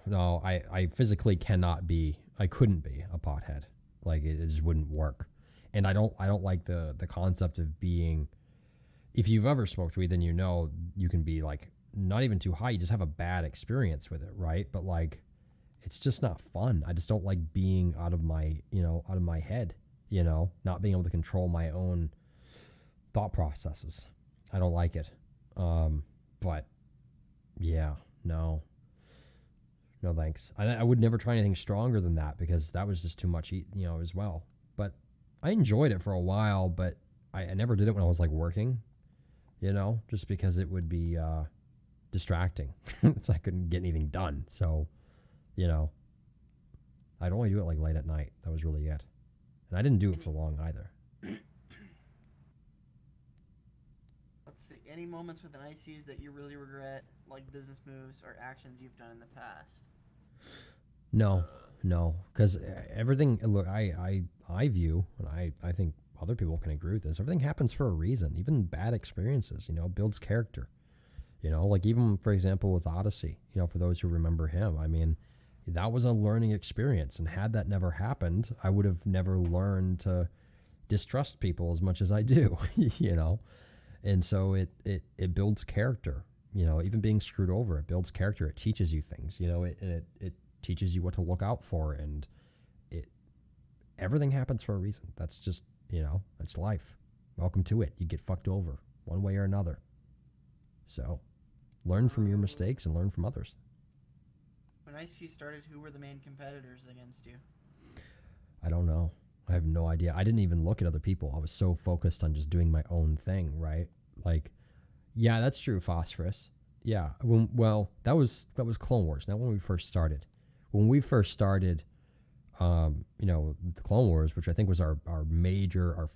I physically cannot be. I couldn't be a pothead. Like it just wouldn't work. And I don't like the concept of being. If you've ever smoked weed, then you know you can be like not even too high. You just have a bad experience with it, right? But like, it's just not fun. I just don't like being out of my head. Not being able to control my own thought processes. I don't like it. But yeah, no thanks. I would never try anything stronger than that because that was just too much, as well. But I enjoyed it for a while, but I never did it when I was like working, just because it would be distracting. So I couldn't get anything done. So, I'd only do it like late at night. That was really it. And I didn't do it for long either. Let's see. Any moments with an ice fuse that you really regret, like business moves or actions you've done in the past? No, because everything. Look, I view, and I think other people can agree with this. Everything happens for a reason. Even bad experiences, builds character. Like even for example with Odyssey. For those who remember him, I mean, that was a learning experience, and had that never happened, I would have never learned to distrust people as much as I do. And so it builds character. Even being screwed over, it builds character. It teaches you things. It teaches you what to look out for, and everything happens for a reason. That's just it's life. Welcome to it. You get fucked over one way or another. So, learn from your mistakes and learn from others. When Ice Fuse started, who were the main competitors against you? I don't know. I have no idea. I didn't even look at other people. I was so focused on just doing my own thing, right? Like, yeah, that's true, Phosphorus. Yeah. That was Clone Wars. Not when we first started. When we first started, the Clone Wars, which I think was our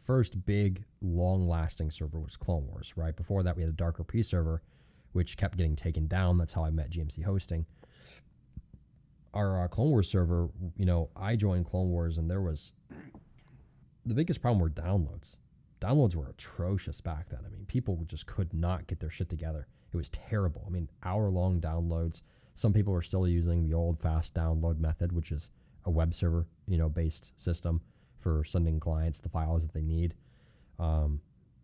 first big, long-lasting server was Clone Wars, right? Before that, we had a Dark RP server, which kept getting taken down. That's how I met GMC Hosting. Our Clone Wars server, I joined Clone Wars, and there was the biggest problem were downloads. Downloads were atrocious back then. I mean, people just could not get their shit together. It was terrible. I mean, hour-long downloads. Some people are still using the old fast download method, which is a web server, based system for sending clients the files that they need.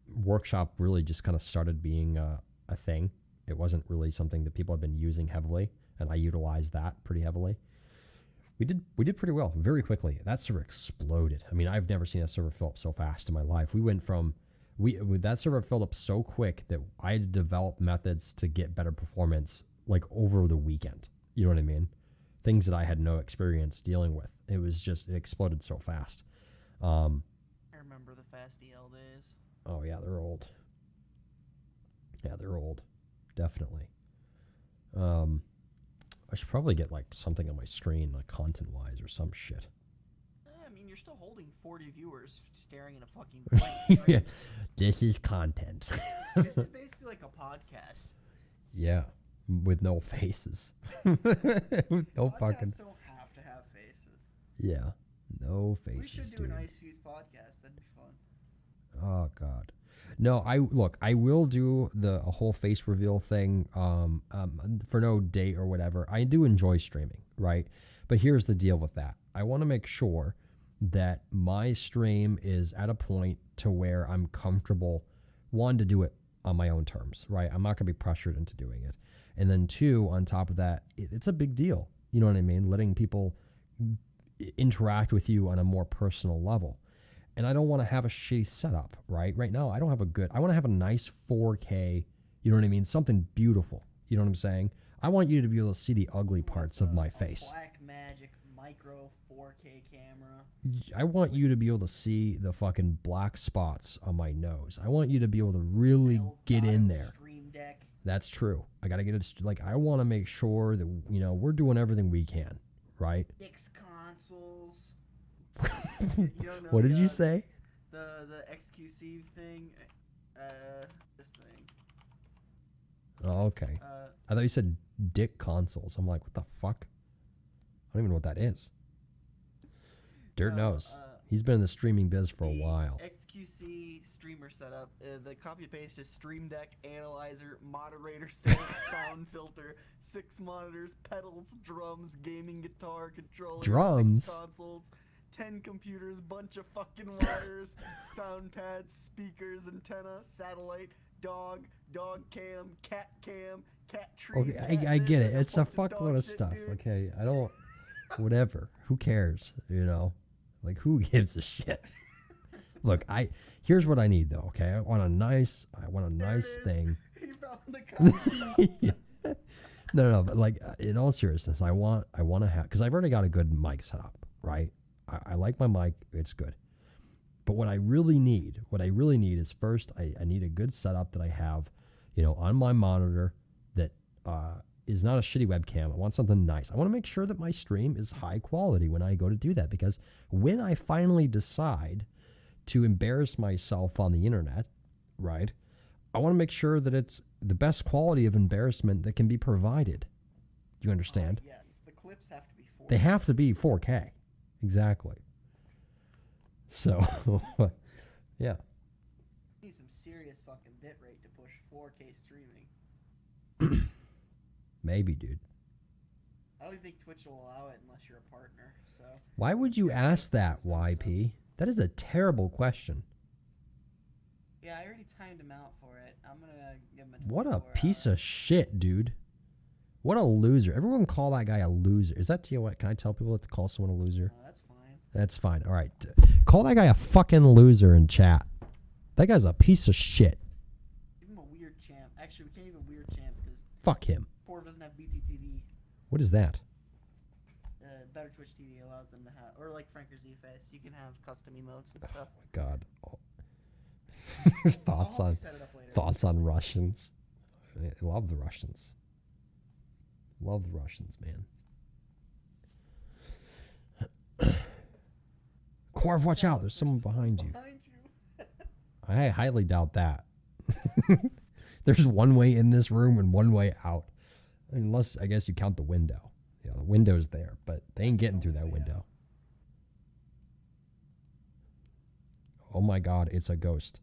Workshop really just kind of started being a thing. It wasn't really something that people have been using heavily, and I utilized that pretty heavily. We did pretty well very quickly. That server exploded. I mean, I've never seen a server fill up so fast in my life. We went from that server filled up so quick that I had to develop methods to get better performance like over the weekend. You know what I mean? Things that I had no experience dealing with. It exploded so fast. I remember the fast EL days. Oh yeah, they're old. Yeah, they're old. Definitely. I should probably get like something on my screen, like content-wise or some shit. I mean, you're still holding 40 viewers staring at a fucking blank screen. Yeah, this is content. This is basically like a podcast. Yeah, with no faces. With no Podcasts fucking. don't have to have faces. Yeah, no We faces, should do dude. an Ice Fuse podcast. That'd be fun. Oh God, no. I will do a whole face reveal thing. For no date or whatever. I do enjoy streaming, right? But here's the deal with that. I want to make sure that my stream is at a point to where I'm comfortable, one, to do it on my own terms, right? I'm not gonna be pressured into doing it, and then two, on top of that, it's a big deal. You know what I mean? Letting people interact with you on a more personal level. And I don't want to have a shitty setup, right? Right now, I want to have a nice 4K, you know what I mean? Something beautiful, you know what I'm saying? I want you to be able to see the ugly parts of my face. Black Magic Micro 4K camera. I want you to be able to see the fucking black spots on my nose. I want you to be able to really get in there. Stream Deck. That's true. I got to get it, I want to make sure that, we're doing everything we can, right? 6 consoles. What did you say? The XQC thing. This thing. Oh, okay. I thought you said dick consoles. I'm like, what the fuck? I don't even know what that is. Dirt knows. He's been in the streaming biz for a The while. XQC streamer setup. The copy paste is Stream Deck, analyzer, moderator stand, sound filter, 6 monitors, pedals, drums, gaming guitar, controller, Drums? 6 consoles, 10 computers, bunch of fucking wires, sound pads, speakers, antenna, satellite, dog cam, cat trees. Okay, cat I this, get it. and It's a bunch dog fuckload of shit, stuff. dude. Okay, I don't. Whatever. Who cares? You know, like who gives a shit? Look, here's what I need though. Okay, I want a nice There it is. thing. He found the copy. Yeah. No, but like in all seriousness, I want to have, because I've already got a good mic set up, right? I like my mic; it's good. But what I really need is first I need a good setup that I have, on my monitor that is not a shitty webcam. I want something nice. I want to make sure that my stream is high quality when I go to do that, because when I finally decide to embarrass myself on the internet, right? I want to make sure that it's the best quality of embarrassment that can be provided. Do you understand? Yes, the clips have to be 4. They have to be 4K. Exactly. So, yeah. You need some serious fucking bitrate to push 4K streaming. Maybe, dude. I don't think Twitch will allow it unless you're a partner. So Why would you ask that, YP? That is a terrible question. yeah, I already timed him out for it. I'm gonna give him a. What a 24 piece hour. of shit, dude. What a loser. Everyone call that guy a loser. Is that TOS? Can I tell people to call someone a loser? That's fine. That's fine. All right. Call that guy a fucking loser in chat. That guy's a piece of shit. Give him a weird champ. Actually, we can't even weird champ because Fuck him. Corv doesn't have BTTV. What is that? Better Twitch TV allows them to have, or like Franker Z-Face, you can have custom emotes and stuff. God. I'll help you set it up later. Thoughts on Russians. I love the Russians. Love the Russians, man. Corv, watch out. There's someone behind you. Behind you. I highly doubt that. There's one way in this room and one way out. Unless, I guess, you count the window. Yeah, the window's there, but they ain't getting through that window. Oh my God, it's a ghost.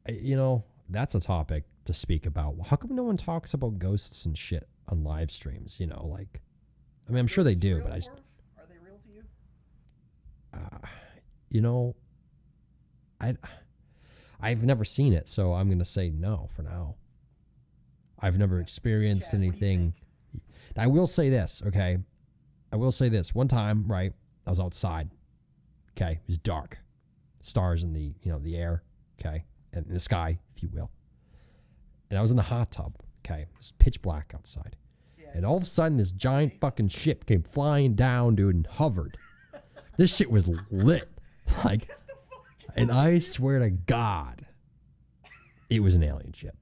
That's a topic to speak about. How come no one talks about ghosts and shit on live streams? I'm sure they do, but I just... Are they real to you? I've never seen it, so I'm going to say no for now. I've never experienced Chad, what do you anything. I will say this, okay? I will say this. One time, right, I was outside. Okay, it was dark. Stars in the, the air, okay? And in the sky, if you will. And I was in the hot tub, okay? It was pitch black outside. Yeah, And all of a sudden, this giant fucking ship came flying down, dude, and hovered. This shit was lit. Like, and I swear to God, it was an alien ship.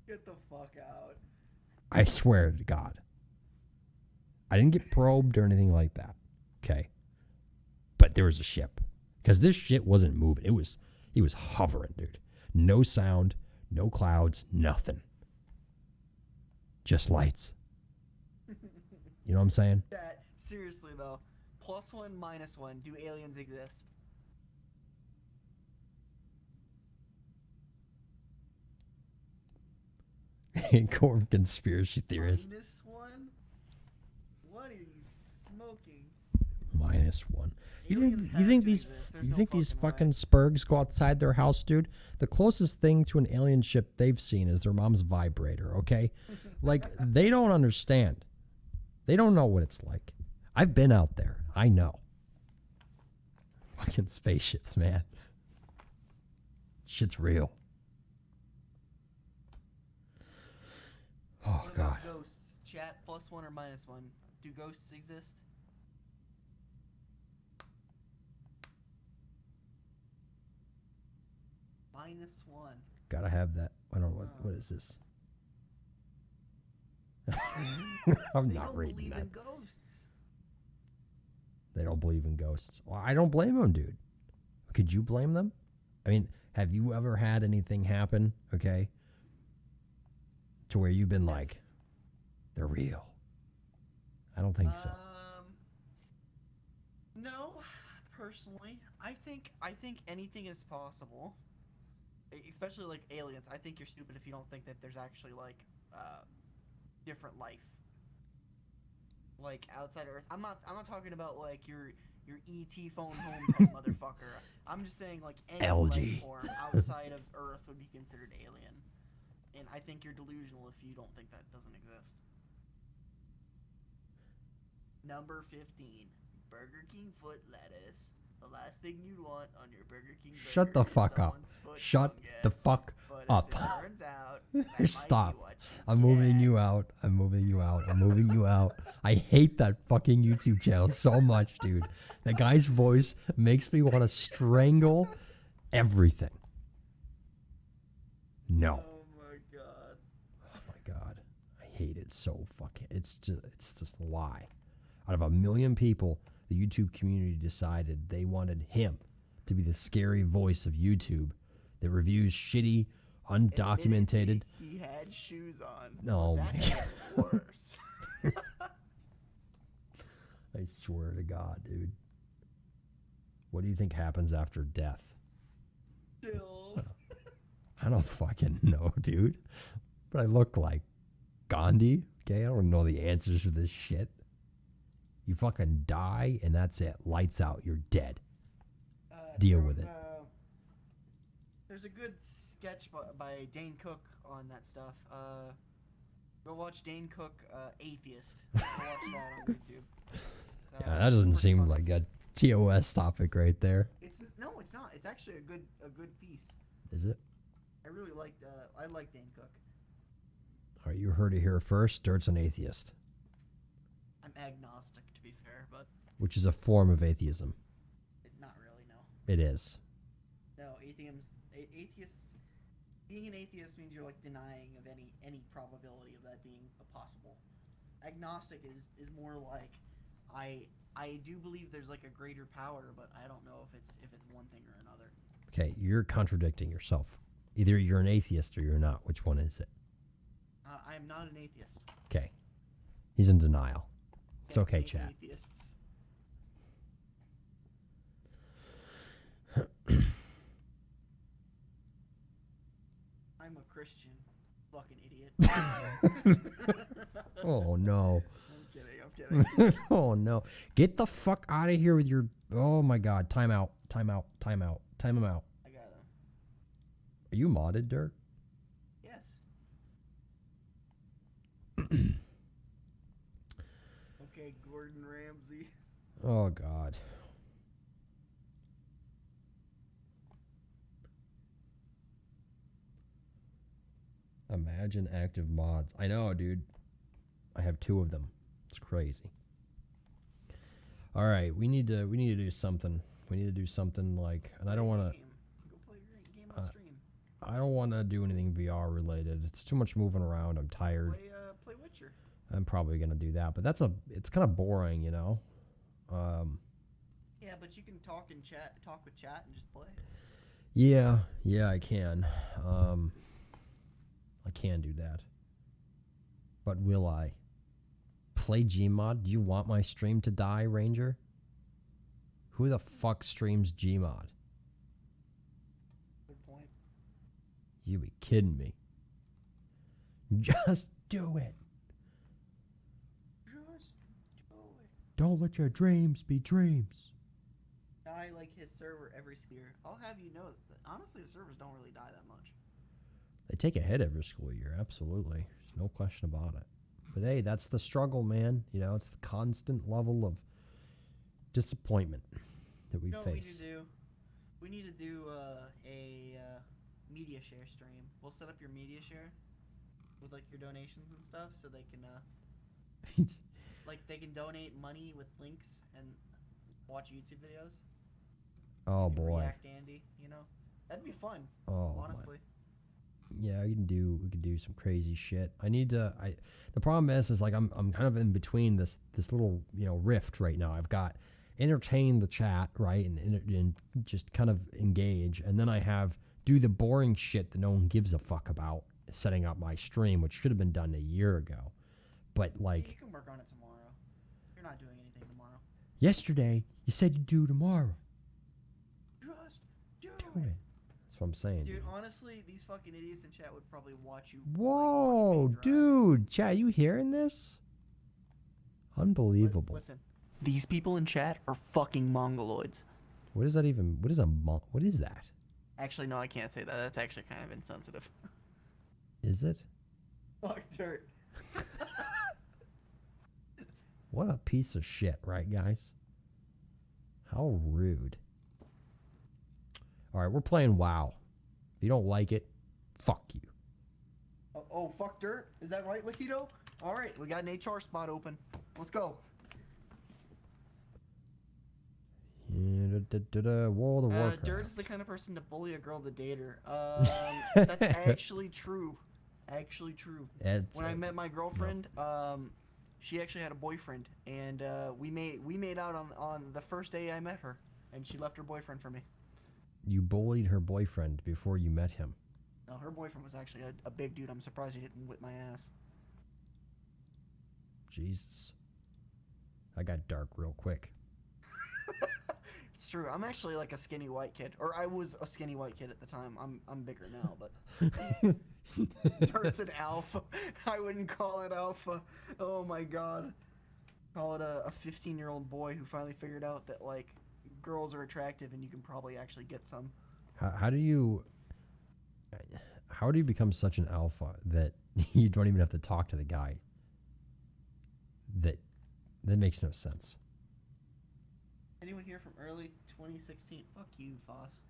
Get the fuck out. I swear to God. I didn't get probed or anything like that. Okay. But there was a ship. Because this shit wasn't moving. It was hovering, dude. No sound, no clouds, nothing. Just lights. You know what I'm saying? Chat, seriously though, +1, -1. Do aliens exist? Corp conspiracy theorist. -1? What are you smoking? -1. You Aliens think have to these exist. There's you no think these fucking way. fucking spurgs go outside their house, dude? The closest thing to an alien ship they've seen is their mom's vibrator, okay? Like, they don't understand. They don't know what it's like. I've been out there. I know. Fucking spaceships, man. Shit's real. Oh, What God. about ghosts? Chat, +1 or -1? Do ghosts exist? -1. Gotta have that. I don't know. What is this? I'm They not don't reading believe that. in ghosts. They don't believe in ghosts. Well, I don't blame them, dude. Could you blame them? I mean, have you ever had anything happen, okay, to where you've been like, they're real? I don't think so. No, personally, I think anything is possible. Especially like aliens. I think you're stupid if you don't think that there's actually like different life. Like outside Earth. I'm not talking about like your ET phone home type motherfucker. I'm just saying like any Algae. life form outside of Earth would be considered alien. And I think you're delusional if you don't think that doesn't exist. Number 15. Burger King foot lettuce. The last thing you'd want on your Burger King burger Shut the is fuck up. someone's foot Shut the fungus. fuck But up. as it turns out, that might be Stop. what you I'm moving get. you out. I'm moving you out. I'm moving you out. I hate that fucking YouTube channel so much, dude. That guy's voice makes me want to strangle everything. No. Oh my god. Oh my god. I hate it so fucking. It's just a lie. Out of 1 million people, the YouTube community decided they wanted him to be the scary voice of YouTube that reviews shitty, undocumented. Admittedly, he had shoes on. Oh but my that's even worse. I swear to God, dude. What do you think happens after death? Chills. I don't fucking know, dude. But I look like Gandhi. Okay, I don't know the answers to this shit. You fucking die and that's it. Lights out. You're dead. Deal There with was, it. There's a good sketch by Dane Cook on that stuff. Go watch Dane Cook, Atheist. Go watch that on YouTube. Yeah, that doesn't pretty seem fun. like a TOS topic right there. It's not. It's actually a good piece. Is it? I really liked. I like Dane Cook. All right, you heard it here first. Dirt's an atheist, I'm agnostic, to be fair, but which is a form of atheism. not really. No. It is. No, atheist. Being an atheist means you're like denying of any probability of that being possible. Agnostic is more like I do believe there's like a greater power, but I don't know if it's one thing or another. Okay, you're contradicting yourself. Either you're an atheist or you're not. Which one is it? I am not an atheist. Okay. He's in denial. It's I okay, hate chat. Atheists. I'm a Christian. Fucking idiot. Oh, no. I'm kidding. Oh, no. Get the fuck out of here with your... Oh, my God. Time out. Time out. Time out. Time him out. I got him. Are you modded, Dirt? Yes. Okay, Gordon Ramsay. Oh, God. Imagine active mods. I know, dude. I have 2 of them. It's crazy. All right, we need to do something. We need to do something like, and I don't want to. Go play your game on stream. I don't want to do anything VR related. It's too much moving around. I'm tired. Play Witcher. I'm probably gonna do that, but it's kind of boring, you know. Yeah, but you can talk with chat, and just play. Yeah, I can. I can do that. But will I play Gmod? Do you want my stream to die, Ranger? Who the fuck streams Gmod? Good point. You be kidding me. Just do it. Just do it. Don't let your dreams be dreams. Die like his server every spear. I'll have you know that honestly the servers don't really die that much. They take a hit every school year, absolutely. There's no question about it. But hey, that's the struggle, man. You know, it's the constant level of disappointment that we You know what face. we need to do a media share stream. We'll set up your media share with like your donations and stuff, so they can like they can donate money with links and watch YouTube videos. Oh You can boy. React Andy, you know, that'd be fun. Oh, my. honestly. Yeah, we could do some crazy shit. The problem is like I'm kind of in between this little, you know, rift right now. I've got entertain the chat, right, and just kind of engage, and then I have do the boring shit that no one gives a fuck about, setting up my stream, which should have been done a year ago. But You like can work on it tomorrow. You're not doing anything tomorrow. yesterday, you said you'd do tomorrow. doing? That's what I'm saying. Dude, Dude. honestly, these fucking idiots in chat would probably watch you. Whoa, watch me drive. dude. Chat, you hearing this? Unbelievable. Listen, these people in chat are fucking mongoloids. What is that even? What is that? Actually, no, I can't say that. That's actually kind of insensitive. Is it? Fuck dirt. What a piece of shit, right, guys? How rude. All right, we're playing WoW. If you don't like it, fuck you. Oh, fuck dirt. Is that right, Liquido? All right, we got an HR spot open. Let's go. World of Warcraft. Dirt is the kind of person to bully a girl to date her. That's actually true. Actually true. When I met my girlfriend, she actually had a boyfriend, and we made out on the first day I met her, and she left her boyfriend for me. You bullied her boyfriend before you met him. No, her boyfriend was actually a big dude. I'm surprised he didn't whip my ass. Jesus. I got dark real quick. It's true. I'm actually like a skinny white kid, or I was a skinny white kid at the time. I'm bigger now, but Dirt's an alpha. I wouldn't call it alpha. Oh my god. Call it a 15-year-old boy who finally figured out that like girls are attractive and you can probably actually get some. How do you become such an alpha that you don't even have to talk to the guy? That makes no sense. Anyone here from early 2016? Fuck you, Foss.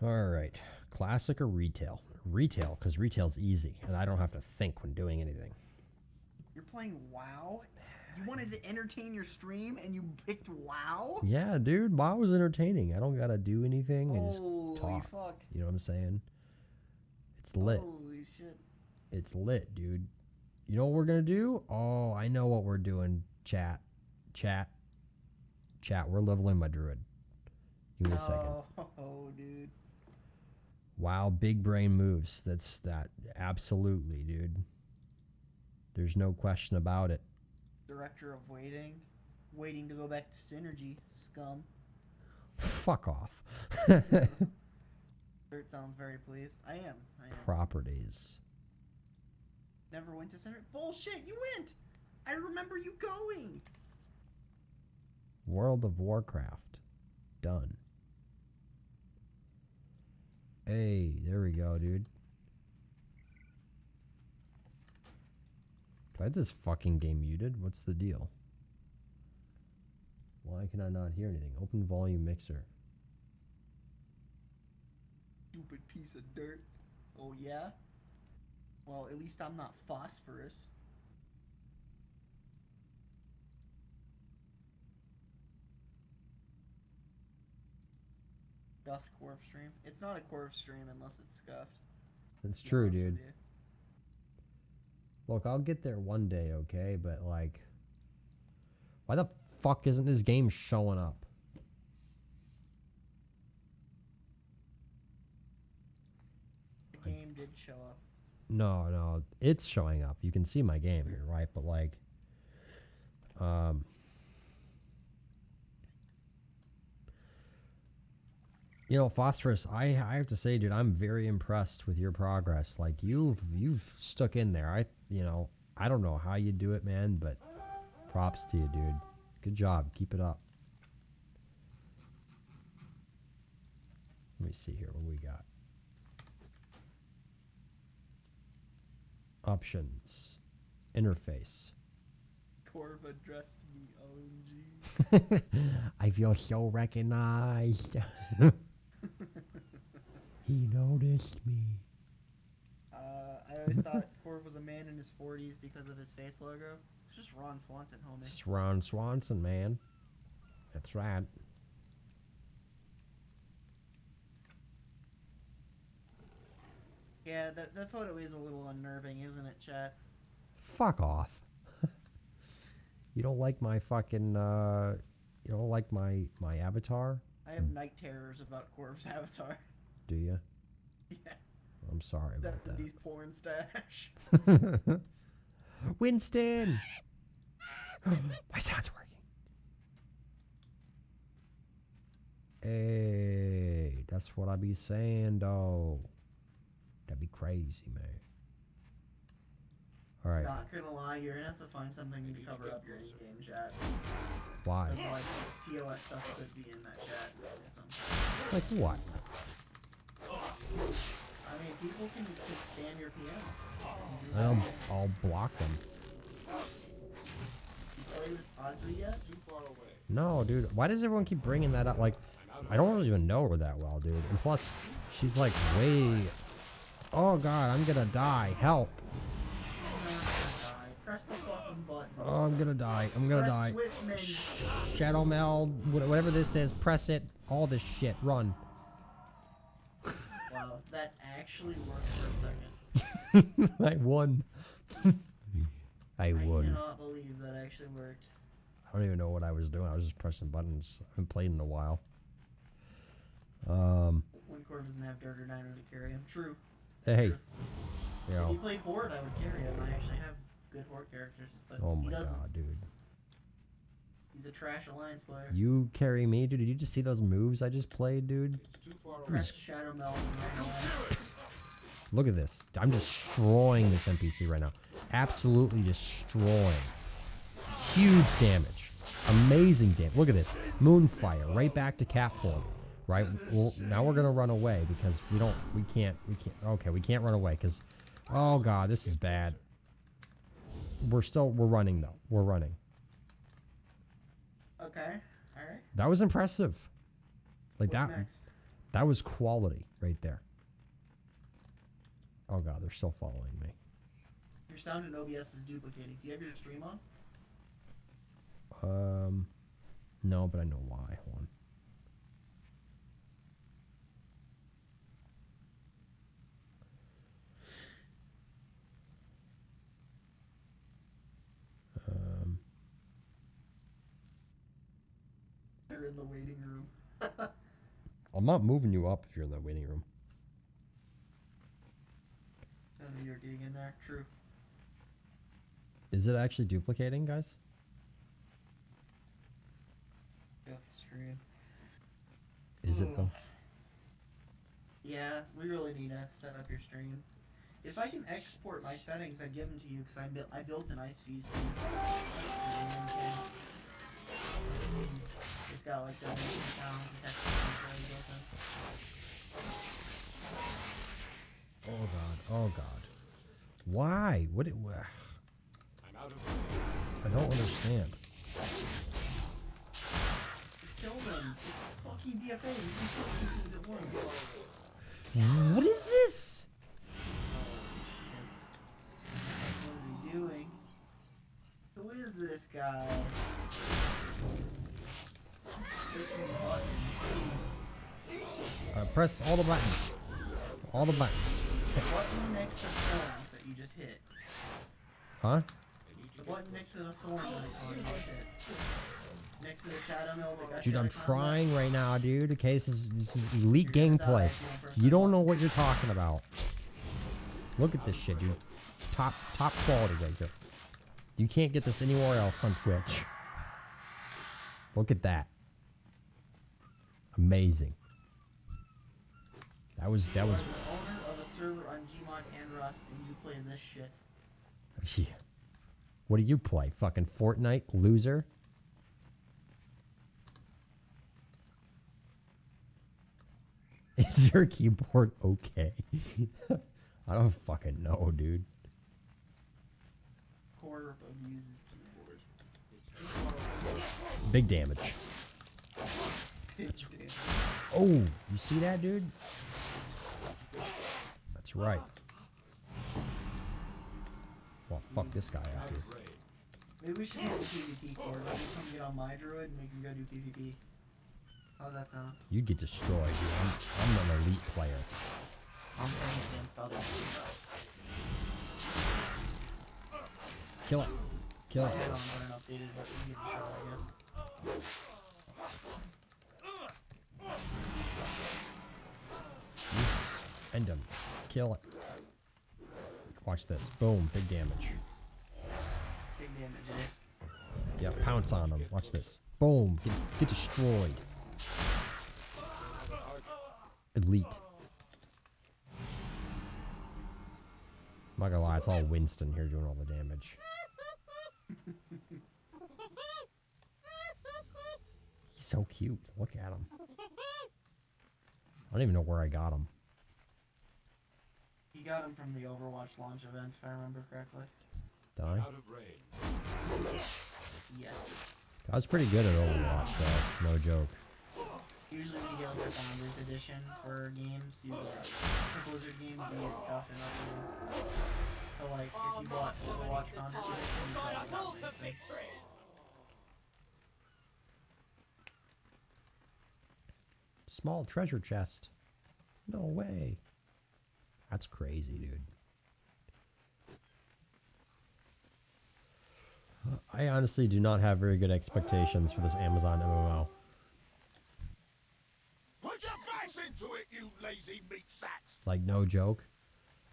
All right. Classic or retail? Retail, because retail's easy, and I don't have to think when doing anything. You're playing WoW? You wanted to entertain your stream, and you picked WoW? Yeah, dude. WoW was entertaining. I don't got to do anything. I just Holy talk. fuck. You know what I'm saying? It's lit. Holy shit. It's lit, dude. You know what we're going to do? Oh, I know what we're doing. Chat. We're leveling my druid. Give me a second. Oh, dude. Wow, big brain moves. That's that. Absolutely, dude. There's no question about it. Director of waiting. Waiting to go back to Synergy, scum. Fuck off. Dirt sounds very pleased. I am. Properties. Never went to Synergy. Bullshit, you went! I remember you going! World of Warcraft. Done. Hey, there we go, dude. Do I have this fucking game muted? What's the deal? Why can I not hear anything? Open volume mixer. Stupid piece of dirt. Oh, yeah? Well, at least I'm not phosphorus. Scuffed Corv stream. It's not a Corv stream unless it's scuffed. That's to be true, honest dude. with you. Look, I'll get there one day, okay? But, like, why the fuck isn't this game showing up? The game did show up. No, it's showing up. You can see my game here, right? But, like, you know, Phosphorus, I have to say, dude, I'm very impressed with your progress. Like, you've stuck in there. I don't know how you do it, man, but props to you, dude. Good job. Keep it up. Let me see here what we got. Options. Interface. Corv addressed me, OMG. I feel so recognized. He noticed me. I always thought Corv was a man in his 40s because of his face logo. It's just Ron Swanson, homie. It's Ron Swanson, man. That's right. Yeah, that photo is a little unnerving, isn't it, chat? Fuck off. You don't like my fucking, you don't like my avatar? I have night terrors about Corv's avatar. Do you? Yeah. I'm sorry about that. Deputy's porn stash. Winston! My sound's working. Hey, that's what I be saying, though. That'd be crazy, man. All right. Not gonna lie, you're gonna have to find something to cover up your in-game chat. Why? Because, like, TOS stuff could be in that chat at some point. Like what? I mean, people can spam your PMs. I'll block them. You play with Osby yet? Too far away. No, dude. Why does everyone keep bringing that up? Like, I don't really even know her that well, dude. And plus, she's like way... Oh, God, I'm gonna die. Help. Press the fucking button. Oh, I'm gonna die. I'm gonna die. Shadow meld, whatever this is, press it. All this shit. Run. Wow, that actually worked for a second. I won. I I won. cannot believe that actually worked. I don't even know what I was doing. I was just pressing buttons. I haven't played in a while. When Corv doesn't have Dark or Dino to carry him. True. Hey. True. You If know. he played Horde, I would carry him. I actually have good Horde characters. But Oh he my doesn't. God, dude. He's a trash Alliance player. You carry me, dude. Did you just see those moves I just played, dude? Press Shadow Meld and ran away. Look at this. I'm destroying this NPC right now. Absolutely destroying. Huge damage. Amazing damage. Look at this. Moonfire. Right back to cat form. Right? Well, now we're going to run away because we can't. Okay, we can't run away because, oh God, this is bad. We're running though. We're running. Okay. Alright. That was impressive. Like What's next? that was quality right there. Oh God, they're still following me. Your sound in OBS is duplicating. Do you have your stream on? No, but I know why. Hold on. They're in the waiting room. I'm not moving you up if you're in the waiting room. I know you're getting in there. True. Is it actually duplicating, guys? Off the stream. Is it though? Yeah, we really need to set up your stream. If I can export my settings, I'd give them to you because I built an Ice Fuse thing. It's got like donation accounts and text messages built in. Oh God. Oh God. Why? What? I don't understand. Just kill them. It's fucking DFA. You can kill two things at once. What is this? What is he doing? Who is this guy? Clicking buttons. Press all the buttons. All the buttons. The button next to the thorns that you just hit. Huh? The button next to the thorns that you just hit. Next to the shadow mill that got Dude, you I'm out of combat. trying right now, dude. Okay, this is elite You're gonna gameplay. die if you don't You don't press know what you're talking about. Look at this shit, dude. Top quality right here. You can't get this anywhere else on Twitch. Look at that. Amazing. That was You are the owner of a server on Gmod and Rust, and you play this shit. yeah. What do you play? Fucking Fortnite, loser? Is your keyboard okay? I don't fucking know, dude. Core abuses keyboard. Big damage. Oh, you see that, dude? That's right. Well, fuck this guy up here. Maybe we should do some PvP core. Let me come get on my druid and we can go do PvP. How's that sound? You'd get destroyed, dude. I'm an elite player. I'm saying against others. Kill it. Kill I it. had on an updated, but we can get a shot, I guess. End him. Kill it. Watch this. Boom. Big damage. Big damage, eh? Yeah, pounce on him. Watch this. Boom. Get destroyed. Elite. I'm not gonna lie, it's all Winston here doing all the damage. He's so cute. Look at him. I don't even know where I got him. You got him from the Overwatch launch event, if I remember correctly. Did I? Out of range. Yeah. I was pretty good at Overwatch, though. No joke. Usually when you get like a Founders Edition for games, you get, for Blizzard games, you get stuff in other games. So like, if you bought Overwatch Founders Edition, you probably got Winston. Small treasure chest. No way. That's crazy, dude. I honestly do not have very good expectations for this Amazon MMO. Put your face into it, you lazy meat sacks. Like, no joke.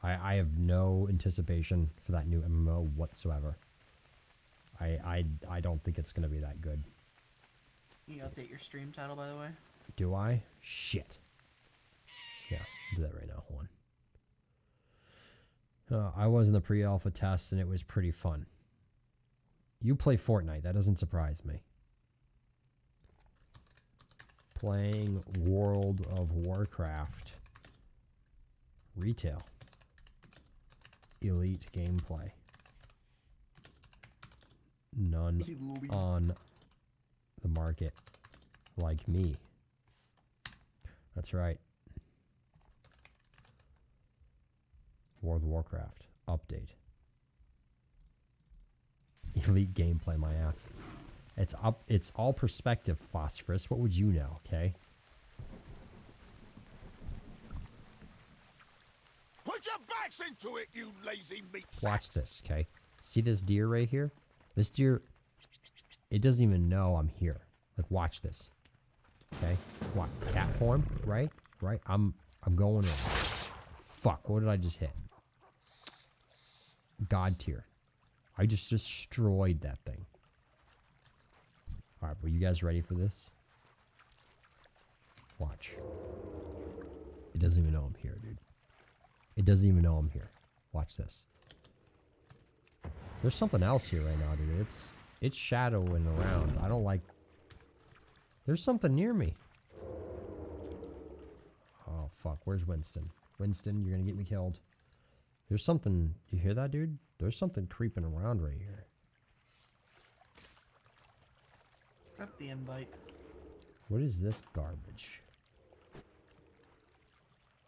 I have no anticipation for that new MMO whatsoever. I don't think it's going to be that good. You update your stream title, by the way? Do I? Shit. Yeah, I'll do that right now. Hold on. I was in the pre-alpha test, and it was pretty fun. You play Fortnite. That doesn't surprise me. Playing World of Warcraft. Retail. Elite gameplay. None on the market like me. That's right. World of Warcraft update. Elite gameplay, my ass. It's up. It's all perspective, Phosphorus. What would you know? Okay. Put your backs into it, you lazy meat sacks. Watch this. Okay. See this deer right here? This deer. It doesn't even know I'm here. Like, watch this. Okay. What? Cat form? Right. Right. I'm going in. Fuck. What did I just hit? God tier. I just destroyed that thing. Alright, were you guys ready for this? Watch. It doesn't even know I'm here, dude. It doesn't even know I'm here. Watch this. There's something else here right now, dude. It's shadowing around. I don't like... There's something near me. Oh, fuck. Where's Winston? Winston, you're gonna get me killed. There's something... You hear that, dude? There's something creeping around right here. Accept the invite. What is this garbage?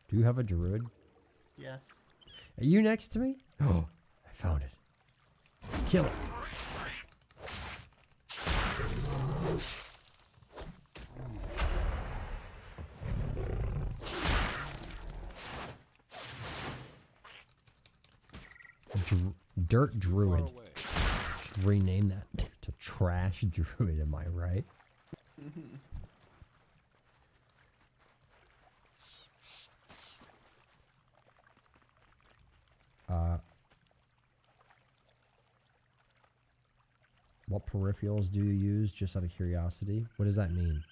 Do you have a druid? Yes. Are you next to me? Oh, I found it. Kill it. Dirt Druid. Should rename that to Trash Druid, am I right? What peripherals do you use, just out of curiosity? What does that mean?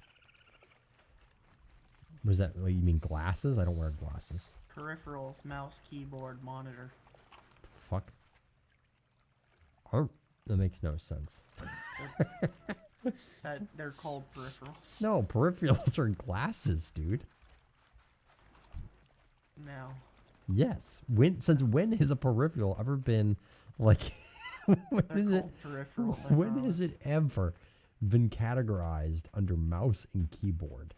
Was that, what, you mean glasses? I don't wear glasses. Peripherals, mouse, keyboard, monitor. Fuck. Oh, that makes no sense. They're called peripherals. No, peripherals are glasses, dude. No. Yes. Since when has a peripheral ever been like? Peripherals. When has it ever been categorized under mouse and keyboard?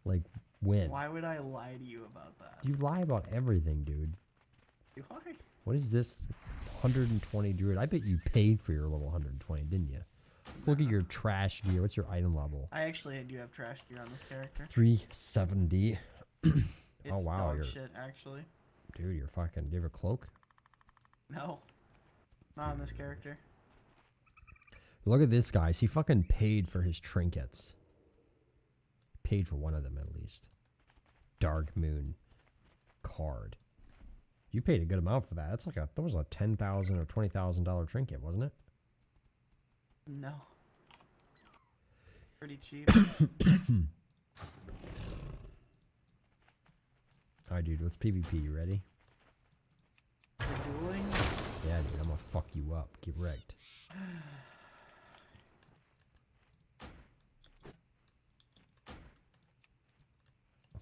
Like when? Why would I lie to you about that? You lie about everything, dude. Do I? What is this 120 druid? I bet you paid for your level 120, didn't you? Let's look at your trash gear. What's your item level? I actually do have trash gear on this character. 370. It's oh wow, dog you're, shit, actually. dude, you're fucking. Do you have a cloak? No. Not on this character. Look at this, guys. He fucking paid for his trinkets. Paid for one of them at least. Dark Moon card. You paid a good amount for that. That's like that was a $10,000 or $20,000 trinket, wasn't it? No. Pretty cheap. Alright, dude, what's PvP? You ready? For dueling? Yeah, dude, I'm gonna fuck you up. Get wrecked.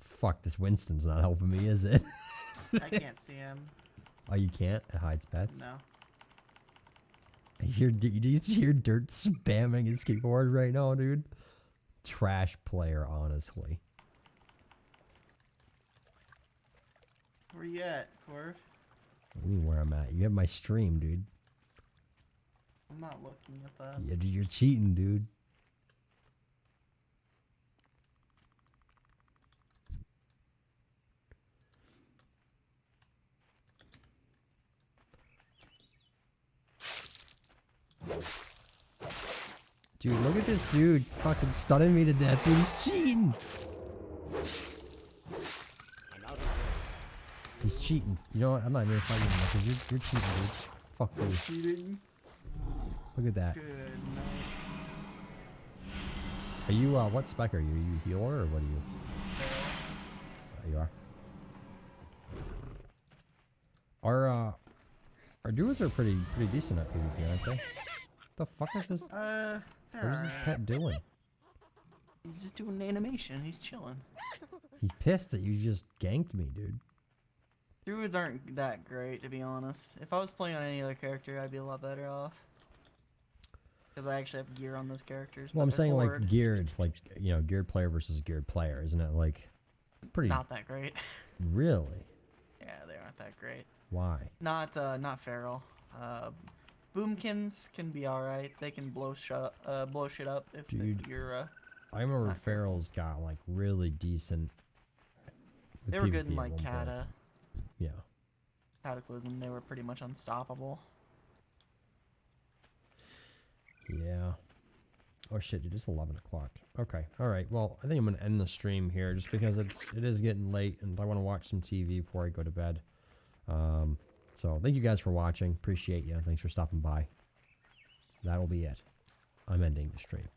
Fuck, this Winston's not helping me, is it? I can't see him. Oh, you can't? It hides pets? No. I hear, you hear Dirt spamming his keyboard right now, dude. Trash player, honestly. Where you at, Corv? What do you mean where I'm at? You have my stream, dude. I'm not looking at that. Yeah, dude, you're cheating, dude. Dude, look at this dude fucking stunning me to death. Dude, he's cheating. He's cheating. You know what? I'm not even fighting him because you're cheating, dude. Fuck you. Cheating? Look at that. Good night. Are you, what spec are you? Are you a healer or what are you? Oh, you are. Our dudes are pretty decent at PvP, aren't they? The fuck is this? What is this pet doing? He's just doing an animation. He's chilling. He's pissed that you just ganked me, dude. Druids aren't that great, to be honest. If I was playing on any other character, I'd be a lot better off. Because I actually have gear on those characters. Well, but I'm they're saying bored. like geared, like, you know, geared player versus geared player. Isn't it like pretty? Not that great. Really? Yeah, they aren't that great. Why? Not feral. Boomkins can be alright. They can blow shit up if Dude, you're. I remember not Feral's got like really decent. with They were good PvP in at like one point. Kata, Yeah. Cataclysm. They were pretty much unstoppable. Yeah. Oh shit, dude, it's 11 o'clock. Okay, all right. Well, I think I'm gonna end the stream here just because it is getting late and I want to watch some TV before I go to bed. So thank you guys for watching. Appreciate you. Thanks for stopping by. That'll be it. I'm ending the stream.